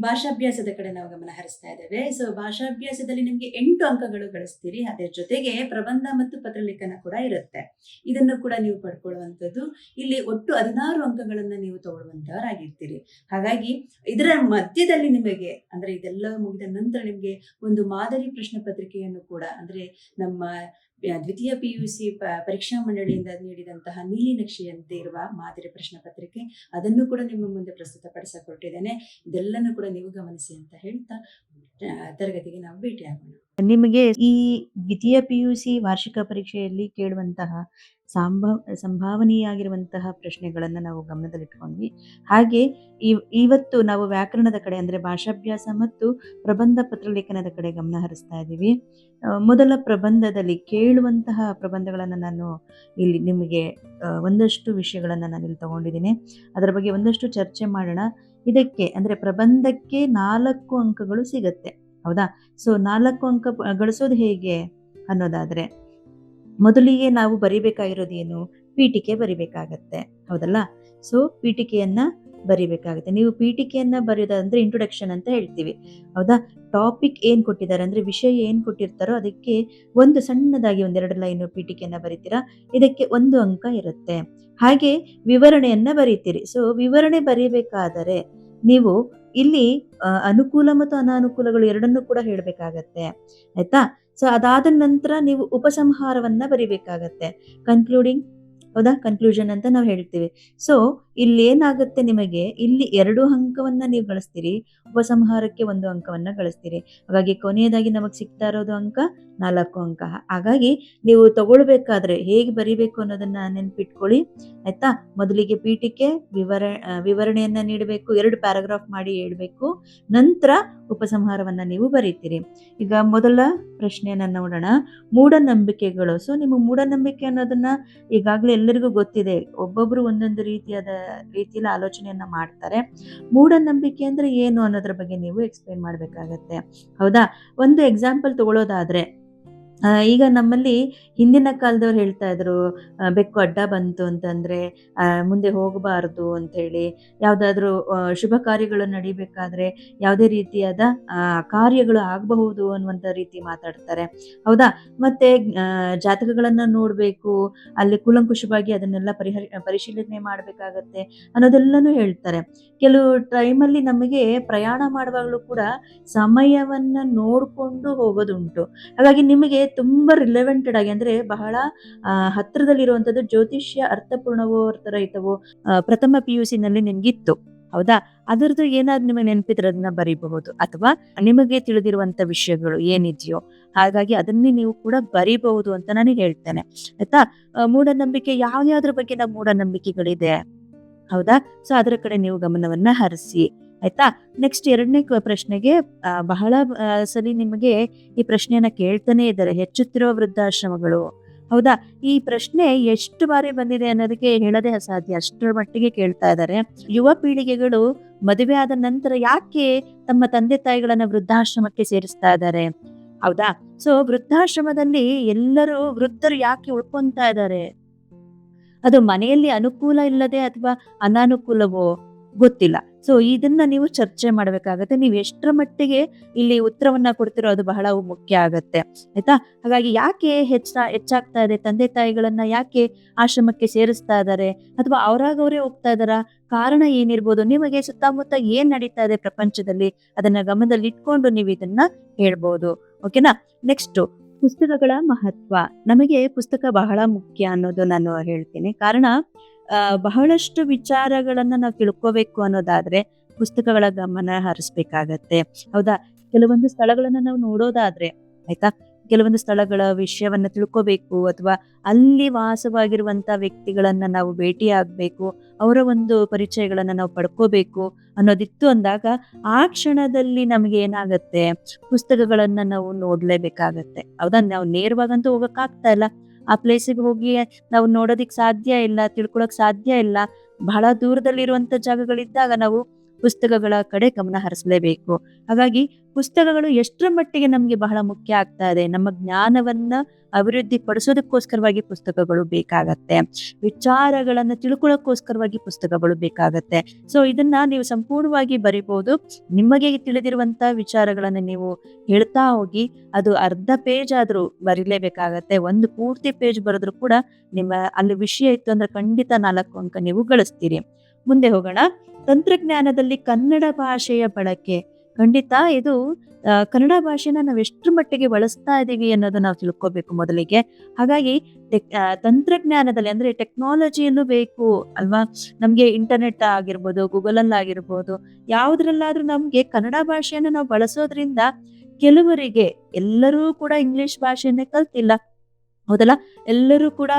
ಭಾಷಾಭ್ಯಾಸದ ಕಡೆ ನಾವು ಗಮನ ಹರಿಸ್ತಾ ಇದ್ದೇವೆ. ಸೊ ಭಾಷಾಭ್ಯಾಸದಲ್ಲಿ ನಿಮ್ಗೆ 8 ಅಂಕಗಳು ಗಳಿಸ್ತೀರಿ. ಅದ್ರ ಜೊತೆಗೆ ಪ್ರಬಂಧ ಮತ್ತು ಪತ್ರಲೇಖನ ಕೂಡ ಇರುತ್ತೆ. ಇದನ್ನು ಕೂಡ ನೀವು ಪಡ್ಕೊಳ್ಳುವಂಥದ್ದು. ಇಲ್ಲಿ ಒಟ್ಟು 16 ಅಂಕಗಳನ್ನ ನೀವು ತಗೊಳ್ಳುವಂತವರಾಗಿರ್ತೀರಿ. ಹಾಗಾಗಿ ಇದರ ಮಧ್ಯದಲ್ಲಿ ನಿಮಗೆ ಅಂದ್ರೆ ಇದೆಲ್ಲ ಮುಗಿದ ನಂತರ ನಿಮ್ಗೆ ಒಂದು ಮಾದರಿ ಪ್ರಶ್ನೆ ಪತ್ರಿಕೆಯನ್ನು ಕೂಡ ಅಂದ್ರೆ ನಮ್ಮ ದ್ವಿತೀಯ PUC ಪರೀಕ್ಷಾ ಮಂಡಳಿಯಿಂದ ನೀಡಿದಂತಹ ನೀಲಿ ನಕ್ಷೆಯಂತೆ ಇರುವ ಮಾದರಿ ಪ್ರಶ್ನೆ ಪತ್ರಿಕೆ ಅದನ್ನು ಕೂಡ ನಿಮ್ಮ ಮುಂದೆ ಪ್ರಸ್ತುತಪಡಿಸಿಕೊಟ್ಟಿದ್ದೇನೆ. ಇದೆಲ್ಲನೂ ಕೂಡ ನೀವು ಗಮನಿಸಿ ಅಂತ ಹೇಳ್ತಾ ತರಗತಿಗೆ ನಾವು ಭೇಟಿಯಾಗೋಣ. ನಿಮಗೆ ಈ ದ್ವಿತೀಯ PUC ವಾರ್ಷಿಕ ಪರೀಕ್ಷೆಯಲ್ಲಿ ಕೇಳುವಂತಹ ಸಂಭಾವನೀಯಾಗಿರುವಂತಹ ಪ್ರಶ್ನೆಗಳನ್ನ ನಾವು ಗಮನದಲ್ಲಿಟ್ಕೊಂಡ್ವಿ. ಹಾಗೆ ಇವತ್ತು ನಾವು ವ್ಯಾಕರಣದ ಕಡೆ ಅಂದ್ರೆ ಭಾಷಾಭ್ಯಾಸ ಮತ್ತು ಪ್ರಬಂಧ ಪತ್ರಲೇಖನದ ಕಡೆ ಗಮನ ಹರಿಸ್ತಾ ಇದ್ದೀವಿ. ಮೊದಲ ಪ್ರಬಂಧದಲ್ಲಿ ಕೇಳುವಂತಹ ಪ್ರಬಂಧಗಳನ್ನ ನಾನು ಇಲ್ಲಿ ನಿಮಗೆ ಒಂದಷ್ಟು ವಿಷಯಗಳನ್ನ ನಾನು ಇಲ್ಲಿ ತಗೊಂಡಿದ್ದೀನಿ. ಅದರ ಬಗ್ಗೆ ಒಂದಷ್ಟು ಚರ್ಚೆ ಮಾಡೋಣ. ಇದಕ್ಕೆ ಅಂದ್ರೆ ಪ್ರಬಂಧಕ್ಕೆ 4 ಅಂಕಗಳು ಸಿಗತ್ತೆ, ಹೌದಾ? ಸೊ 4 ಅಂಕ ಗಳಿಸೋದು ಹೇಗೆ ಅನ್ನೋದಾದ್ರೆ, ಮೊದಲಿಗೆ ನಾವು ಬರಿಬೇಕಾಗಿರೋದು ಏನು? ಪೀಠಿಕೆ ಬರಿಬೇಕಾಗತ್ತೆ, ಹೌದಲ್ಲ? ಸೊ ಪೀಠಿಕೆಯನ್ನ ಬರಿಬೇಕಾಗತ್ತೆ. ನೀವು ಪೀಠಿಕೆಯನ್ನ ಬರೆಯೋದಂದ್ರೆ ಇಂಟ್ರೊಡಕ್ಷನ್ ಅಂತ ಹೇಳ್ತೀವಿ, ಹೌದಾ? ಟಾಪಿಕ್ ಏನ್ ಕೊಟ್ಟಿದ್ದಾರೆ ಅಂದ್ರೆ ವಿಷಯ ಏನ್ ಕೊಟ್ಟಿರ್ತಾರೋ ಅದಕ್ಕೆ ಒಂದು ಸಣ್ಣದಾಗಿ 1-2 ಲೈನ್ ಪೀಠಿಕೆಯನ್ನ ಬರಿತೀರಾ. ಇದಕ್ಕೆ 1 ಅಂಕ ಇರುತ್ತೆ. ಹಾಗೆ ವಿವರಣೆಯನ್ನ ಬರೀತೀರಿ. ಸೊ ವಿವರಣೆ ಬರೀಬೇಕಾದರೆ ನೀವು ಇಲ್ಲಿ ಅನುಕೂಲ ಮತ್ತು ಅನಾನುಕೂಲಗಳು ಎರಡನ್ನೂ ಕೂಡ ಹೇಳ್ಬೇಕಾಗತ್ತೆ, ಆಯ್ತಾ? ಸೊ ಅದಾದ ನಂತರ ನೀವು ಉಪಸಂಹಾರವನ್ನ ಬರಿಬೇಕಾಗತ್ತೆ, ಕನ್ಕ್ಲೂಡಿಂಗ್, ಹೌದಾ? ಕನ್ಕ್ಲೂಷನ್ ಅಂತ ನಾವು ಹೇಳ್ತೀವಿ. ಸೊ ಇಲ್ಲಿ ಏನಾಗುತ್ತೆ, ನಿಮಗೆ ಇಲ್ಲಿ 2 ಅಂಕವನ್ನ ನೀವು ಗಳಿಸ್ತೀರಿ, ಉಪಸಂಹಾರಕ್ಕೆ 1 ಅಂಕವನ್ನ ಗಳಿಸ್ತೀರಿ. ಹಾಗಾಗಿ ಕೊನೆಯದಾಗಿ ನಮಗೆ ಸಿಗ್ತಾ ಇರೋದು ಅಂಕ 4 ಅಂಕ. ಹಾಗಾಗಿ ನೀವು ತಗೊಳ್ಬೇಕಾದ್ರೆ ಹೇಗೆ ಬರಿಬೇಕು ಅನ್ನೋದನ್ನ ನೆನ್ಪಿಟ್ಕೊಳ್ಳಿ, ಆಯ್ತಾ? ಮೊದಲಿಗೆ ಪೀಠಿಕೆ, ವಿವರಣೆಯನ್ನ ನೀಡಬೇಕು, 2 ಪ್ಯಾರಾಗ್ರಾಫ್ ಮಾಡಿ ಹೇಳ್ಬೇಕು, ನಂತರ ಉಪಸಂಹಾರವನ್ನ ನೀವು ಬರೀತೀರಿ. ಈಗ ಮೊದಲ ಪ್ರಶ್ನೆಯನ್ನ ನೋಡೋಣ, ಮೂಢನಂಬಿಕೆಗಳು. ಸೊ ನಿಮ್ಮ ಮೂಢನಂಬಿಕೆ ಅನ್ನೋದನ್ನ ಈಗಾಗಲೇ ಎಲ್ಲರಿಗೂ ಗೊತ್ತಿದೆ. ಒಬ್ಬೊಬ್ರು ಒಂದೊಂದು ರೀತಿಯಲ್ಲಿ ಆಲೋಚನೆಯನ್ನ ಮಾಡ್ತಾರೆ. ಮೂಢನಂಬಿಕೆ ಅಂದ್ರೆ ಏನು ಅನ್ನೋದ್ರ ಬಗ್ಗೆ ನೀವು ಎಕ್ಸ್ಪ್ಲೇನ್ ಮಾಡ್ಬೇಕಾಗತ್ತೆ, ಹೌದಾ? ಒಂದು ಎಕ್ಸಾಂಪಲ್ ತಗೊಳ್ಳೋದಾದ್ರೆ, ಈಗ ನಮ್ಮಲ್ಲಿ ಹಿಂದಿನ ಕಾಲದವ್ರು ಹೇಳ್ತಾ ಇದ್ರು, ಬೆಕ್ಕು ಅಡ್ಡ ಬಂತು ಅಂತಂದ್ರೆ ಮುಂದೆ ಹೋಗಬಾರದು ಅಂತ ಹೇಳಿ, ಯಾವ್ದಾದ್ರು ಶುಭ ಕಾರ್ಯಗಳು ನಡಿಬೇಕಾದ್ರೆ ಯಾವುದೇ ರೀತಿಯಾದ ಕಾರ್ಯಗಳು ಆಗಬಹುದು ಅನ್ನುವಂತ ರೀತಿ ಮಾತಾಡ್ತಾರೆ, ಹೌದಾ? ಮತ್ತೆ ಜಾತಕಗಳನ್ನ ನೋಡ್ಬೇಕು, ಅಲ್ಲಿ ಕೂಲಂಕುಷವಾಗಿ ಅದನ್ನೆಲ್ಲ ಪರಿಶೀಲನೆ ಮಾಡ್ಬೇಕಾಗತ್ತೆ ಅನ್ನೋದೆಲ್ಲನೂ ಹೇಳ್ತಾರೆ. ಕೆಲವು ಟೈಮಲ್ಲಿ ನಮಗೆ ಪ್ರಯಾಣ ಮಾಡುವಾಗಲೂ ಕೂಡ ಸಮಯವನ್ನ ನೋಡ್ಕೊಂಡು ಹೋಗೋದುಂಟು. ಹಾಗಾಗಿ ನಿಮಗೆ ತುಂಬಾ ರಿಲೆವೆಂಟೆಡ್ ಆಗಿ ಅಂದ್ರೆ ಬಹಳ ಹತ್ರದಲ್ಲಿರುವಂತದ್ದು ಜ್ಯೋತಿಷ್ಯ ಅರ್ಥಪೂರ್ಣವೋ ಅರ್ಥರಹಿತವೋ ಪ್ರಥಮ PUC ನಲ್ಲಿ ನಿಮ್ಗಿತ್ತು, ಹೌದಾ? ಅದರದ್ದು ಏನಾದ್ರು ನಿಮಗೆ ನೆನಪಿದ್ರೆ ಅದನ್ನ ಬರೀಬಹುದು, ಅಥವಾ ನಿಮಗೆ ತಿಳಿದಿರುವಂತ ವಿಷಯಗಳು ಏನಿದೆಯೋ ಹಾಗಾಗಿ ಅದನ್ನೇ ನೀವು ಕೂಡ ಬರೀಬಹುದು ಅಂತ ನಾನು ಹೇಳ್ತೇನೆ, ಆಯ್ತಾ? ಮೂಢನಂಬಿಕೆ ಯಾವ್ಯಾವ್ದ್ರ ಬಗ್ಗೆ ನಾವು ಮೂಢನಂಬಿಕೆಗಳಿದೆ, ಹೌದಾ? ಸೊ ಅದರ ಕಡೆ ನೀವು ಗಮನವನ್ನ ಹರಿಸಿ, ಆಯ್ತಾ? ನೆಕ್ಸ್ಟ್ 2ನೇ ಪ್ರಶ್ನೆಗೆ ಬಹಳ ಸಲಿ ನಿಮಗೆ ಈ ಪ್ರಶ್ನೆಯನ್ನ ಕೇಳ್ತಾನೆ ಇದ್ದಾರೆ, ಹೆಚ್ಚುತ್ತಿರುವ ವೃದ್ಧಾಶ್ರಮಗಳು, ಹೌದಾ? ಈ ಪ್ರಶ್ನೆ ಎಷ್ಟು ಬಾರಿ ಬಂದಿದೆ ಅನ್ನೋದಕ್ಕೆ ಹೇಳೋದೇ ಅಸಾಧ್ಯ, ಅಷ್ಟರ ಮಟ್ಟಿಗೆ ಕೇಳ್ತಾ ಇದ್ದಾರೆ. ಯುವ ಪೀಳಿಗೆಗಳು ಮದುವೆ ಆದ ನಂತರ ಯಾಕೆ ತಮ್ಮ ತಂದೆ ತಾಯಿಗಳನ್ನ ವೃದ್ಧಾಶ್ರಮಕ್ಕೆ ಸೇರಿಸ್ತಾ ಇದ್ದಾರೆ, ಹೌದಾ? ಸೊ ವೃದ್ಧಾಶ್ರಮದಲ್ಲಿ ಎಲ್ಲರೂ ವೃದ್ಧರು ಯಾಕೆ ಉಳ್ಕೊಂತಾ ಇದ್ದಾರೆ? ಅದು ಮನೆಯಲ್ಲಿ ಅನುಕೂಲ ಇಲ್ಲದೆ ಅಥವಾ ಅನಾನುಕೂಲವೋ ಗೊತ್ತಿಲ್ಲ. ಸೊ ಇದನ್ನ ನೀವು ಚರ್ಚೆ ಮಾಡ್ಬೇಕಾಗತ್ತೆ. ನೀವು ಎಷ್ಟರ ಮಟ್ಟಿಗೆ ಇಲ್ಲಿ ಉತ್ತರವನ್ನ ಕೊಡ್ತಿರೋ ಅದು ಬಹಳ ಮುಖ್ಯ ಆಗತ್ತೆ, ಆಯ್ತಾ? ಹಾಗಾಗಿ ಯಾಕೆ ಹೆಚ್ಚಾಗ್ತಾ ಇದೆ, ತಂದೆ ತಾಯಿಗಳನ್ನ ಯಾಕೆ ಆಶ್ರಮಕ್ಕೆ ಸೇರಿಸ್ತಾ ಇದ್ದಾರೆ, ಅಥವಾ ಅವರಾಗವರೇ ಹೋಗ್ತಾ ಇದಾರ, ಕಾರಣ ಏನಿರ್ಬೋದು? ನಿಮಗೆ ಸುತ್ತಮುತ್ತ ಏನ್ ನಡೀತಾ ಇದೆ ಪ್ರಪಂಚದಲ್ಲಿ ಅದನ್ನ ಗಮನದಲ್ಲಿ ಇಟ್ಕೊಂಡು ನೀವು ಇದನ್ನ ಹೇಳ್ಬೋದು, ಓಕೆನಾ? ನೆಕ್ಸ್ಟ್, ಪುಸ್ತಕಗಳ ಮಹತ್ವ. ನಮಗೆ ಪುಸ್ತಕ ಬಹಳ ಮುಖ್ಯ ಅನ್ನೋದು ನಾನು ಹೇಳ್ತೀನಿ. ಕಾರಣ ಬಹಳಷ್ಟು ವಿಚಾರಗಳನ್ನ ನಾವು ತಿಳ್ಕೋಬೇಕು ಅನ್ನೋದಾದ್ರೆ ಪುಸ್ತಕಗಳ ಗಮನ ಹರಿಸ್ಬೇಕಾಗತ್ತೆ, ಹೌದಾ? ಕೆಲವೊಂದು ಸ್ಥಳಗಳನ್ನ ನಾವು ನೋಡೋದಾದ್ರೆ, ಆಯ್ತಾ, ಕೆಲವೊಂದು ಸ್ಥಳಗಳ ವಿಷಯವನ್ನ ತಿಳ್ಕೋಬೇಕು, ಅಥವಾ ಅಲ್ಲಿ ವಾಸವಾಗಿರುವಂತ ವ್ಯಕ್ತಿಗಳನ್ನ ನಾವು ಭೇಟಿ ಆಗ್ಬೇಕು, ಅವರ ಒಂದು ಪರಿಚಯಗಳನ್ನ ನಾವು ಪಡ್ಕೋಬೇಕು ಅನ್ನೋದಿತ್ತು ಅಂದಾಗ ಆ ಕ್ಷಣದಲ್ಲಿ ನಮ್ಗೆ ಏನಾಗತ್ತೆ, ಪುಸ್ತಕಗಳನ್ನ ನಾವು ನೋಡ್ಲೇಬೇಕಾಗತ್ತೆ, ಹೌದಾ? ನಾವು ನೇರವಾಗಂತೂ ಹೋಗಕ್ ಆಗ್ತಾ ಇಲ್ಲ, ಆ ಪ್ಲೇಸಿಗೆ ಹೋಗಿ ನಾವು ನೋಡೋದಿಕ್ ಸಾಧ್ಯ ಇಲ್ಲ, ತಿಳ್ಕೊಳಕ್ ಸಾಧ್ಯ ಇಲ್ಲ. ಬಹಳ ದೂರದಲ್ಲಿರುವಂತ ಜಾಗಗಳಿದ್ದಾಗ ನಾವು ಪುಸ್ತಕಗಳ ಕಡೆ ಗಮನ ಹರಿಸಲೇಬೇಕು. ಹಾಗಾಗಿ ಪುಸ್ತಕಗಳು ಎಷ್ಟರ ಮಟ್ಟಿಗೆ ನಮ್ಗೆ ಬಹಳ ಮುಖ್ಯ ಆಗ್ತಾ ಇದೆ, ನಮ್ಮ ಜ್ಞಾನವನ್ನ ಅಭಿವೃದ್ಧಿ ಪಡಿಸೋದಕ್ಕೋಸ್ಕರವಾಗಿ ಪುಸ್ತಕಗಳು ಬೇಕಾಗತ್ತೆ. ವಿಚಾರಗಳನ್ನ ತಿಳ್ಕೊಳ್ಳೋಕ್ಕೋಸ್ಕರವಾಗಿ ಪುಸ್ತಕಗಳು ಬೇಕಾಗತ್ತೆ. ಸೊ ಇದನ್ನ ನೀವು ಸಂಪೂರ್ಣವಾಗಿ ಬರಿಬಹುದು. ನಿಮಗೆ ತಿಳಿದಿರುವಂತ ವಿಚಾರಗಳನ್ನ ನೀವು ಹೇಳ್ತಾ ಹೋಗಿ, ಅದು ಅರ್ಧ ಪೇಜ್ ಆದ್ರೂ ಬರೀಲೇಬೇಕಾಗತ್ತೆ. ಒಂದು ಪೂರ್ತಿ ಪೇಜ್ ಬರೆದ್ರು ಕೂಡ ನಿಮ್ಮ ಅಲ್ಲಿ ವಿಷಯ ಇತ್ತು ಅಂದ್ರೆ ಖಂಡಿತ 4 ಅಂಕ ನೀವು ಗಳಿಸ್ತೀರಿ. ಮುಂದೆ ಹೋಗೋಣ. ತಂತ್ರಜ್ಞಾನದಲ್ಲಿ ಕನ್ನಡ ಭಾಷೆಯ ಬಳಕೆ. ಖಂಡಿತ ಇದು ಕನ್ನಡ ಭಾಷೆನ ನಾವು ಎಷ್ಟರ ಮಟ್ಟಿಗೆ ಬಳಸ್ತಾ ಇದ್ದೀವಿ ಅನ್ನೋದು ನಾವು ತಿಳ್ಕೊಬೇಕು ಮೊದಲಿಗೆ. ಹಾಗಾಗಿ ತಂತ್ರಜ್ಞಾನದಲ್ಲಿ ಅಂದ್ರೆ ಟೆಕ್ನಾಲಜಿಯಲ್ಲೂ ಬೇಕು ಅಲ್ವಾ. ನಮ್ಗೆ ಇಂಟರ್ನೆಟ್ ಆಗಿರ್ಬೋದು, ಗೂಗಲ್ ಅಲ್ಲಿ ಆಗಿರ್ಬೋದು, ಯಾವುದ್ರಲ್ಲಾದ್ರೂ ನಮ್ಗೆ ಕನ್ನಡ ಭಾಷೆಯನ್ನು ನಾವು ಬಳಸೋದ್ರಿಂದ ಕೆಲವರಿಗೆ, ಎಲ್ಲರೂ ಕೂಡ ಇಂಗ್ಲಿಷ್ ಭಾಷೆಯನ್ನೇ ಕಲ್ತಿಲ್ಲ, ಹೌದಲ್ಲ, ಎಲ್ಲರೂ ಕೂಡ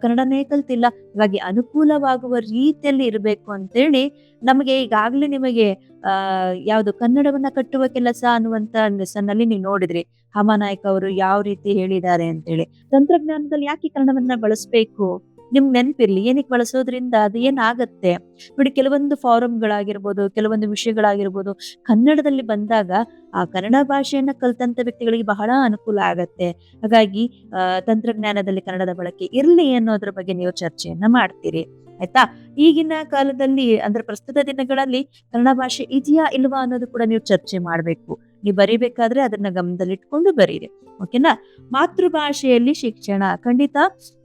ಕನ್ನಡನೇ ಕಲ್ತಿಲ್ಲ. ಹಾಗಾಗಿ ಅನುಕೂಲವಾಗುವ ರೀತಿಯಲ್ಲಿ ಇರಬೇಕು ಅಂತೇಳಿ ನಮಗೆ ಈಗಾಗ್ಲೇ ನಿಮಗೆ ಯಾವುದು ಕನ್ನಡವನ್ನ ಕಟ್ಟುವ ಕೆಲಸ ಅನ್ನುವಂತ ಲೆಸನ್ ಅಲ್ಲಿ ನೀವು ನೋಡಿದ್ರಿ, ಹಮಾನಾಯ್ಕ ಅವರು ಯಾವ ರೀತಿ ಹೇಳಿದ್ದಾರೆ ಅಂತೇಳಿ. ತಂತ್ರಜ್ಞಾನದಲ್ಲಿ ಯಾಕೆ ಕನ್ನಡವನ್ನ ಬಳಸ್ಬೇಕು ನಿಮ್ಗೆ ನೆನಪಿರ್ಲಿ, ಏನಕ್ಕೆ ಬಳಸೋದ್ರಿಂದ ಅದು ಏನಾಗತ್ತೆ ನೋಡಿ. ಕೆಲವೊಂದು ಫಾರಮ್ಗಳಾಗಿರ್ಬೋದು, ಕೆಲವೊಂದು ವಿಷಯಗಳಾಗಿರ್ಬೋದು ಕನ್ನಡದಲ್ಲಿ ಬಂದಾಗ ಆ ಕನ್ನಡ ಭಾಷೆಯನ್ನ ಕಲ್ತಂತ ವ್ಯಕ್ತಿಗಳಿಗೆ ಬಹಳ ಅನುಕೂಲ ಆಗತ್ತೆ. ಹಾಗಾಗಿ ತಂತ್ರಜ್ಞಾನದಲ್ಲಿ ಕನ್ನಡದ ಬಳಕೆ ಇರ್ಲಿ ಅನ್ನೋದ್ರ ಬಗ್ಗೆ ನೀವು ಚರ್ಚೆಯನ್ನ ಮಾಡ್ತೀರಿ, ಆಯ್ತಾ. ಈಗಿನ ಕಾಲದಲ್ಲಿ ಅಂದ್ರೆ ಪ್ರಸ್ತುತ ದಿನಗಳಲ್ಲಿ ಕನ್ನಡ ಭಾಷೆ ಇದೆಯಾ ಇಲ್ವಾ ಅನ್ನೋದು ಕೂಡ ನೀವು ಚರ್ಚೆ ಮಾಡ್ಬೇಕು. ನೀವು ಬರಿಬೇಕಾದ್ರೆ ಅದನ್ನ ಗಮನದಲ್ಲಿಟ್ಕೊಂಡು ಬರೀರಿ, ಓಕೆನಾ. ಮಾತೃಭಾಷೆಯಲ್ಲಿ ಶಿಕ್ಷಣ. ಖಂಡಿತ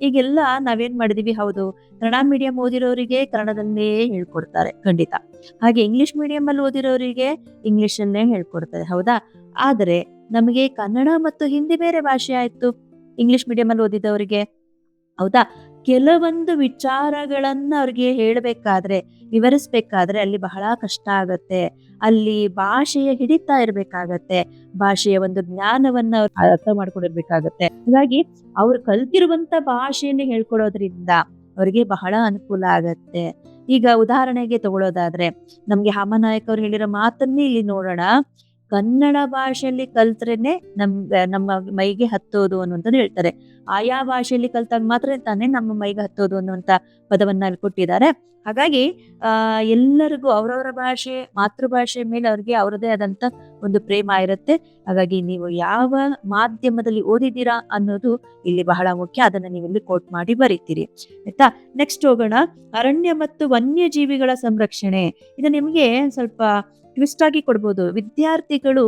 ಈಗೆಲ್ಲ ನಾವೇನ್ ಮಾಡಿದೀವಿ, ಹೌದು, ಕನ್ನಡ ಮೀಡಿಯಂ ಓದಿರೋರಿಗೆ ಕನ್ನಡದಲ್ಲೇ ಹೇಳ್ಕೊಡ್ತಾರೆ, ಖಂಡಿತ. ಹಾಗೆ ಇಂಗ್ಲಿಷ್ ಮೀಡಿಯಂ ಅಲ್ಲಿ ಓದಿರೋರಿಗೆ ಇಂಗ್ಲಿಷ್ ಅನ್ನೇ ಹೇಳ್ಕೊಡ್ತಾರೆ, ಹೌದಾ. ಆದ್ರೆ ನಮಗೆ ಕನ್ನಡ ಮತ್ತು ಹಿಂದಿ ಬೇರೆ ಭಾಷೆ ಆಯ್ತು ಇಂಗ್ಲಿಷ್ ಮೀಡಿಯಂ ಅಲ್ಲಿ ಓದಿದವರಿಗೆ, ಹೌದಾ. ಕೆಲವೊಂದು ವಿಚಾರಗಳನ್ನ ಅವ್ರಿಗೆ ಹೇಳ್ಬೇಕಾದ್ರೆ, ವಿವರಿಸ್ಬೇಕಾದ್ರೆ ಅಲ್ಲಿ ಬಹಳ ಕಷ್ಟ ಆಗತ್ತೆ. ಅಲ್ಲಿ ಭಾಷೆಯ ಹಿಡಿತಾ ಇರ್ಬೇಕಾಗತ್ತೆ, ಭಾಷೆಯ ಒಂದು ಜ್ಞಾನವನ್ನ ಅವ್ರು ಅರ್ಥ ಮಾಡ್ಕೊಂಡಿರ್ಬೇಕಾಗತ್ತೆ. ಹಾಗಾಗಿ ಅವ್ರು ಕಲ್ತಿರುವಂತ ಭಾಷೆಯಲ್ಲಿ ಹೇಳ್ಕೊಡೋದ್ರಿಂದ ಅವರಿಗೆ ಬಹಳ ಅನುಕೂಲ ಆಗತ್ತೆ. ಈಗ ಉದಾಹರಣೆಗೆ ತಗೊಳ್ಳೋದಾದ್ರೆ, ನಮ್ಗೆ ಹಾಮನಾಯಕ್ ಅವ್ರು ಹೇಳಿರೋ ಮಾತನ್ನೇ ಇಲ್ಲಿ ನೋಡೋಣ. ಕನ್ನಡ ಭಾಷೆಯಲ್ಲಿ ಕಲ್ತ್ರೇನೆ ನಮ್ಮ ಮೈಗೆ ಹತ್ತೋದು ಅನ್ನುವಂಥದ್ದು ಹೇಳ್ತಾರೆ. ಆಯಾ ಭಾಷೆಯಲ್ಲಿ ಕಲ್ತಾಗ ಮಾತ್ರ ತಾನೇ ನಮ್ಮ ಮೈಗೆ ಹತ್ತೋದು ಅನ್ನುವಂತ ಪದವನ್ನ ಅಲ್ಲಿ ಕೊಟ್ಟಿದ್ದಾರೆ. ಹಾಗಾಗಿ ಎಲ್ಲರಿಗೂ ಅವರವರ ಭಾಷೆ, ಮಾತೃಭಾಷೆ ಮೇಲೆ ಅವ್ರಿಗೆ ಅವರದೇ ಆದಂತ ಒಂದು ಪ್ರೇಮ ಇರುತ್ತೆ. ಹಾಗಾಗಿ ನೀವು ಯಾವ ಮಾಧ್ಯಮದಲ್ಲಿ ಓದಿದ್ದೀರಾ ಅನ್ನೋದು ಇಲ್ಲಿ ಬಹಳ ಮುಖ್ಯ. ಅದನ್ನ ನೀವು ಇಲ್ಲಿ ಕೋಟ್ ಮಾಡಿ ಬರೀತೀರಿ, ಆಯ್ತಾ. ನೆಕ್ಸ್ಟ್ ಹೋಗೋಣ. ಅರಣ್ಯ ಮತ್ತು ವನ್ಯಜೀವಿಗಳ ಸಂರಕ್ಷಣೆ. ಇದು ನಿಮ್ಗೆ ಸ್ವಲ್ಪ ಟ್ವಿಸ್ಟ್ ಆಗಿ ಕೊಡ್ಬೋದು. ವಿದ್ಯಾರ್ಥಿಗಳು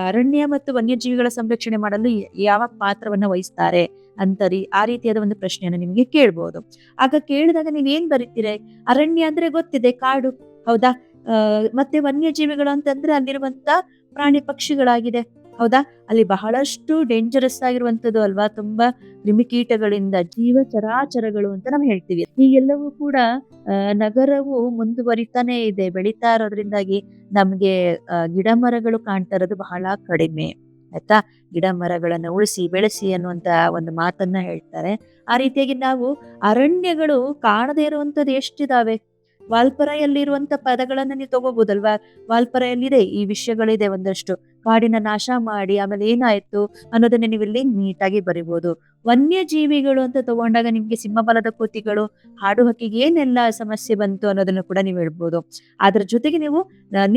ಅರಣ್ಯ ಮತ್ತು ವನ್ಯಜೀವಿಗಳ ಸಂರಕ್ಷಣೆ ಮಾಡಲು ಯಾವ ಪಾತ್ರವನ್ನ ವಹಿಸ್ತಾರೆ ಅಂತ ಆ ರೀತಿಯಾದ ಒಂದು ಪ್ರಶ್ನೆಯನ್ನು ನಿಮ್ಗೆ ಕೇಳ್ಬೋದು. ಆಗ ಕೇಳಿದಾಗ ನೀವ್ ಏನ್ ಬರೀತೀರಿ? ಅರಣ್ಯ ಅಂದ್ರೆ ಗೊತ್ತಿದೆ, ಕಾಡು, ಹೌದಾ. ಮತ್ತೆ ವನ್ಯಜೀವಿಗಳು ಅಂತಂದ್ರೆ ಅಲ್ಲಿರುವಂತ ಪ್ರಾಣಿ ಪಕ್ಷಿಗಳಾಗಿದೆ, ಹೌದಾ. ಅಲ್ಲಿ ಬಹಳಷ್ಟು ಡೇಂಜರಸ್ ಆಗಿರುವಂತದ್ದು ಅಲ್ವಾ, ತುಂಬಾ ಕ್ರಿಮಿಕೀಟಗಳಿಂದ ಜೀವ ಚರಾಚರಗಳು ಅಂತ ನಾವು ಹೇಳ್ತೀವಿ. ಈ ಎಲ್ಲವೂ ಕೂಡ ನಗರವು ಮುಂದುವರಿತಾನೆ ಇದೆ, ಬೆಳೀತಾ ಇರೋದ್ರಿಂದಾಗಿ ನಮ್ಗೆ ಗಿಡ ಮರಗಳು ಕಾಣ್ತಾ ಇರೋದು ಬಹಳ ಕಡಿಮೆ, ಆಯ್ತಾ. ಗಿಡ ಮರಗಳನ್ನ ಉಳಿಸಿ ಬೆಳೆಸಿ ಅನ್ನುವಂತ ಒಂದು ಮಾತನ್ನ ಹೇಳ್ತಾರೆ. ಆ ರೀತಿಯಾಗಿ ನಾವು ಅರಣ್ಯಗಳು ಕಾಣದೇ ಇರುವಂತದ್ದು ಎಷ್ಟಿದಾವೆ. ವಾಲ್ಪರೆಯಲ್ಲಿರುವಂತ ಪದಗಳನ್ನ ನೀವು ತಗೋಬಹುದಲ್ವಾ. ವಾಲ್ಪರೆಯಲ್ಲಿದೆ ಈ ವಿಷಯಗಳಿದೆ ಒಂದಷ್ಟು. ಕಾಡಿನ ನಾಶ ಮಾಡಿ ಆಮೇಲೆ ಏನಾಯ್ತು ಅನ್ನೋದನ್ನ ನೀವು ಇಲ್ಲಿ ನೀಟಾಗಿ ಬರಿಬಹುದು. ವನ್ಯಜೀವಿಗಳು ಅಂತ ತಗೊಂಡಾಗ ನಿಮ್ಗೆ ಸಿಂಹಬಲದ ಕೋತಿಗಳು, ಹಾಡು ಹಕ್ಕಿಗೆ ಏನೆಲ್ಲ ಸಮಸ್ಯೆ ಬಂತು ಅನ್ನೋದನ್ನು ಕೂಡ ನೀವು ಹೇಳ್ಬೋದು. ಅದ್ರ ಜೊತೆಗೆ ನೀವು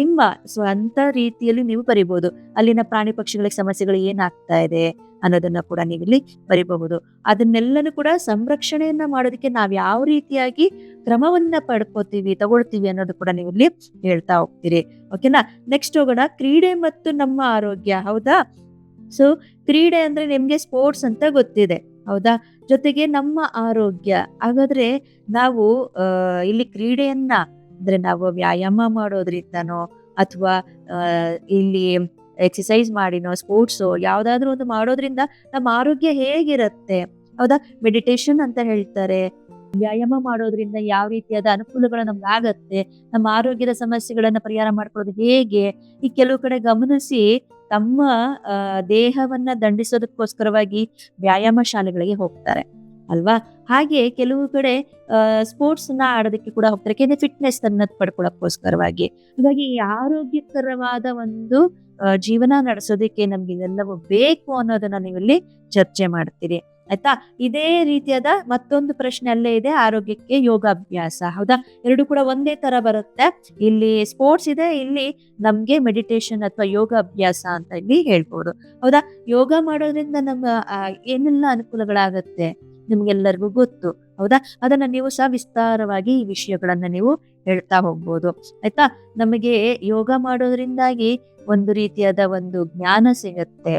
ನಿಮ್ಮ ಸ್ವಂತ ರೀತಿಯಲ್ಲಿ ನೀವು ಬರಿಬಹುದು. ಅಲ್ಲಿನ ಪ್ರಾಣಿ ಪಕ್ಷಿಗಳಿಗೆ ಸಮಸ್ಯೆಗಳು ಏನಾಗ್ತಾ ಇದೆ ಅನ್ನೋದನ್ನ ಕೂಡ ನೀವಿಲ್ಲಿ ಬರಿಬಹುದು. ಅದನ್ನೆಲ್ಲನೂ ಕೂಡ ಸಂರಕ್ಷಣೆಯನ್ನ ಮಾಡೋದಕ್ಕೆ ನಾವ್ ಯಾವ ರೀತಿಯಾಗಿ ಕ್ರಮವನ್ನ ತಗೊಳ್ತೀವಿ ಅನ್ನೋದು ಕೂಡ ನೀವು ಇಲ್ಲಿ ಹೇಳ್ತಾ ಹೋಗ್ತೀರಿ, ಓಕೆನಾ. ನೆಕ್ಸ್ಟ್ ಹೋಗೋಣ. ಕ್ರೀಡೆ ಮತ್ತು ನಮ್ಮ ಆರೋಗ್ಯ, ಹೌದಾ. ಸೊ ಕ್ರೀಡೆ ಅಂದ್ರೆ ನಿಮ್ಗೆ ಸ್ಪೋರ್ಟ್ಸ್ ಅಂತ ಗೊತ್ತಿದೆ, ಹೌದಾ. ಜೊತೆಗೆ ನಮ್ಮ ಆರೋಗ್ಯ. ಹಾಗಾದ್ರೆ ನಾವು ಇಲ್ಲಿ ಕ್ರೀಡೆಯನ್ನ ಅಂದ್ರೆ ನಾವು ವ್ಯಾಯಾಮ ಮಾಡೋದ್ರಿಂದನೋ ಅಥವಾ ಇಲ್ಲಿ ಎಕ್ಸಸೈಸ್ ಮಾಡಿನೋ, ಸ್ಪೋರ್ಟ್ಸು ಯಾವ್ದಾದ್ರು ಒಂದು ಮಾಡೋದ್ರಿಂದ ನಮ್ಮ ಆರೋಗ್ಯ ಹೇಗಿರತ್ತೆ, ಹೌದಾ. ಮೆಡಿಟೇಷನ್ ಅಂತ ಹೇಳ್ತಾರೆ. ವ್ಯಾಯಾಮ ಮಾಡೋದ್ರಿಂದ ಯಾವ ರೀತಿಯಾದ ಅನುಕೂಲಗಳು ನಮ್ಗೆ ಆಗತ್ತೆ, ನಮ್ಮ ಆರೋಗ್ಯದ ಸಮಸ್ಯೆಗಳನ್ನ ಪರಿಹಾರ ಮಾಡ್ಕೊಳ್ಳೋದು ಹೇಗೆ, ಈ ಕೆಲವು ಕಡೆ ಗಮನಿಸಿ ತಮ್ಮ ದೇಹವನ್ನ ದಂಡಿಸೋದಕ್ಕೋಸ್ಕರವಾಗಿ ವ್ಯಾಯಾಮ ಶಾಲೆಗಳಿಗೆ ಹೋಗ್ತಾರೆ ಅಲ್ವಾ. ಹಾಗೆ ಕೆಲವು ಕಡೆ ಸ್ಪೋರ್ಟ್ಸ್ ನ ಆಡೋದಕ್ಕೆ ಕೂಡ ಹೋಗ್ತಾರೆ, ಯಾಕೆಂದ್ರೆ ಫಿಟ್ನೆಸ್ ಅನ್ನೋದು ಪಡ್ಕೊಳ್ಳೋಕ್ಕೋಸ್ಕರವಾಗಿ. ಹಾಗಾಗಿ ಈ ಆರೋಗ್ಯಕರವಾದ ಒಂದು ಜೀವನ ನಡೆಸೋದಕ್ಕೆ ನಮ್ಗೆ ಇದೆಲ್ಲವೂ ಬೇಕು ಅನ್ನೋದನ್ನ ನೀವಿಲ್ಲಿ ಚರ್ಚೆ ಮಾಡ್ತೀರಿ. ಆಯ್ತಾ? ಇದೇ ರೀತಿಯಾದ ಮತ್ತೊಂದು ಪ್ರಶ್ನೆ ಅಲ್ಲೇ ಇದೆ, ಆರೋಗ್ಯಕ್ಕೆ ಯೋಗಾಭ್ಯಾಸ. ಹೌದಾ? 2 ಕೂಡ ಒಂದೇ ತರ ಬರುತ್ತೆ. ಇಲ್ಲಿ ಸ್ಪೋರ್ಟ್ಸ್ ಇದೆ, ಇಲ್ಲಿ ನಮ್ಗೆ ಮೆಡಿಟೇಷನ್ ಅಥವಾ ಯೋಗ ಅಭ್ಯಾಸ ಅಂತ ಇಲ್ಲಿ ಹೇಳ್ಬೋದು. ಹೌದಾ? ಯೋಗ ಮಾಡೋದ್ರಿಂದ ನಮ್ಮ ಏನೆಲ್ಲ ಅನುಕೂಲಗಳಾಗತ್ತೆ ನಿಮ್ಗೆಲ್ಲರಿಗೂ ಗೊತ್ತು. ಹೌದಾ? ಅದನ್ನ ನೀವು ಸಹ ವಿಸ್ತಾರವಾಗಿ ಈ ವಿಷಯಗಳನ್ನ ನೀವು ಹೇಳ್ತಾ ಹೋಗ್ಬೋದು. ಆಯ್ತಾ? ನಮಗೆ ಯೋಗ ಮಾಡೋದ್ರಿಂದಾಗಿ ಒಂದು ರೀತಿಯಾದ ಒಂದು ಜ್ಞಾನ ಸಿಗತ್ತೆ.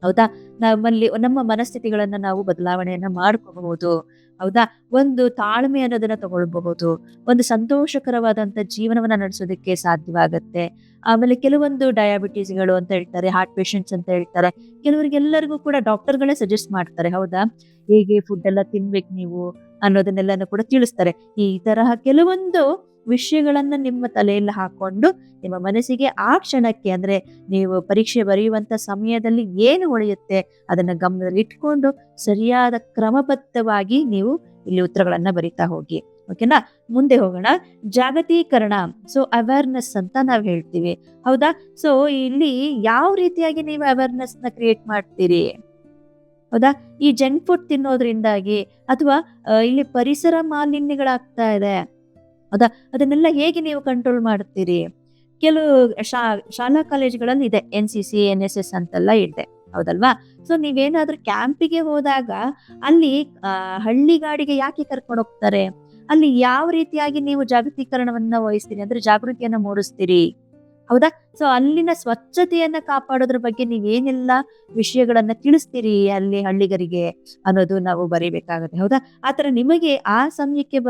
ಹೌದಾ? ನಮ್ಮಲ್ಲಿ ನಮ್ಮ ಮನಸ್ಥಿತಿಗಳನ್ನ ನಾವು ಬದಲಾವಣೆಯನ್ನ ಮಾಡ್ಕೋಬಹುದು. ಹೌದಾ? ಒಂದು ತಾಳ್ಮೆ ಅನ್ನೋದನ್ನ ತಗೊಳ್ಬಹುದು. ಒಂದು ಸಂತೋಷಕರವಾದಂತ ಜೀವನವನ್ನ ನಡೆಸೋದಕ್ಕೆ ಸಾಧ್ಯವಾಗತ್ತೆ. ಆಮೇಲೆ ಕೆಲವೊಂದು ಡಯಾಬಿಟೀಸ್‌ಗಳು ಅಂತ ಹೇಳ್ತಾರೆ, ಹಾರ್ಟ್ ಪೇಷಂಟ್ಸ್ ಅಂತ ಹೇಳ್ತಾರೆ. ಕೆಲವರಿಗೆಲ್ಲರಿಗೂ ಕೂಡ ಡಾಕ್ಟರ್‌ಗಳೇ ಸಜೆಸ್ಟ್ ಮಾಡ್ತಾರೆ. ಹೌದಾ? ಹೇಗೆ ಫುಡ್ ಎಲ್ಲ ತಿನ್ಬೇಕು ನೀವು ಅನ್ನೋದನ್ನೆಲ್ಲನೂ ಕೂಡ ತಿಳಿಸ್ತಾರೆ. ಈ ತರಹ ಕೆಲವೊಂದು ವಿಷಯಗಳನ್ನ ನಿಮ್ಮ ತಲೆಯಲ್ಲಿ ಹಾಕೊಂಡು ನಿಮ್ಮ ಮನಸ್ಸಿಗೆ ಆ ಕ್ಷಣಕ್ಕೆ ಅಂದ್ರೆ ನೀವು ಪರೀಕ್ಷೆ ಬರೆಯುವಂತ ಸಮಯದಲ್ಲಿ ಏನು ಉಳಿಯುತ್ತೆ ಅದನ್ನ ಗಮನದಲ್ಲಿ ಇಟ್ಕೊಂಡು ಸರಿಯಾದ ಕ್ರಮಬದ್ಧವಾಗಿ ನೀವು ಇಲ್ಲಿ ಉತ್ತರಗಳನ್ನ ಬರಿತಾ ಹೋಗಿ. ಓಕೆನಾ? ಮುಂದೆ ಹೋಗೋಣ. ಜಾಗತೀಕರಣ, ಸೊ ಅವೇರ್ನೆಸ್ ಅಂತ ನಾವ್ ಹೇಳ್ತೀವಿ. ಹೌದಾ? ಸೊ ಇಲ್ಲಿ ಯಾವ ರೀತಿಯಾಗಿ ನೀವು ಅವೇರ್ನೆಸ್ ನ ಕ್ರಿಯೇಟ್ ಮಾಡ್ತೀರಿ? ಹೌದಾ? ಈ ಜಂಕ್ ಫುಡ್ ತಿನ್ನೋದ್ರಿಂದಾಗಿ ಅಥವಾ ಇಲ್ಲಿ ಪರಿಸರ ಮಾಲಿನ್ಯಗಳಾಗ್ತಾ ಇದೆ. ಹೌದಾ? ಅದನ್ನೆಲ್ಲ ಹೇಗೆ ನೀವು ಕಂಟ್ರೋಲ್ ಮಾಡ್ತೀರಿ? ಕೆಲವು ಶಾಲಾ ಕಾಲೇಜುಗಳಲ್ಲಿ ಇದೆ NCC, NSS ಅಂತೆಲ್ಲ ಇದೆ. ಹೌದಲ್ವಾ? ಸೊ ನೀವೇನಾದ್ರೂ ಕ್ಯಾಂಪಿಗೆ ಹೋದಾಗ ಅಲ್ಲಿ ಹಳ್ಳಿಗಾಡಿಗೆ ಯಾಕೆ ಕರ್ಕೊಂಡು ಹೋಗ್ತಾರೆ? ಅಲ್ಲಿ ಯಾವ ರೀತಿಯಾಗಿ ನೀವು ಜಾಗತೀಕರಣವನ್ನ ವಹಿಸ್ತೀರಿ ಅಂದ್ರೆ ಜಾಗೃತಿಯನ್ನ ಮೂಡಿಸ್ತೀರಿ? ಹೌದಾ? ಸೊ ಅಲ್ಲಿನ ಸ್ವಚ್ಛತೆಯನ್ನ ಕಾಪಾಡೋದ್ರ ಬಗ್ಗೆ ನೀವೇನೆಲ್ಲ ವಿಷಯಗಳನ್ನ ತಿಳಿಸ್ತೀರಿ ಅಲ್ಲಿ ಹಳ್ಳಿಗರಿಗೆ ಅನ್ನೋದು ನಾವು ಬರೀಬೇಕಾಗುತ್ತೆ. ಹೌದಾ? ಆತರ ನಿಮಗೆ ಆ ಸಮಯಕ್ಕೆ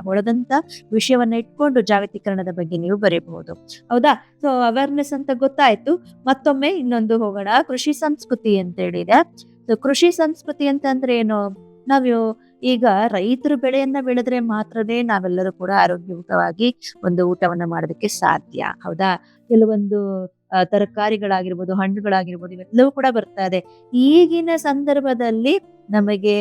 ಹೊಳೆದಂತ ವಿಷಯವನ್ನ ಇಟ್ಕೊಂಡು ಜಾಗತೀಕರಣದ ಬಗ್ಗೆ ನೀವು ಬರೀಬಹುದು. ಹೌದಾ? ಸೊ ಅವೇರ್ನೆಸ್ ಅಂತ ಗೊತ್ತಾಯ್ತು. ಮತ್ತೊಮ್ಮೆ ಇನ್ನೊಂದು ಹೋಗೋಣ. ಕೃಷಿ ಸಂಸ್ಕೃತಿ ಅಂತ ಹೇಳಿದೆ. ಸೊ ಕೃಷಿ ಸಂಸ್ಕೃತಿ ಅಂತಂದ್ರೆ ಏನು? ನಾವು ಈಗ ರೈತರು ಬೆಳೆಯನ್ನ ಬೆಳೆದ್ರೆ ಮಾತ್ರನೇ ನಾವೆಲ್ಲರೂ ಕೂಡ ಆರೋಗ್ಯಯುತವಾಗಿ ಒಂದು ಊಟವನ್ನ ಮಾಡೋದಕ್ಕೆ ಸಾಧ್ಯ. ಹೌದಾ? ಕೆಲವೊಂದು ತರಕಾರಿಗಳಾಗಿರ್ಬೋದು, ಹಣ್ಣುಗಳಾಗಿರ್ಬೋದು, ಇವೆಲ್ಲವೂ ಕೂಡ ಬರ್ತಾ ಇದೆ. ಈಗಿನ ಸಂದರ್ಭದಲ್ಲಿ ನಮಗೆ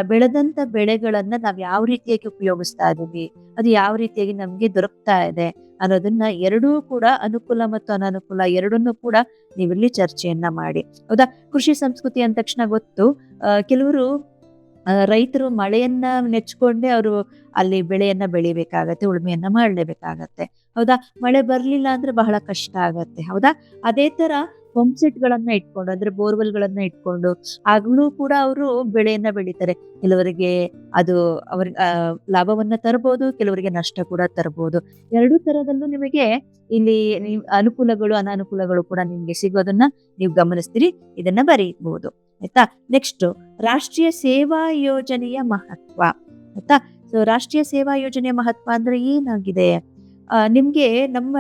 ಬೆಳೆದಂತ ಬೆಳೆಗಳನ್ನ ನಾವ್ ಯಾವ ರೀತಿಯಾಗಿ ಉಪಯೋಗಿಸ್ತಾ ಇದೀವಿ, ಅದು ಯಾವ ರೀತಿಯಾಗಿ ನಮ್ಗೆ ದೊರಕ್ತಾ ಇದೆ ಅನ್ನೋದನ್ನ ಎರಡೂ ಕೂಡ ಅನುಕೂಲ ಮತ್ತು ಅನಾನುಕೂಲ ಎರಡನ್ನೂ ಕೂಡ ನೀವಿಲ್ಲಿ ಚರ್ಚೆಯನ್ನ ಮಾಡಿ. ಹೌದಾ? ಕೃಷಿ ಸಂಸ್ಕೃತಿ ಅಂದ ತಕ್ಷಣ ಗೊತ್ತು, ಕೆಲವರು ರೈತರು ಮಳೆಯನ್ನ ನೆಚ್ಕೊಂಡೇ ಅವರು ಅಲ್ಲಿ ಬೆಳೆಯನ್ನ ಬೆಳಿಬೇಕಾಗತ್ತೆ, ಉಳುಮೆಯನ್ನ ಮಾಡ್ಲೇಬೇಕಾಗತ್ತೆ. ಹೌದಾ? ಮಳೆ ಬರ್ಲಿಲ್ಲ ಅಂದ್ರೆ ಬಹಳ ಕಷ್ಟ ಆಗತ್ತೆ. ಹೌದಾ? ಅದೇ ತರ ಪಂಪ್ ಸೆಟ್ ಗಳನ್ನ ಇಟ್ಕೊಂಡು ಅಂದ್ರೆ ಬೋರ್ವೆಲ್ ಗಳನ್ನ ಇಟ್ಕೊಂಡು ಆಗ್ಲೂ ಕೂಡ ಅವರು ಬೆಳೆಯನ್ನ ಬೆಳಿತಾರೆ. ಕೆಲವರಿಗೆ ಅದು ಅವ್ರ ಲಾಭವನ್ನ ತರಬಹುದು, ಕೆಲವರಿಗೆ ನಷ್ಟ ಕೂಡ ತರಬಹುದು. ಎರಡೂ ತರದಲ್ಲೂ ನಿಮಗೆ ಇಲ್ಲಿ ಅನುಕೂಲಗಳು ಅನಾನುಕೂಲಗಳು ಕೂಡ ನಿಮ್ಗೆ ಸಿಗೋದನ್ನ ನೀವು ಗಮನಿಸ್ತೀರಿ. ಇದನ್ನ ಬರೀಬಹುದು. ಆಯ್ತಾ? ನೆಕ್ಸ್ಟ್, ರಾಷ್ಟ್ರೀಯ ಸೇವಾ ಯೋಜನೆಯ ಮಹತ್ವ. ಆಯ್ತಾ? ಸೊ ರಾಷ್ಟ್ರೀಯ ಸೇವಾ ಯೋಜನೆಯ ಮಹತ್ವ ಅಂದ್ರೆ ಏನಾಗಿದೆ? ನಿಮ್ಗೆ ನಮ್ಮ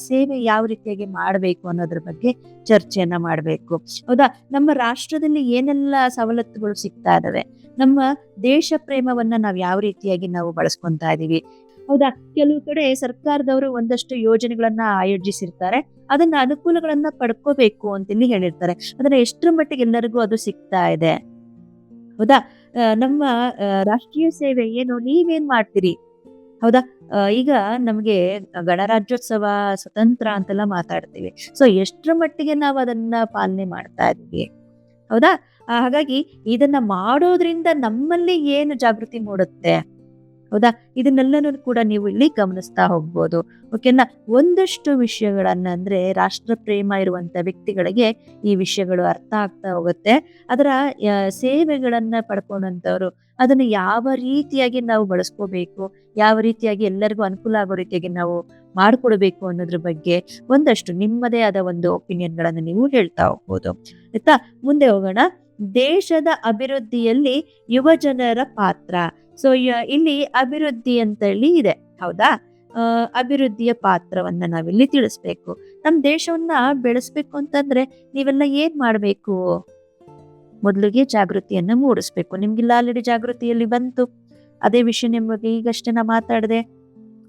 ಸೇವೆ ಯಾವ ರೀತಿಯಾಗಿ ಮಾಡಬೇಕು ಅನ್ನೋದ್ರ ಬಗ್ಗೆ ಚರ್ಚೆಯನ್ನ ಮಾಡಬೇಕು. ಹೌದಾ? ನಮ್ಮ ರಾಷ್ಟ್ರದಲ್ಲಿ ಏನೆಲ್ಲ ಸವಲತ್ತುಗಳು ಸಿಗ್ತಾ ಇದಾವೆ, ನಮ್ಮ ದೇಶ ಪ್ರೇಮವನ್ನ ನಾವ್ ಯಾವ ರೀತಿಯಾಗಿ ನಾವು ಬಳಸ್ಕೊಂತಾ ಇದೀವಿ. ಹೌದಾ? ಕೆಲವು ಕಡೆ ಸರ್ಕಾರದವರು ಒಂದಷ್ಟು ಯೋಜನೆಗಳನ್ನ ಆಯೋಜಿಸಿರ್ತಾರೆ, ಅದನ್ನ ಅನುಕೂಲಗಳನ್ನ ಪಡ್ಕೋಬೇಕು ಅಂತೇಳಿ ಹೇಳಿರ್ತಾರೆ. ಅದನ್ನ ಎಷ್ಟರ ಮಟ್ಟಿಗೆ ಎಲ್ಲರಿಗೂ ಅದು ಸಿಗ್ತಾ ಇದೆ? ಹೌದಾ? ನಮ್ಮ ರಾಷ್ಟ್ರೀಯ ಸೇವೆ ಏನು, ನೀವೇನ್ ಮಾಡ್ತೀರಿ? ಹೌದಾ? ಈಗ ನಮ್ಗೆ ಗಣರಾಜ್ಯೋತ್ಸವ, ಸ್ವತಂತ್ರ ಅಂತೆಲ್ಲ ಮಾತಾಡ್ತೀವಿ. ಸೊ ಎಷ್ಟರ ಮಟ್ಟಿಗೆ ನಾವು ಅದನ್ನ ಪಾಲನೆ ಮಾಡ್ತಾ ಇದೀವಿ? ಹೌದಾ? ಹಾಗಾಗಿ ಇದನ್ನ ಮಾಡೋದ್ರಿಂದ ನಮ್ಮಲ್ಲಿ ಏನು ಜಾಗೃತಿ ಮೂಡುತ್ತೆ? ಹೌದಾ? ಇದನ್ನೆಲ್ಲನೂ ಕೂಡ ನೀವು ಇಲ್ಲಿ ಗಮನಿಸ್ತಾ ಹೋಗ್ಬೋದು. ಓಕೆನಾ? ಒಂದಷ್ಟು ವಿಷಯಗಳನ್ನ ಅಂದ್ರೆ ರಾಷ್ಟ್ರ ಪ್ರೇಮ ಇರುವಂತ ವ್ಯಕ್ತಿಗಳಿಗೆ ಈ ವಿಷಯಗಳು ಅರ್ಥ ಆಗ್ತಾ ಹೋಗುತ್ತೆ. ಅದರ ಸೇವೆಗಳನ್ನ ಪಡ್ಕೊಂಡಂತವ್ರು ಅದನ್ನ ಯಾವ ರೀತಿಯಾಗಿ ನಾವು ಬಳಸ್ಕೋಬೇಕು, ಯಾವ ರೀತಿಯಾಗಿ ಎಲ್ಲರಿಗೂ ಅನುಕೂಲ ಆಗೋ ರೀತಿಯಾಗಿ ನಾವು ಮಾಡ್ಕೊಡ್ಬೇಕು ಅನ್ನೋದ್ರ ಬಗ್ಗೆ ಒಂದಷ್ಟು ನಿಮ್ಮದೇ ಆದ ಒಂದು ಒಪಿನಿಯನ್ ಗಳನ್ನ ನೀವು ಹೇಳ್ತಾ ಹೋಗ್ಬೋದು. ಆಯ್ತಾ? ಮುಂದೆ ಹೋಗೋಣ. ದೇಶದ ಅಭಿವೃದ್ಧಿಯಲ್ಲಿ ಯುವ ಜನರ ಪಾತ್ರ. ಸೊ ಇಲ್ಲಿ ಅಭಿವೃದ್ಧಿ ಅಂತ ಹೇಳಿ ಇದೆ. ಹೌದಾ? ಅಭಿವೃದ್ಧಿಯ ಪಾತ್ರವನ್ನ ನಾವಿಲ್ಲಿ ತಿಳಿಸ್ಬೇಕು. ನಮ್ ದೇಶವನ್ನ ಬೆಳೆಸ್ಬೇಕು ಅಂತಂದ್ರೆ ನೀವೆಲ್ಲ ಏನ್ ಮಾಡ್ಬೇಕು? ಮೊದಲಿಗೆ ಜಾಗೃತಿಯನ್ನ ಮೂಡಿಸ್ಬೇಕು. ನಿಮ್ಗಿಲ್ಲ ಆಲ್ರೆಡಿ ಜಾಗೃತಿಯಲ್ಲಿ ಬಂತು. ಅದೇ ವಿಷಯ ನಿಮಗೆ ಈಗಷ್ಟೇ ನಾ ಮಾತಾಡಿದೆ.